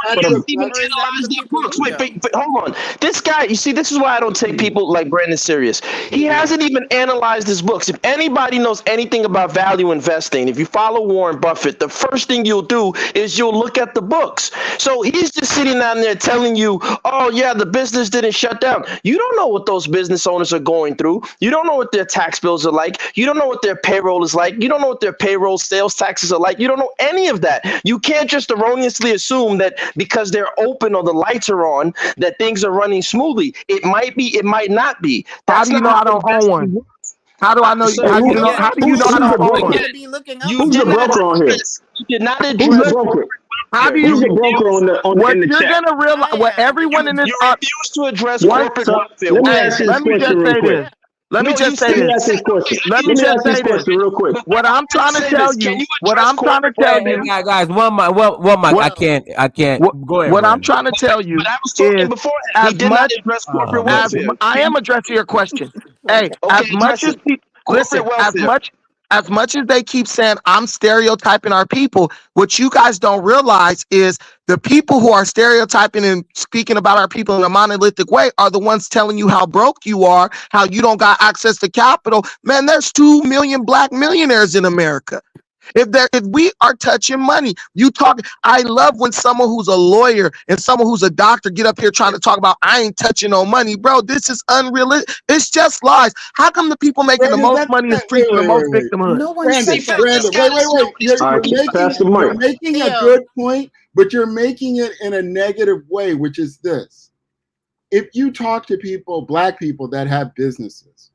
Even analyze their books. Wait, hold on. This guy, you see, this is why I don't take people like Brandon serious. He hasn't even analyzed his books. If anybody knows anything about value investing, if you follow Warren Buffett, the first thing you'll do is you'll look at the books. So he's just sitting down there telling you, oh yeah, the business didn't shut down. You don't know what those business owners are going through. You don't know what their tax bills are like. You don't know what their payroll is like. You don't know what their payroll sales taxes are like. You don't know any of that. You can't just erroneously assume that because they're open or the lights are on that things are running smoothly. It might be, it might not be. How do you know I don't own one? How do I know? How do you know I don't own one? Who's the broker on here? You did not address. Who's the broker? How do you? Who's the broker in the you're chat? gonna realize what everyone in this you refuse to address corporate welfare. Let me ask you this question real quick. Let me just say this real quick. What I'm trying to tell you, guys, one mic. I can't. Go ahead. What I'm trying to tell you is, as much as I am addressing your question. Hey, as much as listen, as much as they keep saying I'm stereotyping our people, what you guys don't realize is The people who are stereotyping and speaking about our people in a monolithic way are the ones telling you how broke you are, how you don't got access to capital. Man, there's 2 million black millionaires in America. If we are touching money, I love when someone who's a lawyer and someone who's a doctor get up here trying to talk about I ain't touching no money, bro. This is unrealistic. It's just lies. How come the people making the most money is preaching the most victimhood? No one Brandon, said Brandon, wait. You're making a good point, but you're making it in a negative way, which is this. If you talk to people, black people that have businesses,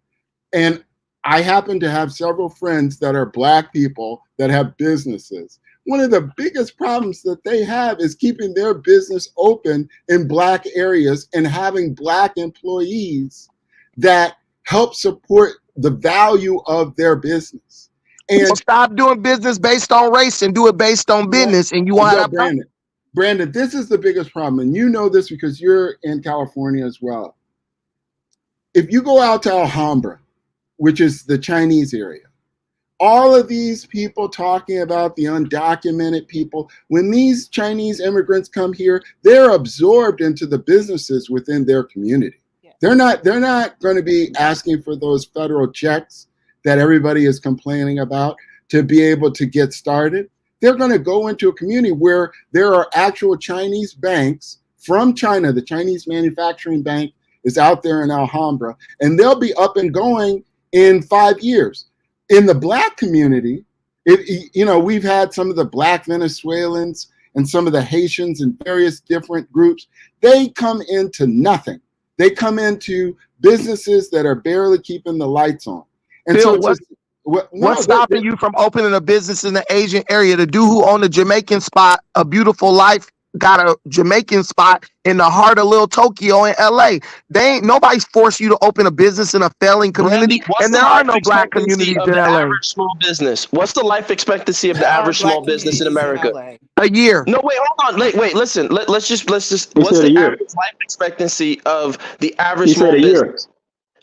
and I happen to have several friends that are black people that have businesses. One of the biggest problems that they have is keeping their business open in black areas and having black employees that help support the value of their business. And stop doing business based on race and do it based on business, and you want to Brandon, this is the biggest problem, and you know this because you're in California as well. If you go out to Alhambra, which is the Chinese area, all of these people talking about the undocumented people, when these Chinese immigrants come here, they're absorbed into the businesses within their community. Yeah. They're not going to be asking for those federal checks that everybody is complaining about to be able to get started. They're going to go into a community where there are actual Chinese banks from China. The Chinese Manufacturing Bank is out there in Alhambra, and they'll be up and going in 5 years. In the black community, we've had some of the black Venezuelans and some of the Haitians and various different groups. They come into nothing. They come into businesses that are barely keeping the lights on. And Bill, what's stopping you from opening a business in the Asian area? The dude who owned a Jamaican spot, A Beautiful Life, got a Jamaican spot in the heart of Little Tokyo in LA. Nobody's forced you to open a business in a failing community, and there are no black communities in LA. Average small business. What's the life expectancy of the average small business in America? A year. No, wait, hold on. Wait, listen. Let's just. What's the average life expectancy of the average small business?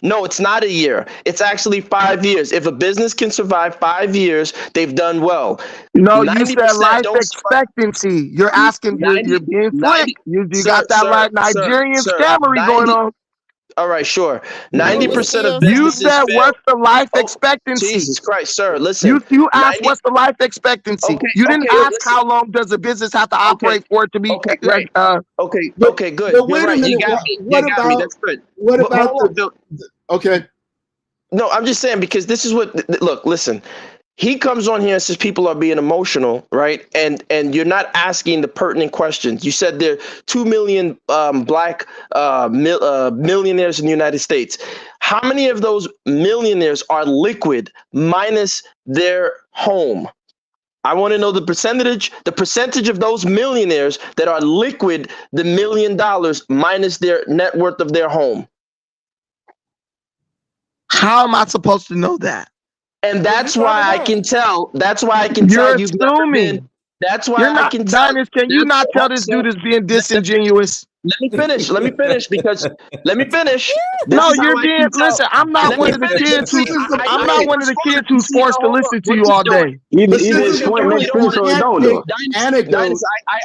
No, it's not a year. It's actually 5 years. If a business can survive 5 years, they've done well. No, you said life expectancy. You're asking, you're being slick. You got that right Nigerian scammery going on. All right, sure. 90% of businesses you said what's the life expectancy? Jesus Christ, sir, listen. You asked what's the life expectancy. You didn't ask how long does a business have to operate for it to be okay, good. But wait a minute. You got me. That's good. What about okay. No, I'm just saying because this is listen. He comes on here and says people are being emotional, right? And you're not asking the pertinent questions. You said there are 2 million black millionaires in the United States. How many of those millionaires are liquid minus their home? I want to know the percentage of those millionaires that are liquid, the $1 million minus their net worth of their home. How am I supposed to know that? And that's why I can tell. That's why I can tell you've never been. That's why I can tell. Can you not tell this dude is being disingenuous? Let me finish. Let me finish. No, you're being. Listen, I'm not one of the kids who. I'm not one of the kids who's forced to listen to you all day. Anecdotes.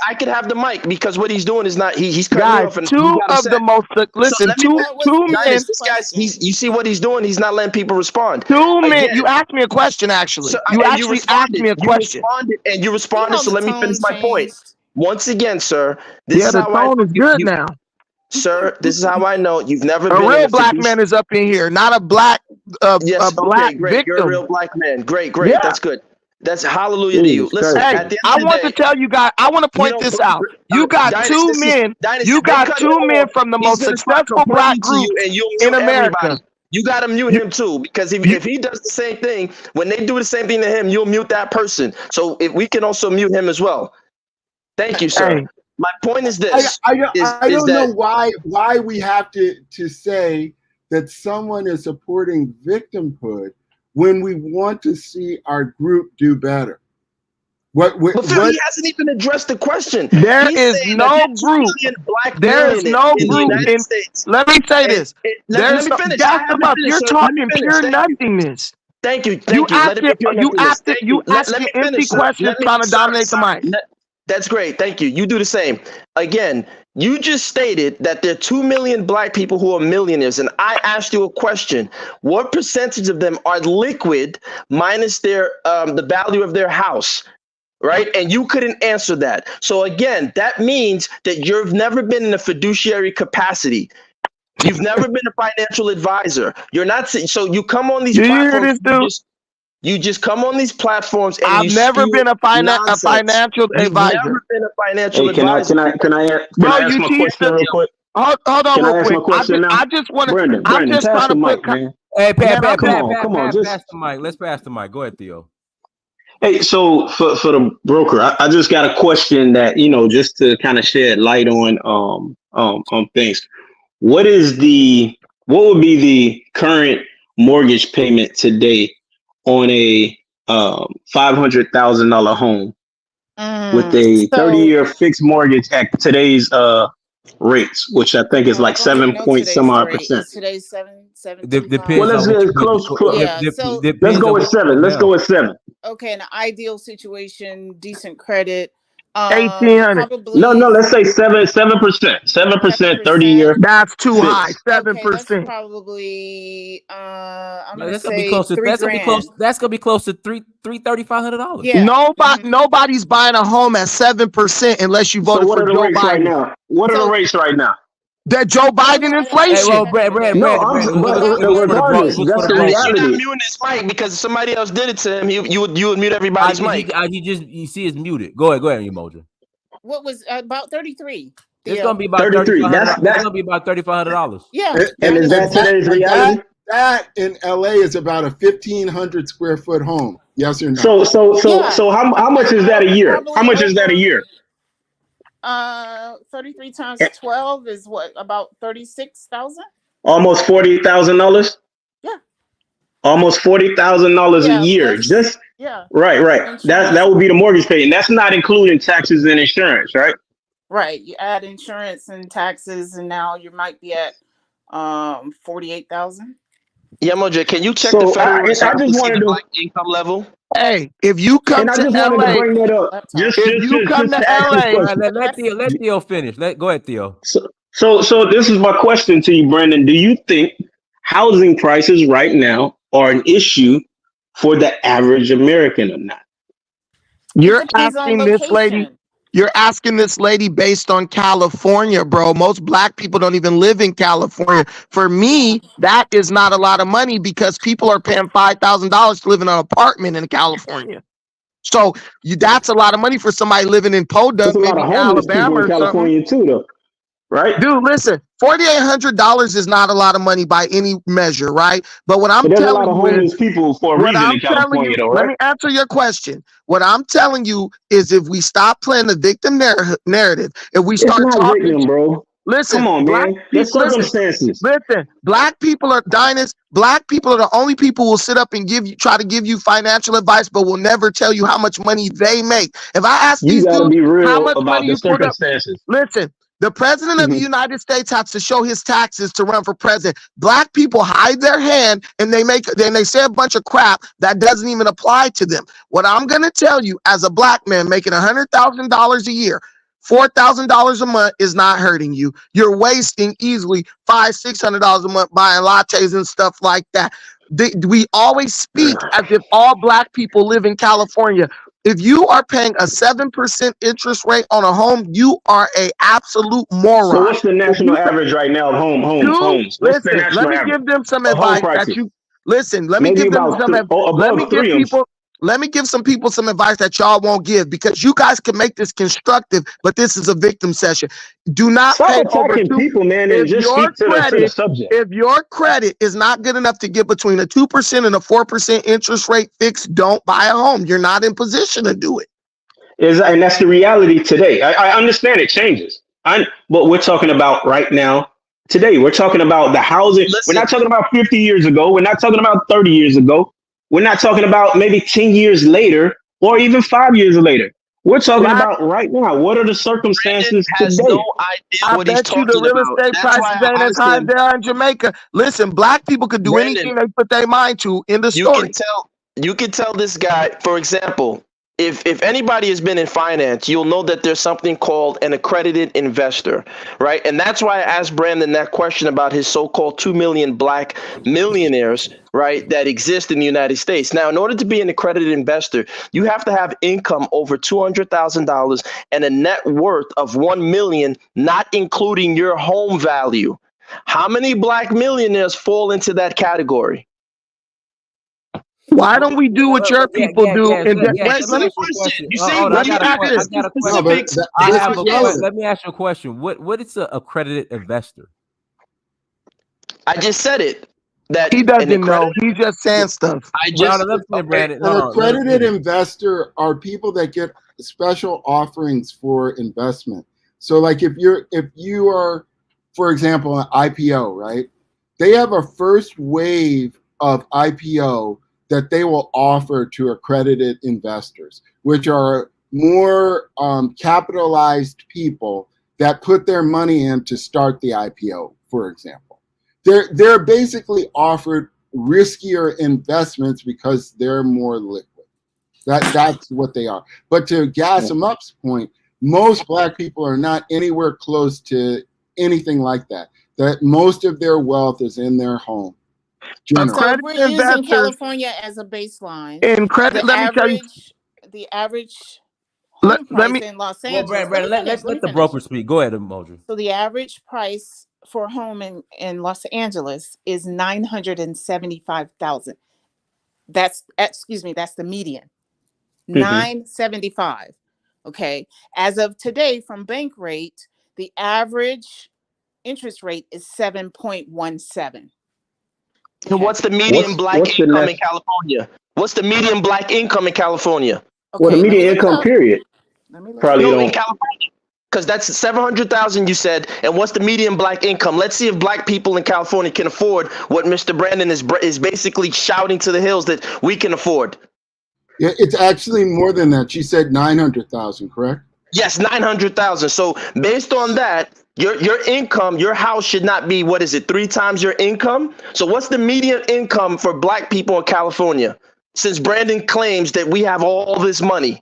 I could have the mic because what he's doing is not. He's cutting off. And two of the most. Listen, two men. This guy's. You see what he's doing? He's not letting people respond. 2 men. You asked me a question. Actually, you actually asked me a question. You responded. So let me finish my point. Once again, sir, this is the tone is good now. Sir, this is how I know you've never been. A real black man is up in here, not a black yes, a black great. victim. You're a real black man. Great. Yeah. That's good. That's hallelujah to you. Listen, hey, I want to tell you guys, I want to point this out. You got two men. You got 2 men from the most successful black group in America. You got to mute him too, because if he does the same thing, when they do the same thing to him, you'll mute that person. So if we can also mute him as well. Thank you, sir. Hey, my point is this. I don't know why we have to say that someone is supporting victimhood when we want to see our group do better. But Phil, he hasn't even addressed the question. There is no group. There is no group. Let me say this. Let me finish. You're talking pure nothingness. Thank you. You ask empty questions trying to dominate the mic. That's great. Thank you. You do the same. Again, you just stated that there are 2 million black people who are millionaires. And I asked you a question. What percentage of them are liquid minus their the value of their house? Right? And you couldn't answer that. So again, that means that you've never been in a fiduciary capacity. You've never been a financial advisor. You're not. So you come on these platforms. You just come on these platforms and I've never been a financial You've advisor. never been a financial Hey, can I advisor. ask my question real quick? Hold on Can I real ask quick. my question now? I just want to. Brandon, I'm just pass trying the to mic, put. man. Hey, Man, Pat, come on, just pass the mic. Let's pass the mic. Go ahead, Theo. Hey, so for the broker, I just got a question that, you know, just to kind of shed light on things. What would be the current mortgage payment today on a $500,000 home with a 30-year fixed mortgage at today's rates, which I think is like 7 point some odd percent. Today's 7. Well, let's get close. Yeah, so Let's go with 7. Let's go with 7. Okay, an ideal situation, decent credit. 1,800. Probably, No, let's say 7%. 7%, 30-year. That's too fixed. high. 7%. Okay, that's probably I'm gonna That's say gonna be close to. $3,000. That's gonna be close to $3,500. Yeah. Nobody's buying a home at 7% unless you voted for Joe Biden. Right now? What are the rates right now? That Joe Biden inflation. Hey, well, Brad, regardless, that's the reality. You're not muting his mic because somebody else did it to him. You would mute everybody's mic. You see it's muted. Go ahead, Emoji. What was about 33? It's gonna be about 33. That's gonna be about $3,500. Yeah. And is that today's reality? That in LA is about a 1,500 square foot home. Yes or no? So how much is that a year? How much is that a year? 33 times 12 is what, about 36,000? Almost $40,000. Yeah. Almost $40,000 a year. Just right. That would be the mortgage payment. That's not including taxes and insurance, right? Right. You add insurance and taxes, and now you might be at 48,000. Yeah, Moja, can you check the federal Reserve to see the black income level? Hey, if you come to LA, bring that up. If you come to LA, let Theo finish. Go ahead, Theo. So this is my question to you, Brandon. Do you think housing prices right now are an issue for the average American or not? You're asking this lady. You're asking this lady based on California, bro. Most black people don't even live in California. For me, that is not a lot of money because people are paying $5,000 to live in an apartment in California. So that's a lot of money for somebody living in Podunk, maybe Alabama or California too, though. Right, dude. Listen, $4,800 is not a lot of money by any measure, right? But what I'm telling you, a lot of homeless people for a reason in California, though, right? Let me answer your question. What I'm telling you is, if we stop playing the victim narrative, if we start talking, victim, bro. Listen, come on, man. There's circumstances. Listen, black people are dynasts. Black people are the only people who will sit up and try to give you financial advice, but will never tell you how much money they make. If I ask these dudes how much money you put up, listen. The president of the United States has to show his taxes to run for president. Black people hide their hand and they say a bunch of crap that doesn't even apply to them. What I'm going to tell you, as a black man making $100,000 a year, $4,000 a month is not hurting you. You're wasting easily $500-600 a month buying lattes and stuff like that. We always speak as if all black people live in California. If you are paying a 7% interest rate on a home, you are a absolute moron. So what's the national average right now of homes? Listen, let me give them some advice Let me give them some advice. Let me give some people some advice that y'all won't give, because you guys can make this constructive, but this is a victim session. Do not pay over people, man, and just speak to the subject. If your credit is not good enough to get between a 2% and a 4% interest rate fixed, don't buy a home. You're not in position to do it. And that's the reality today. I understand it changes. But we're talking about right now, today. We're talking about the housing. We're not talking about 50 years ago. We're not talking about 30 years ago. We're not talking about maybe 10 years later or even 5 years later. We're talking about right now. What are the circumstances today? No idea what he's talking about. The real estate prices ain't as high there in Jamaica. Listen, black people could do anything they put their mind to in the story. You can tell this guy, for example, if anybody has been in finance, you'll know that there's something called an accredited investor, right? And that's why I asked Brandon that question about his so-called 2 million black millionaires, right, that exist in the United States. Now, in order to be an accredited investor, you have to have income over $200,000 and a net worth of 1 million, not including your home value. How many black millionaires fall into that category? Why don't we do what your people do? And let me let me ask you a question. You see, Hold on, let me ask I got a question. Let me ask you a question. What is an accredited investor? I just said it. That he doesn't know. He's just saying stuff. Brandon. An accredited investor are people that get special offerings for investment. So, like if you are, for example, an IPO, right? They have a first wave of IPO that they will offer to accredited investors, which are more capitalized people that put their money in to start the IPO, for example. They're basically offered riskier investments because they're more liquid. That's what they are. But to Gasm Up's point, most black people are not anywhere close to anything like that. That most of their wealth is in their home. So we're using California as a baseline. The average home price in Los Angeles. Let the broker speak. Go ahead, Mojo. So the average price for a home in Los Angeles is $975,000. That's the median. $975,000. Okay. As of today, from Bank Rate, the average interest rate is 7.17. And what's the median black income in California? What's the median black income in California? Okay, well, the median income period. Probably no, don't. In California, because that's 700,000 you said. And what's the median black income? Let's see if black people in California can afford what Mr. Brandon is basically shouting to the hills that we can afford. Yeah, it's actually more than that. She said 900,000, correct? Yes, 900,000. So based on that, your income, your house should not be, 3 times your income? So what's the median income for black people in California? Since Brandon claims that we have all this money.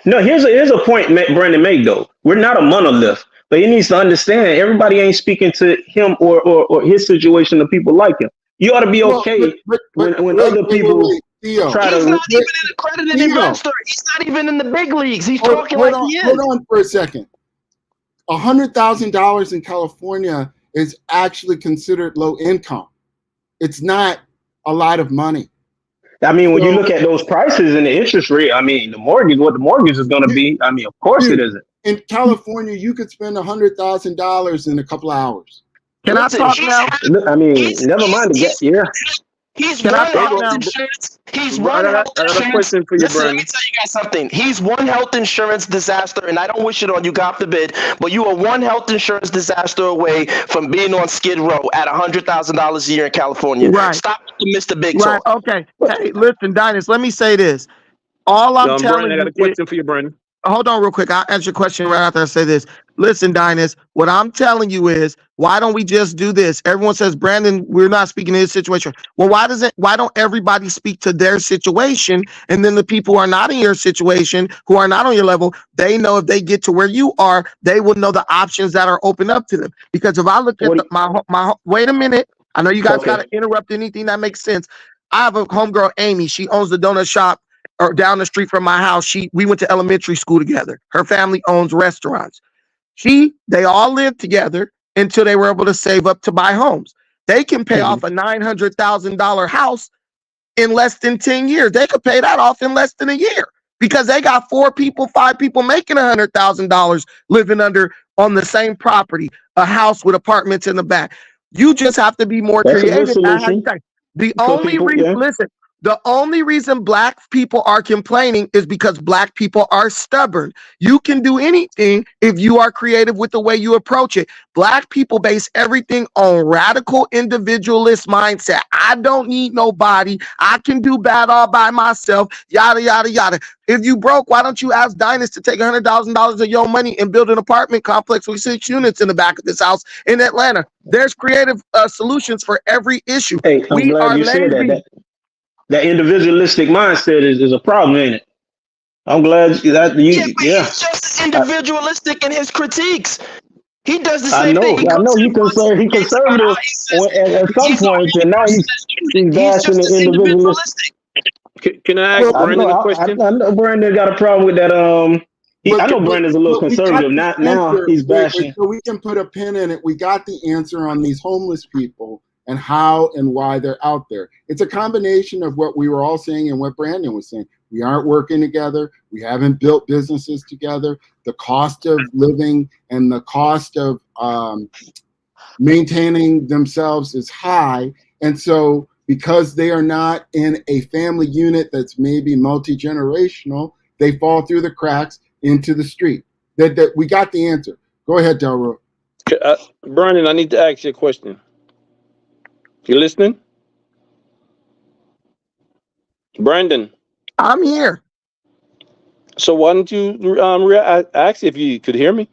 No, here's a point Brandon made though. We're not a monolith, but he needs to understand everybody ain't speaking to him or his situation to people like him. You ought to be okay when other people try to. He's not even an accredited investor. He's not even in the big leagues. He's talking like he is. Hold on for a second. $100,000 in California is actually considered low income. It's not a lot of money. I mean, when you look at those prices and the interest rate, I mean, what the mortgage is going to be, I mean, of course it isn't. In California, you could spend $100,000 in a couple of hours. Can I talk now? I mean, never mind. He's one health insurance. He's one health insurance. Listen, let me tell you guys something. He's one health insurance disaster, and I don't wish it on you, God forbid, but you are one health insurance disaster away from being on Skid Row at $100,000 a year in California. Right. Stop with Mr. Big Talk. Right. Okay. Hey, listen, Dynast, let me say this. All I'm telling Brandon, I got a question for you, Brandon. Hold on real quick. I'll answer your question right after I say this. Listen, Dynast, what I'm telling you is, why don't we just do this? Everyone says, Brandon, we're not speaking to his situation. Well, why don't everybody speak to their situation? And then the people who are not in your situation, who are not on your level, they know if they get to where you are, they will know the options that are open up to them. Because if I look at my wait a minute, I know you guys got to interrupt anything that makes sense. I have a homegirl, Amy. She owns the donut shop or down the street from my house. We went to elementary school together. Her family owns restaurants. They all lived together until they were able to save up to buy homes. They can pay off a $900,000 house in less than 10 years. They could pay that off in less than a year because they got 5 people making $100,000 living on the same property, a house with apartments in the back. You just have to be more creative. The only reason black people are complaining is because black people are stubborn. You can do anything if you are creative with the way you approach it. Black people base everything on radical individualist mindset. I don't need nobody. I can do bad all by myself. Yada, yada, yada. If you broke, why don't you ask Dynast to take $100,000 of your money and build an apartment complex with 6 units in the back of this house in Atlanta? There's creative solutions for every issue. Hey, I'm glad you said that. That individualistic mindset is a problem, ain't it? I'm glad that you. Yeah, but Yeah, he's just individualistic in his critiques. He does the I same thing. know. He I comes know. in He conservative. He against God. conservative He says at some he's the points, only and now person that's doing he's it. He's bashing just the as individualist. individualistic. Can I ask I Brandon know. a question? I know Brandon got a problem with that. I know Brandon's a little But we got conservative. the Now answer. he's Wait, bashing. so we can put a pin in it. We got the answer on these homeless people and how and why they're out there. It's a combination of what we were all saying and what Brandon was saying. We aren't working together. We haven't built businesses together. The cost of living and the cost of maintaining themselves is high. And so because they are not in a family unit that's maybe multi-generational, they fall through the cracks into the street. That we got the answer. Go ahead, Delroy. Brandon, I need to ask you a question. You listening? Brandon. I'm here. So why don't you ask if you could hear me?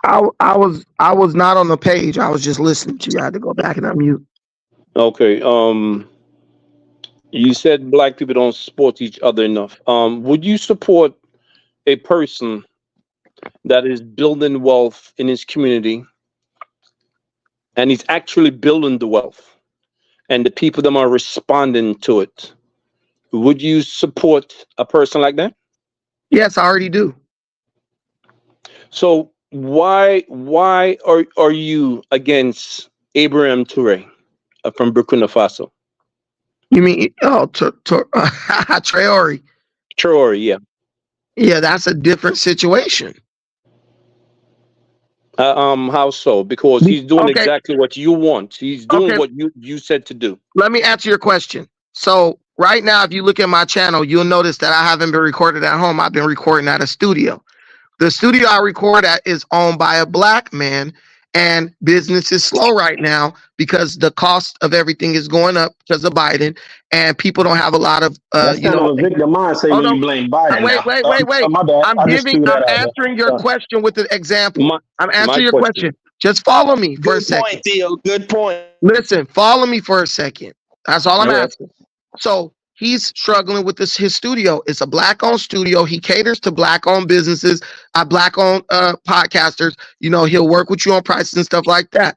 I was not on the page. I was just listening to you. I had to go back and unmute. Okay. You said black people don't support each other enough. Would you support a person that is building wealth in his community, and he's actually building the wealth, and the people that are responding to it? Would you support a person like that? Yes, I already do. So why are you against Abraham Toure from Burkina Faso? You mean Traore? Traore, yeah. Yeah, that's a different situation. How so? Because he's doing exactly what you want. He's doing what you said to do. Let me answer your question. So right now, if you look at my channel, you'll notice that I haven't been recorded at home. I've been recording at a studio. The studio I record at is owned by a black man, and business is slow right now because the cost of everything is going up because of Biden, and people don't have a lot of That's kind of a victim mindset when you blame Biden. Wait. My bad. I'm answering your question with an example. I'm answering your question. Just follow me for a second. Good point, Theo. Good point. Listen, follow me for a second. That's all I'm asking. So he's struggling with his studio. It's a black-owned studio. He caters to black-owned businesses, black-owned podcasters. You know, he'll work with you on prices and stuff like that.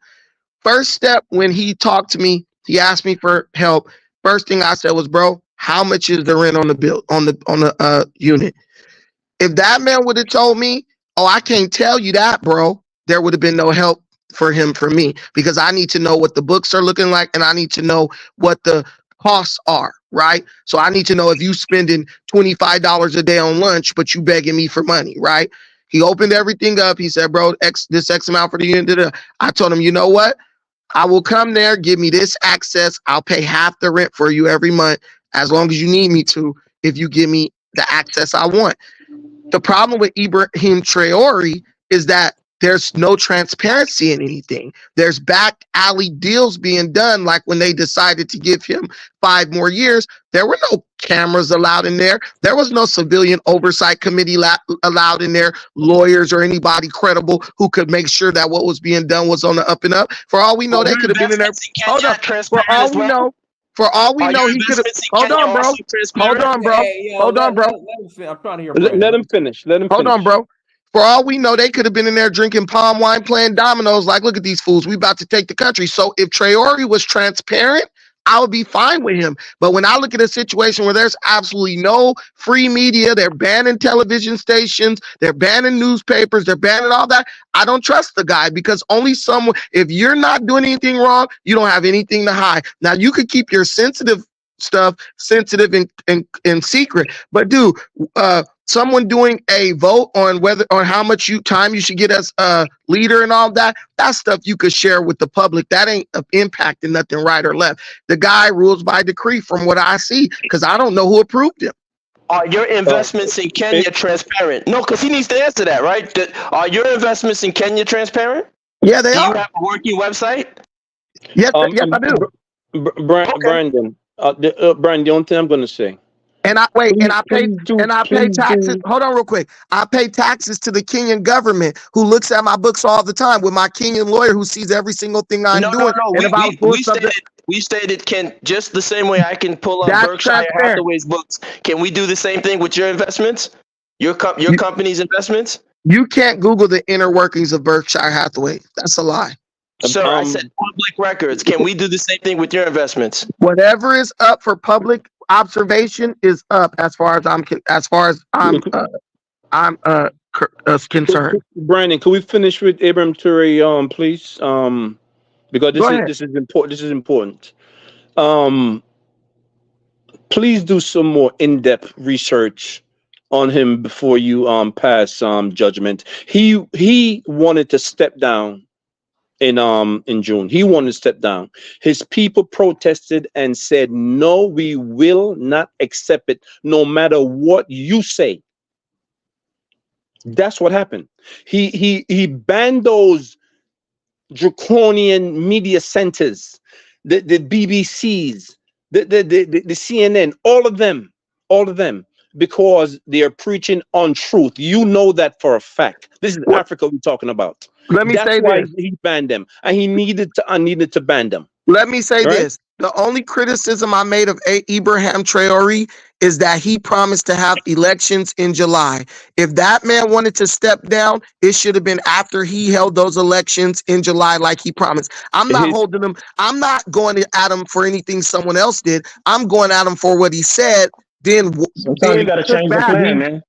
First step, when he talked to me, he asked me for help. First thing I said was, bro, how much is the rent on the bill on the unit? If that man would have told me, oh, I can't tell you that, bro, there would have been no help for me, because I need to know what the books are looking like, and I need to know what the costs are, right? So I need to know if you spending $25 a day on lunch, but you begging me for money, right? He opened everything up. He said, bro, this X amount for the unit. I told him, you know what? I will come there, give me this access. I'll pay half the rent for you every month, as long as you need me to, if you give me the access I want. The problem with Ibrahim Traore is that there's no transparency in anything. There's back alley deals being done, like when they decided to give him 5 more years. There were no cameras allowed in there. There was no civilian oversight committee allowed in there, lawyers or anybody credible who could make sure that what was being done was on the up and up. For all we know, they could have been in there. Hold on. For all we know, he could have. Hold on, bro. Hold on, bro. I'm trying to hear. Let him finish. Hold on, bro. For all we know, they could have been in there drinking palm wine, playing dominoes. Like, look at these fools. We about to take the country. So if Traore was transparent, I would be fine with him. But when I look at a situation where there's absolutely no free media, they're banning television stations, they're banning newspapers, they're banning all that, I don't trust the guy, because only someone, if you're not doing anything wrong, you don't have anything to hide. Now, you could keep your sensitive stuff sensitive and secret, but dude, someone doing a vote on how much time you should get as a leader and all that stuff you could share with the public. That ain't impacting nothing right or left. The guy rules by decree from what I see, because I don't know who approved him. Are your investments in Kenya transparent? No, because he needs to answer that, right? Are your investments in Kenya transparent? Yeah, they are. Do you have a working website? Yes, yes, I do. Brandon, Brian, the only thing I'm going to say. And I pay taxes. Hold on real quick. I pay taxes to the Kenyan government, who looks at my books all the time, with my Kenyan lawyer who sees every single thing I'm doing. We stated, Ken, just the same way I can pull up Berkshire Hathaway's books. Can we do the same thing with your investments? Your company's investments? You can't Google the inner workings of Berkshire Hathaway. That's a lie. Sir, I said public records. Can we do the same thing with your investments? Whatever is up for public observation is up as far as I'm concerned. Brandon, can we finish with Abraham Toure, please? Because this is important. This is important. Please do some more in-depth research on him before you pass judgment. He wanted to step down in June. He wanted to step down. His people protested and said, "No, we will not accept it, no matter what you say." That's what happened. He banned those draconian media centers, the BBCs, the CNN, all of them, because they are preaching untruth. You know that for a fact. This is Africa we're talking about. That's why he banned them, and he needed to ban them. Let me say this. The only criticism I made of Ibrahim Traore is that he promised to have elections in July. If that man wanted to step down, it should have been after he held those elections in July like he promised. I'm not holding him. I'm not going at him for anything someone else did. I'm going at him for what he said. Sometimes you got to change the plan, man.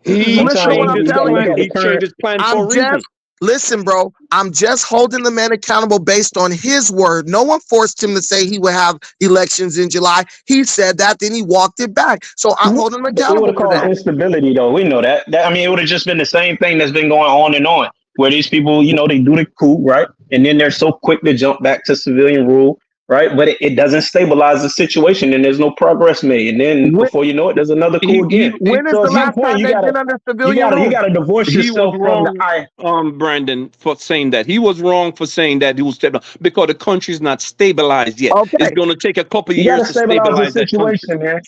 He changed his plan for a reason. Listen, bro, I'm just holding the man accountable based on his word. No one forced him to say he would have elections in July. He said that, then he walked it back. So I'm holding him accountable. It would have caused instability, though. We know that. I mean, it would have just been the same thing that's been going on and on, where these people, you know, they do the coup, right? And then they're so quick to jump back to civilian rule, right? But it doesn't stabilize the situation, and there's no progress made. And then before you know it, there's another coup again. When is the last time they've been under civilian rule? You got to divorce yourself from the Brandon, for saying that. He was wrong for saying that he will step down because the country's not stabilized yet. Okay. It's going to take a couple of years to stabilize the situation, man.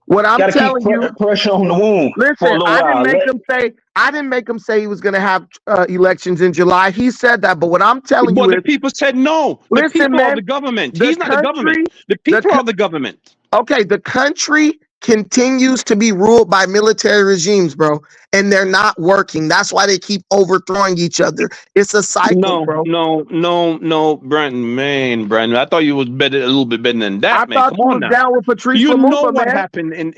What I'm telling you, pressure on the wound. Listen, I didn't make him say he was going to have elections in July. He said that, but what I'm telling you is, the people said no. The people are the government. He's not the government. The people are the government. Okay, the country continues to be ruled by military regimes, bro, and they're not working. That's why they keep overthrowing each other. It's a cycle, bro. No, Brandon. I thought you was better, a little bit better than that, man. Come on now. Down with Patrice you Lumumba, know what man. happened in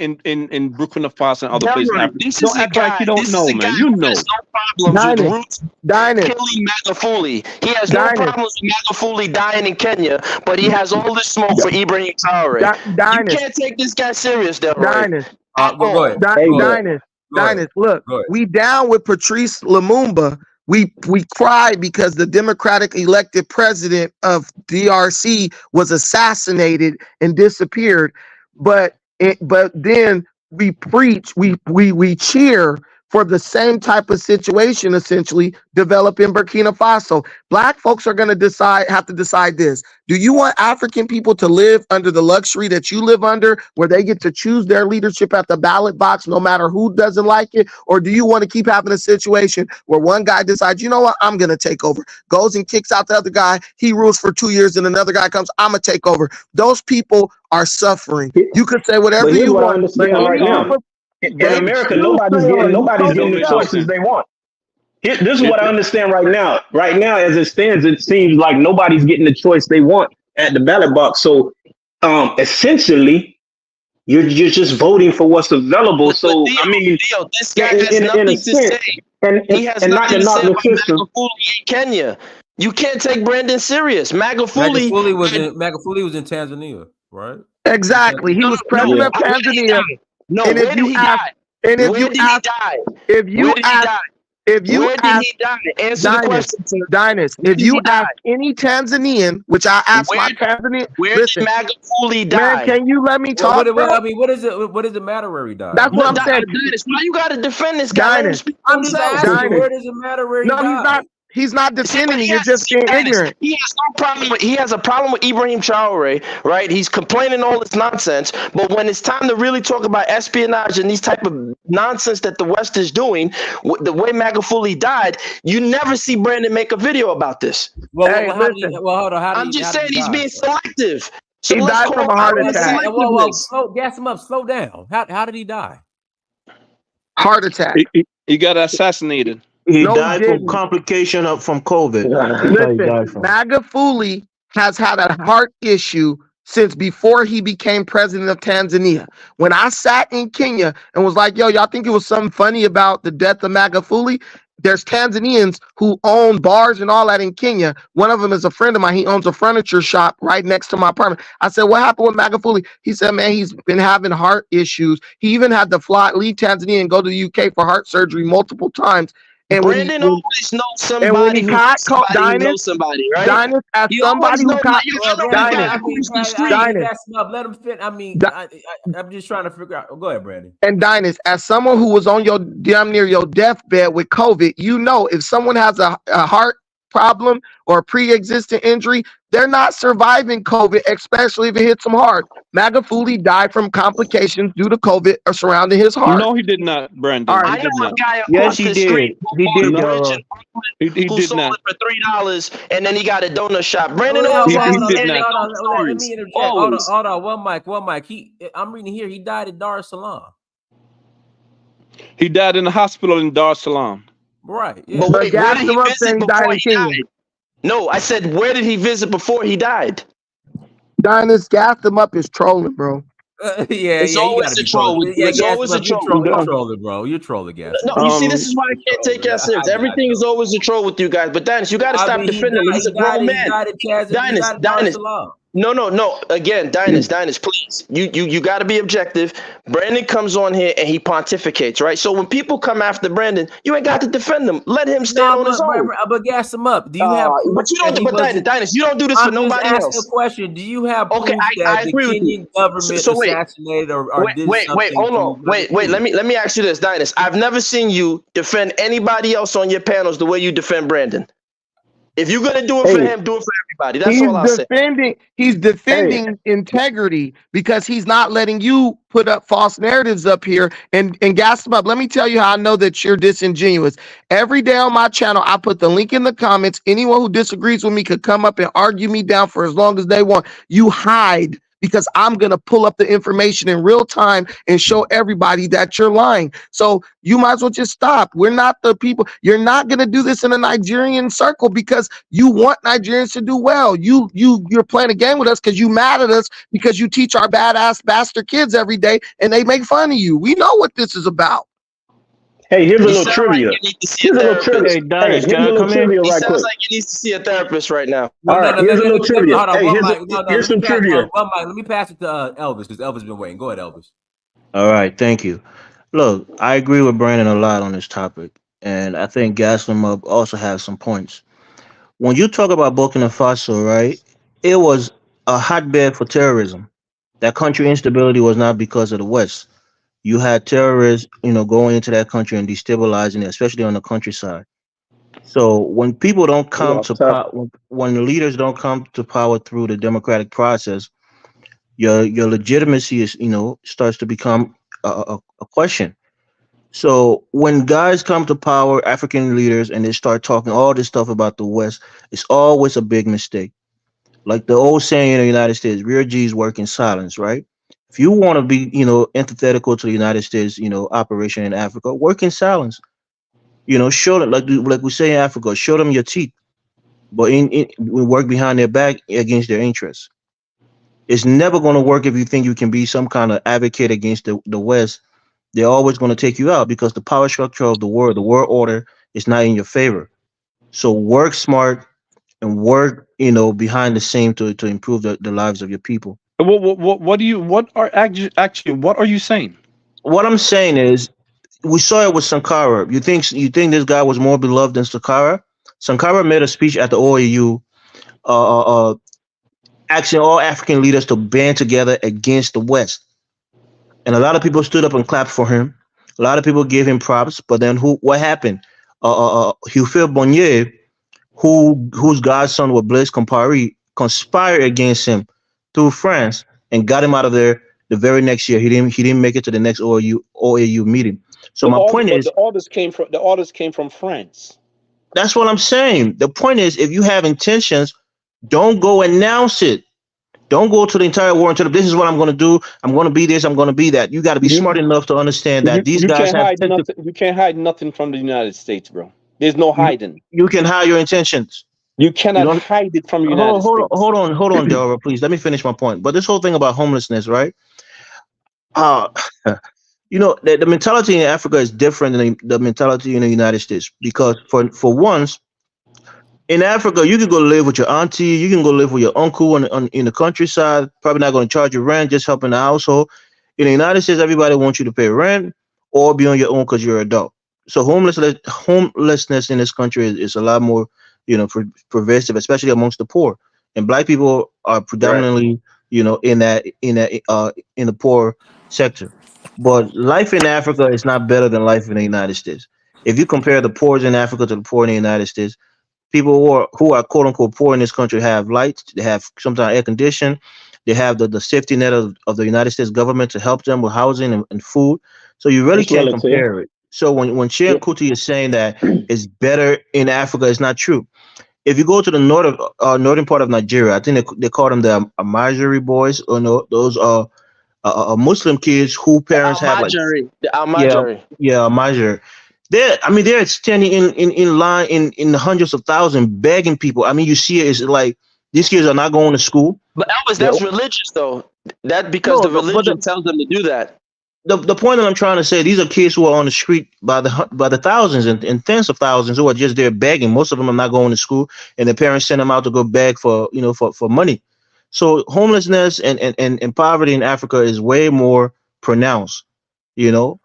Burkina Faso and other places. This is act like you don't know, man. You know. No problems with Roots killing Magufuli. He has no problems with Magufuli dying in Kenya, but he has all this smoke for Ibrahim Traore. You can't take this guy serious, though. Go ahead. Dynast, look, we down with Patrice Lumumba. We cried because the Democratic elected president of DRC was assassinated and disappeared. But then we preach, we cheer for the same type of situation essentially develop in Burkina Faso. Black folks are going to have to decide this. Do you want African people to live under the luxury that you live under, where they get to choose their leadership at the ballot box no matter who doesn't like it? Or do you want to keep having a situation where one guy decides, you know what, I'm going to take over, goes and kicks out the other guy, he rules for 2 years, and another guy comes, I'm going to take over. Those people are suffering. You could say whatever you want. In America, nobody's getting the choices they want. This is what I understand right now. Right now, as it stands, it seems like nobody's getting the choice they want at the ballot box. So, essentially, you're just voting for what's available. So, I mean, this guy has nothing to say. He has nothing to say about Magufuli in Kenya. You can't take Brandon serious. Magufuli was in Tanzania, right? Exactly. He was president of Tanzania. No, where did he die? Where did he die? Where did he die? Answer the question, sir. Dynast, if you ask any Tanzanian, which I asked my Tanzanian, where did Magufuli die? Man, can you let me talk? What does it matter where he died? That's what I'm saying. Why you gotta defend this guy? I'm just asking, where does it matter where he died? He's not defending you. You're just being ignorant. He has no problem with. He has a problem with Ibrahim Traore, right? He's complaining all this nonsense, but when it's time to really talk about espionage and these type of nonsense that the West is doing, the way Magufuli died, you never see Brandon make a video about this. Well, hold on. I'm just saying he's being selective. So he died from a heart attack. Gas him up. Slow down. How did he die? Heart attack. He got assassinated. He No, he died from didn't. complication from COVID. That's how he Listen, died from. Magufuli has had a heart issue since before he became president of Tanzania. When I sat in Kenya and was like, yo, y'all think it was something funny about the death of Magufuli? There's Tanzanians who own bars and all that in Kenya. One of them is a friend of mine. He owns a furniture shop right next to my apartment. I said, what happened with Magufuli? He said, man, he's been having heart issues. He even had to leave Tanzania and go to the UK for heart surgery multiple times. And Brandon always knows somebody who knows somebody, right? Dinus, as He somebody always who knows caught Let him fit. I'm just trying to figure out. Go ahead, Brandon. And Dinus, as someone who was on your damn near your deathbed with COVID, you know if someone has a heart problem or a pre-existing injury, they're not surviving COVID, especially if it hits them hard. Magufuli died from complications due to COVID surrounding his heart. No, he did not, Brandon. All right. I know a guy Yes, across he the did. street He did, who did sold not. it for $3 and then he got a donut shop. Brandon Hold always on, has hold these on, anecdotal let me stories. interject. Always. Hold on. One mic. I'm reading here. He died in Dar es Salaam. He died in the hospital in Dar es Salaam. Right. Yeah. But wait, where did he visit saying before in he died? No, I said, where did he visit before he died? Dinus gassed him up is trolling, bro. It's always a troll. It's always a troll. You're trolling, bro. You're trolling, guys. No, you see, this is why I can't take you serious. Everything is always a troll with you guys. But Dinus, you got to stop defending him. He's a grown man. Dinus. No. Again, Dinus, please. You got to be objective. Brandon comes on here and he pontificates, right? So when people come after Brandon, you ain't got to defend him. Let him stand on his own. But gas him up. Do you have? But you don't. But Dinus, you don't do this for nobody else. A question. Do you have? Okay, I agree with you. Government assassinated or did wait, hold on. Wait. Let me ask you this, Dinus. I've never seen you defend anybody else on your panels the way you defend Brandon. If you're gonna do it for him, do it for everybody. That's all I'll say. He's defending integrity because he's not letting you put up false narratives up here and gas him up. Let me tell you how I know that you're disingenuous. Every day on my channel, I put the link in the comments. Anyone who disagrees with me could come up and argue me down for as long as they want. You hide because I'm going to pull up the information in real time and show everybody that you're lying. So you might as well just stop. We're not the people. You're not going to do this in a Nigerian circle because you want Nigerians to do well. You're playing a game with us because you mad at us because you teach our badass bastard kids every day and they make fun of you. We know what this is about. Hey, here's a little trivia. Here's a little trivia. Here's a little trivia right quick. Sounds like he needs to see a therapist right now. All right, here's a little trivia. Hey, here's some trivia. Let me pass it to Elvis because Elvis been waiting. Go ahead, Elvis. All right, thank you. Look, I agree with Brandon a lot on this topic, and I think Gaslam Up also has some points. When you talk about Burkina Faso, right, it was a hotbed for terrorism. That country instability was not because of the West. You had terrorists, going into that country and destabilizing it, especially on the countryside. So when people don't come to power, when the leaders don't come to power through the democratic process, your legitimacy is, starts to become a question. So when guys come to power, African leaders, and they start talking all this stuff about the West, it's always a big mistake. Like the old saying in the United States, real G's work in silence, right? If you want to be, antithetical to the United States, operation in Africa, work in silence. Show them, like we say in Africa, show them your teeth, but we work behind their back against their interests. It's never going to work if you think you can be some kind of advocate against the West. They're always going to take you out because the power structure of the world order, is not in your favor. So work smart and work, behind the scene to improve the lives of your people. What are you saying? What I'm saying is, we saw it with Sankara. You think this guy was more beloved than Sankara? Sankara made a speech at the OAU, asking all African leaders to band together against the West. And a lot of people stood up and clapped for him. A lot of people gave him props. But then what happened? Hufil Bonnier, whose godson was Blaise Compaoré, conspired against him through France and got him out of there the very next year. He didn't make it to the next OAU meeting. So my point is, the orders came from France. That's what I'm saying. The point is, if you have intentions, don't go announce it. Don't go to the entire world and tell them this is what I'm going to do. I'm going to be this. I'm going to be that. You got to be smart enough to understand that these You guys can't have. hide nothing. You can't hide nothing from the United States, bro. There's no hiding. You can hide your intentions. You cannot don't hide it from the hold United States. hold on, Delra, please. Let me finish my point. But this whole thing about homelessness, right? You know, the mentality in Africa is different than the mentality in the United States, because for once, in Africa, you can go live with your auntie, you can go live with your uncle in the countryside, probably not going to charge you rent, just helping the household. In the United States, everybody wants you to pay rent or be on your own because you're an adult. So homelessness in this country is a lot more, you know, pervasive, especially amongst the poor. And black people are predominantly, you know, in the poor sector. But life in Africa is not better than life in the United States. If you compare the poor in Africa to the poor in the United States, people who are quote unquote poor in this country have lights, they have sometimes air conditioning, they have the safety net of the United States government to help them with housing and food. So you really It's can't relative. compare it. So when Seun Kuti is saying that it's better in Africa, it's not true. If you go to the northern part of Nigeria, I think they call them the Amajiri boys, or no, those are Muslim kids who parents have like The Almajiri. Amajiri. They're standing in line in the hundreds of thousands begging people. I mean, you see it's like these kids are not going to school. But Elvis, that's religious though. That because the religion tells them to do that. The point that I'm trying to say, these are kids who are on the street by the thousands and tens of thousands who are just there begging. Most of them are not going to school, and their parents send them out to go beg for money. So homelessness and poverty in Africa is way more pronounced. You know,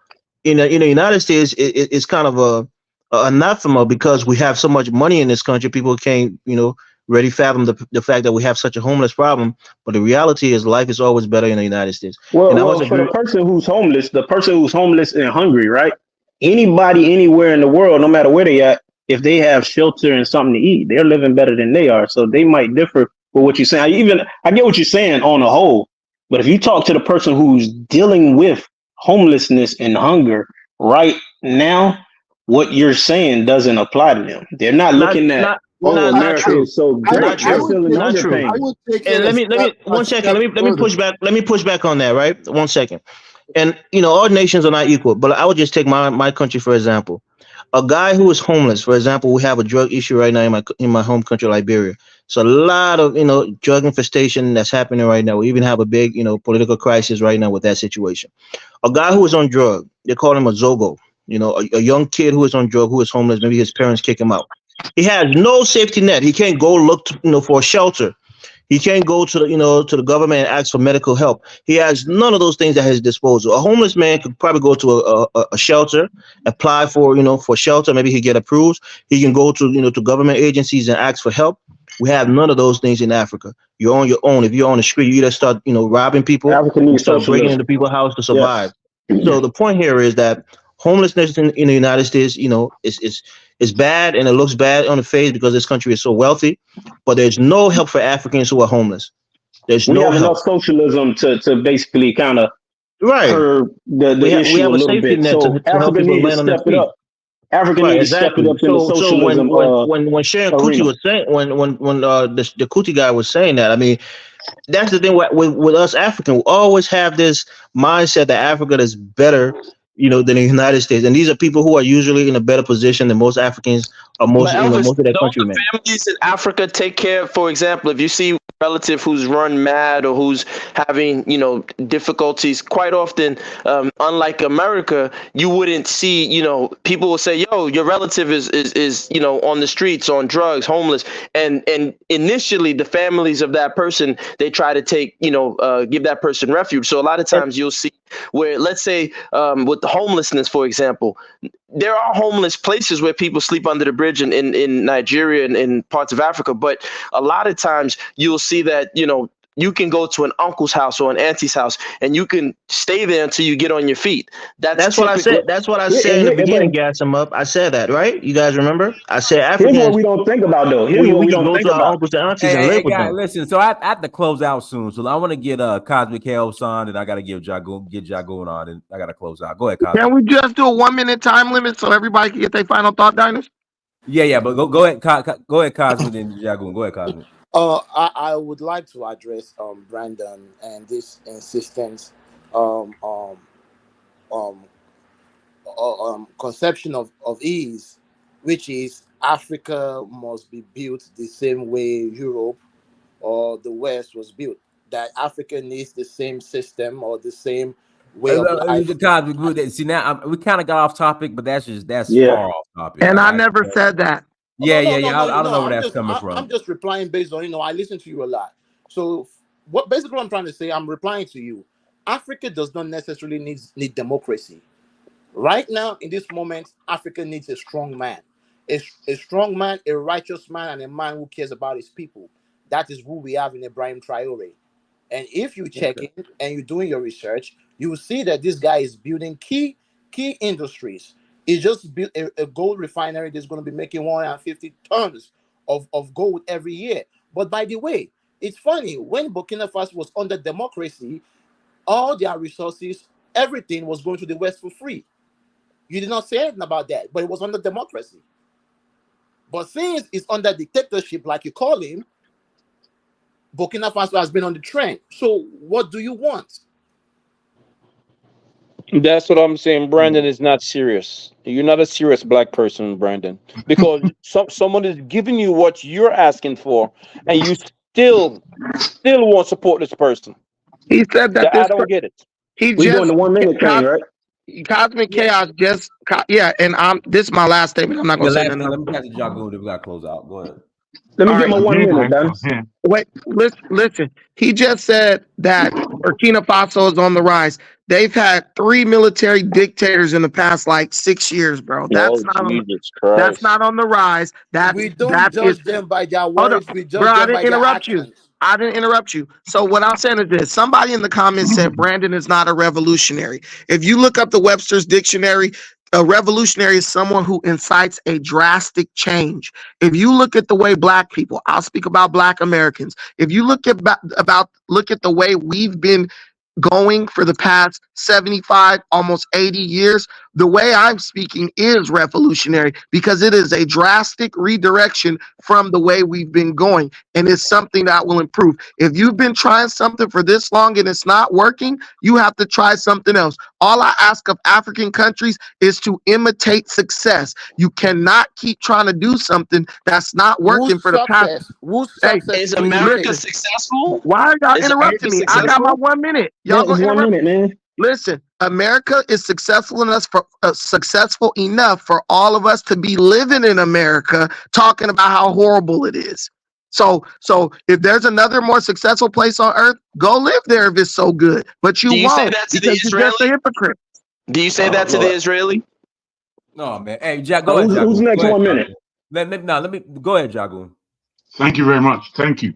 in the United States, it's kind of a anathema because we have so much money in this country. People can't really fathom the fact that we have such a homeless problem. But the reality is life is always better in the United States. Well, for the person who's homeless and hungry, right? Anybody anywhere in the world, no matter where they at, if they have shelter and something to eat, they're living better than they are. So they might differ with what you're saying. I get what you're saying on the whole, but if you talk to the person who's dealing with homelessness and hunger right now, what you're saying doesn't apply to them. They're not looking at America is so great. Not true. And let me push back. Let me push back on that. Right, 1 second. And all nations are not equal, but I would just take my country for example. A guy who is homeless, for example, we have a drug issue right now in my home country, Liberia. So a lot of drug infestation that's happening right now. We even have a big political crisis right now with that situation. A guy who is on drug, they call him a Zogo. A young kid who is on drug, who is homeless, maybe his parents kick him out. He has no safety net. He can't go look for a shelter. He can't go to the government and ask for medical help. He has none of those things at his disposal. A homeless man could probably go to a shelter, apply for shelter. Maybe he get approved. He can go to to government agencies and ask for help. We have none of those things in Africa. You're on your own. If you're on the street, you either start robbing people, you start breaking into people's house to survive. Yes. So the point here is that homelessness in the United States, is bad, and it looks bad on the face because this country is so wealthy, but there's no help for Africans who are homeless. There's no help. Enough socialism to basically kind of curb the issue a little bit. So Africa needs to step it up. Africa needs to step it up in the socialism. So when Seun Kuti was saying, when the Kuti guy was saying that, I mean, that's the thing with us Africans. We always have this mindset that Africa is better than the United States, and these are people who are usually in a better position than most Africans or most of their countrymen. Families in Africa take care. For example, if you see a relative who's run mad or who's having difficulties, quite often, unlike America, you wouldn't see people will say, "Yo, your relative is on the streets, on drugs, homeless," and initially the families of that person, they try to take give that person refuge. So a lot of times you'll see where, let's say, with the homelessness, for example, there are homeless places where people sleep under the bridge in Nigeria and in parts of Africa. But a lot of times you'll see that, you can go to an uncle's house or an auntie's house and you can stay there until you get on your feet. That's what I said. That's what I said in the beginning, gas them up. I said that, right? You guys remember? I said Africans. Here's what we don't think about, though. Here's what we don't think about. Uncles and aunties and live with them. Listen, so I have to close out soon. So I want to get Cosmic Chaos on, and I got to get Jagoon on, and I got to close out. Go ahead, Cosmic. Can we just do a 1 minute time limit so everybody can get their final thought, Dynasty? Yeah, but go ahead. Go ahead, Cosmic and Jagoon. Go ahead, Cosmic. I would like to address Brandon and this insistence um um um conception of ease, which is Africa must be built the same way Europe or the West was built. That Africa needs the same system or the same way of life. See now we kind of got off topic, but that's Yeah. far off topic. And I I never said that. Oh, no, no, yeah. no, no, I don't no. know where that's coming I'm from. just replying based on I listen to you a lot. So what basically what I'm trying to say, I'm replying to you. Africa does not necessarily need democracy. Right now, in this moment, Africa needs a strong man. A strong man, a righteous man, and a man who cares about his people. That is who we have in Ibrahim Traore. And if you check Okay. in and you're doing your research, you will see that this guy is building key industries. He just built a gold refinery that's going to be making 150 tons of gold every year. But by the way, it's funny, when Burkina Faso was under democracy, all their resources, everything was going to the West for free. You did not say anything about that, but it was under democracy. But since it's under dictatorship, like you call him, Burkina Faso has been on the trend. So what do you want? That's what I'm saying. Brandon is not serious. You're not a serious black person, Brandon, because someone is giving you what you're asking for, and you still won't support this person. He said that I this. don't get it. He We doing just the 1 minute thing, right? Cosmic Yeah. Chaos just yeah, and this is my last statement. I'm not gonna The say last nothing thing, else. let me pass the Jago. Then we got to close out. Go ahead. Let me All get right. my I'm 1 here, minute guys. done. I'm here. Wait, listen. He just said that Burkina Faso is on the rise. They've had 3 military dictators in the past like 6 years, bro. Oh, That's not on. Jesus That's Christ. not on the rise. We don't That is. judge them by their Hold on, words, we bro. judge I them didn't by their interrupt you. actions. I didn't interrupt you. So what I'm saying is this: somebody in the comments said Brandon is not a revolutionary. If you look up the Webster's dictionary, a revolutionary is someone who incites a drastic change. If you look at the way black people, I'll speak about black Americans. If you look at look at the way we've been going for the past 75, almost 80 years, the way I'm speaking is revolutionary because it is a drastic redirection from the way we've been going. And it's something that will improve. If you've been trying something for this long and it's not working, you have to try something else. All I ask of African countries is to imitate success. You cannot keep trying to do something that's not working for the past. Whose Hey, success Is should we America imitate? successful? why are y'all Is America interrupting me? I got my successful? 1 minute. Yeah, Y'all it's gonna 1 interrupt? minute, man. Listen, America is successful enough for all of us to be living in America, talking about how horrible it is. So if there's another more successful place on earth, go live there if it's so good. But you Do you say won't that to the because you're just a Israeli? hypocrite. Do you say Oh that to the Lord. Israeli? No, man. Hey, Jack, go ahead, Who's Jago. next? Go ahead, 1 Jago. minute. Let me go ahead, Jago. Thank you very much. Thank you.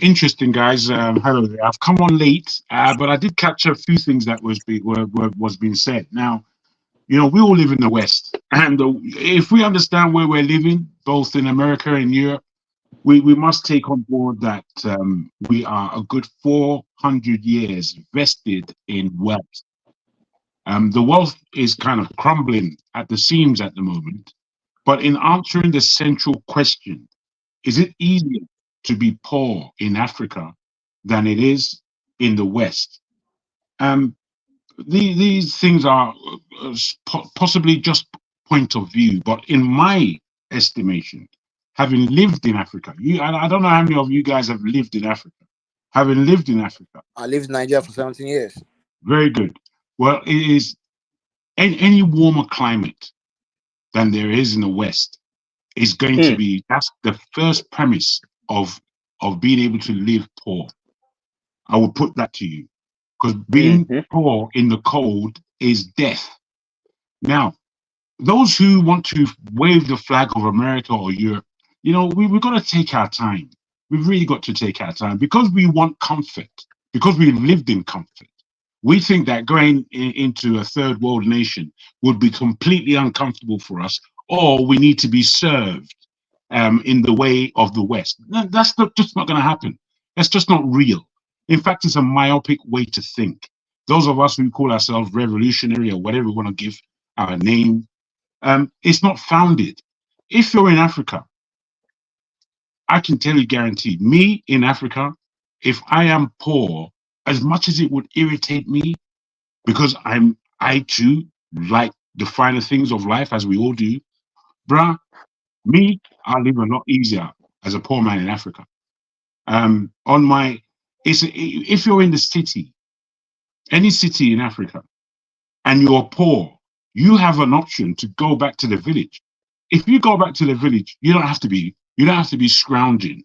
Interesting, guys. Hello there. I've come on late, but I did catch a few things that was being said. Now, we all live in the West, and if we understand where we're living, both in America and Europe, we must take on board that we are a good 400 years vested in wealth. The wealth is kind of crumbling at the seams at the moment, but in answering the central question, is it easier to be poor in Africa than it is in the West? Um, these things are possibly just point of view, but in my estimation, having lived in Africa, I don't know how many of you guys have lived in Africa. Having lived in Africa, I lived in Nigeria for 17 years. very good. Well, it is any warmer climate than there is in the West is going to be, that's the first premise of being able to live poor. I will put that to you, because being poor in the cold is death. Now, those who want to wave the flag of America or Europe, we've got to take our time. We've really got to take our time because we want comfort, because we've lived in comfort. We think that going into a third world nation would be completely uncomfortable for us, or we need to be served in the way of the West. That's just not going to happen. That's just not real. In fact, it's a myopic way to think. Those of us who call ourselves revolutionary or whatever we want to give our name, it's not founded. If you're in Africa I can tell you, guaranteed, me in Africa, if I am poor, as much as it would irritate me, because I too like the finer things of life, as we all do, bruh, me, I live a lot easier as a poor man in Africa. If you're in the city, any city in Africa, and you're poor, you have an option to go back to the village. If you go back to the village, you don't have to be scrounging,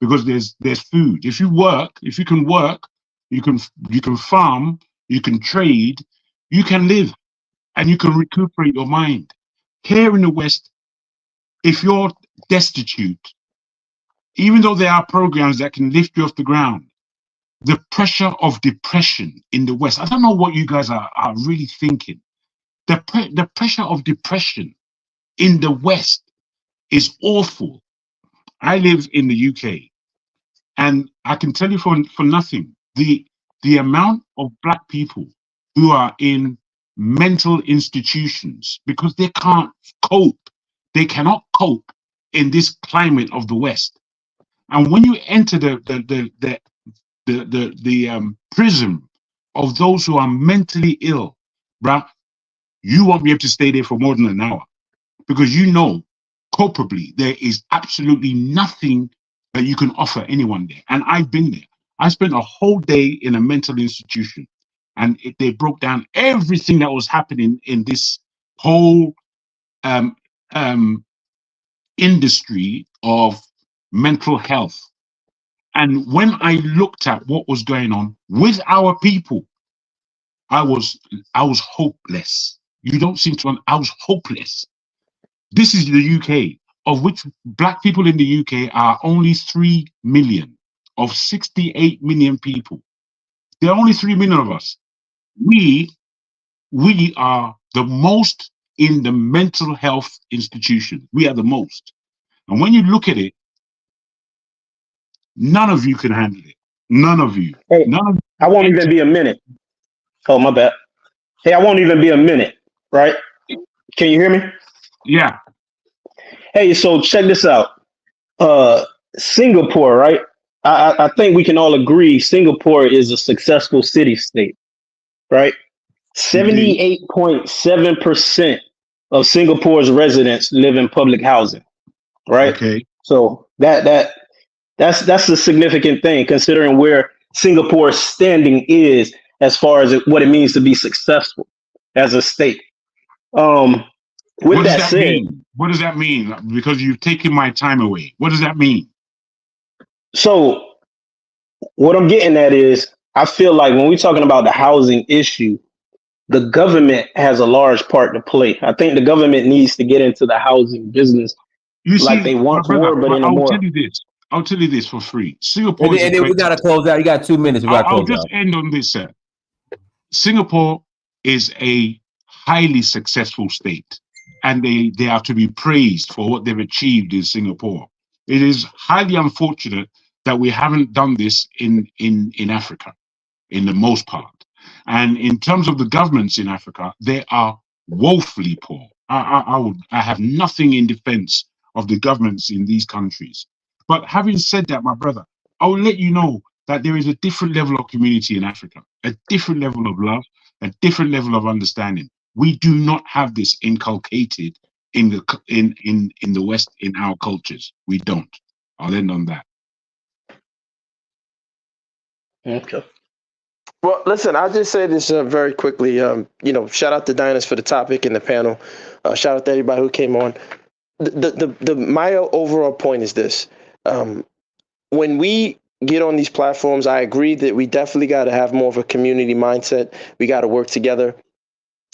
because there's food. If you can work, you can farm, you can trade, you can live, and you can recuperate your mind. Here in the West, if you're destitute, even though there are programs that can lift you off the ground, the pressure of depression in the West, I don't know what you guys are really thinking. The pressure of depression in the West is awful. I live in the UK, and I can tell you for nothing, the amount of Black people who are in mental institutions because they can't cope. They cannot cope in this climate of the West. And when you enter the prison of those who are mentally ill, bruh, you won't be able to stay there for more than an hour, because you know, culpably, there is absolutely nothing that you can offer anyone there. And I've been there. I spent a whole day in a mental institution, and they broke down everything that was happening in this whole industry of mental health. And when I looked at what was going on with our people, I was hopeless. You don't seem to. I was hopeless. This is the UK, of which Black people in the UK are only 3 million of 68 million people. There are only 3 million of us. We are the most in the mental health institution. We are the most. And when you look at it, none of you can handle it. None of you. Hey, None of you. I won't even be a minute. Oh, my bad. Hey, I won't even be a minute, right? Can you hear me? Yeah. Hey, so check this out. Singapore, right? I think we can all agree Singapore is a successful city state, right? 78.7% of Singapore's residents live in public housing, right? Okay. So that's a significant thing, considering where Singapore's standing is as far as what it means to be successful as a state. With that said, mean? What does that mean? Because you've taken my time away. What does that mean? So what I'm getting at is, I feel like when we're talking about the housing issue, the government has a large part to play. I think the government needs to get into the housing business like they once were, but in a more. I'll tell you this for free. Singapore and then we gotta close out. You got 2 minutes. I'll just end on this, sir. Singapore is a highly successful state, and they are to be praised for what they've achieved in Singapore. It is highly unfortunate that we haven't done this in Africa, in the most part. And in terms of the governments in Africa, they are woefully poor. I have nothing in defense of the governments in these countries. But having said that, my brother, I will let you know that there is a different level of community in Africa, a different level of love, a different level of understanding. We do not have this inculcated in the West, in our cultures. We don't. I'll end on that. Okay. Well, listen, I'll just say this very quickly. Shout out to Dynas for the topic and the panel. Shout out to everybody who came on. My overall point is this. When we get on these platforms, I agree that we definitely got to have more of a community mindset. We got to work together.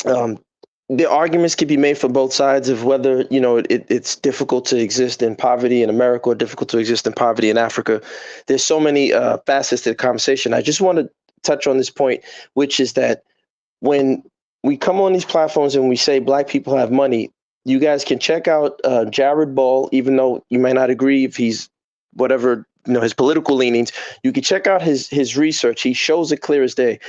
The arguments can be made for both sides of whether, it's difficult to exist in poverty in America or difficult to exist in poverty in Africa. There's so many facets to the conversation. I just want to touch on this point, which is that when we come on these platforms and we say Black people have money, you guys can check out Jared Ball, even though you might not agree if he's whatever, his political leanings. You can check out his research. He shows it clear as day.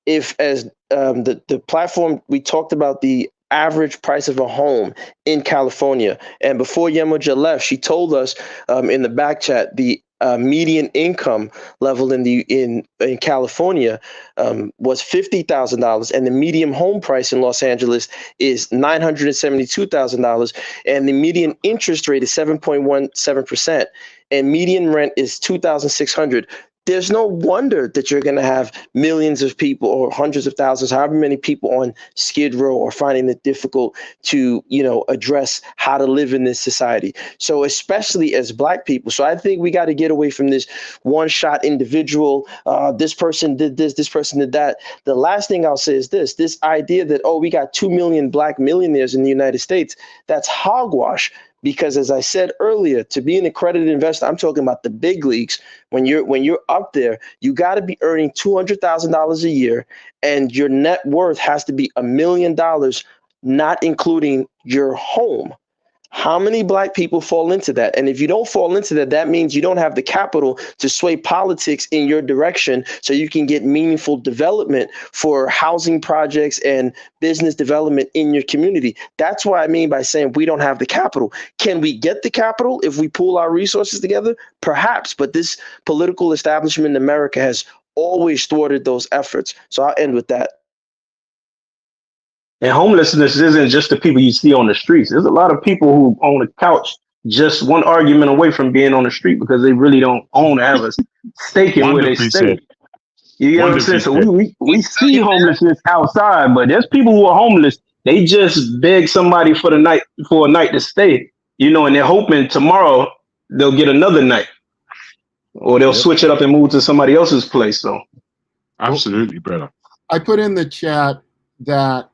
If as the platform, we talked about the average price of a home in California. And before Yemoja left, she told us in the back chat the median income level in California was $50,000, and the median home price in Los Angeles is $972,000, and the median interest rate is 7.17%, and median rent is $2,600. There's no wonder that you're going to have millions of people or hundreds of thousands, however many people on Skid Row or finding it difficult to, address how to live in this society. So especially as Black people. So I think we got to get away from this one-shot individual. This person did this person did that. The last thing I'll say is this idea that, we got 2 million Black millionaires in the United States. That's hogwash. Because as I said earlier, to be an accredited investor, I'm talking about the big leagues. When you're up there, you got to be earning $200,000 a year, and your net worth has to be $1 million, not including your home. How many Black people fall into that? And if you don't fall into that, that means you don't have the capital to sway politics in your direction so you can get meaningful development for housing projects and business development in your community. That's what I mean by saying we don't have the capital. Can we get the capital if we pool our resources together? Perhaps, but this political establishment in America has always thwarted those efforts. So I'll end with that. And homelessness isn't just the people you see on the streets. There's a lot of people who own a couch just one argument away from being on the street because they really don't own or have a stake in where they stay. You get what I'm saying? So we see homelessness outside, but there's people who are homeless. They just beg somebody for a night to stay, and they're hoping tomorrow they'll get another night, or they'll switch it up and move to somebody else's place. So, absolutely, brother. I put in the chat that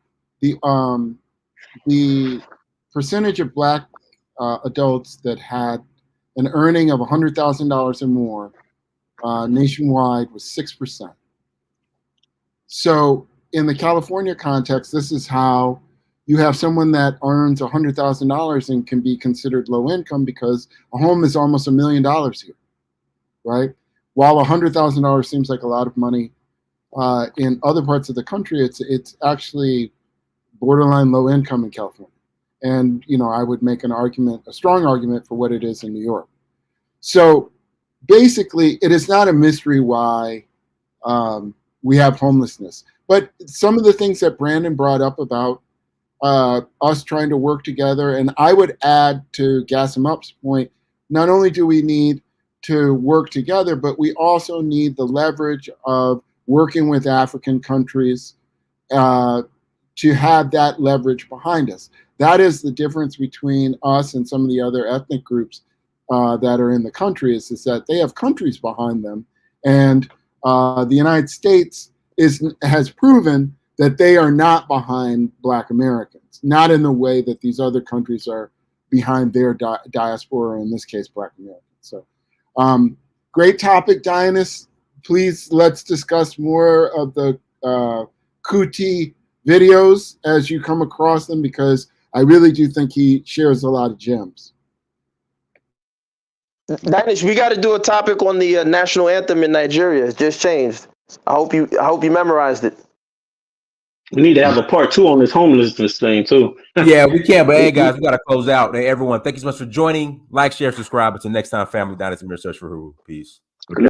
the percentage of Black adults that had an earning of $100,000 or more nationwide was 6%. So in the California context, this is how you have someone that earns $100,000 and can be considered low income because a home is almost $1 million here, right? While $100,000 seems like a lot of money, in other parts of the country, it's actually borderline low income in California. And, I would make a strong argument for what it is in New York. So basically, it is not a mystery why we have homelessness. But some of the things that Brandon brought up about us trying to work together, and I would add to Gas 'em Up's point, not only do we need to work together, but we also need the leverage of working with African countries to have that leverage behind us. That is the difference between us and some of the other ethnic groups that are in the country is that they have countries behind them. And the United States has proven that they are not behind Black Americans, not in the way that these other countries are behind their diaspora, in this case, Black Americans. So great topic, Dionys. Please, let's discuss more of the Kuti videos as you come across them, because I really do think he shares a lot of gems. Danish, we got to do a topic on the national anthem in Nigeria. It just changed. I hope you memorized it. We need to have a part 2 on this homelessness thing too. Yeah, we can. But hey, guys, we got to close out. Hey, everyone, thank you so much for joining. Like, share, subscribe. Until next time, family. Dionys Amir, search for Huru. Peace.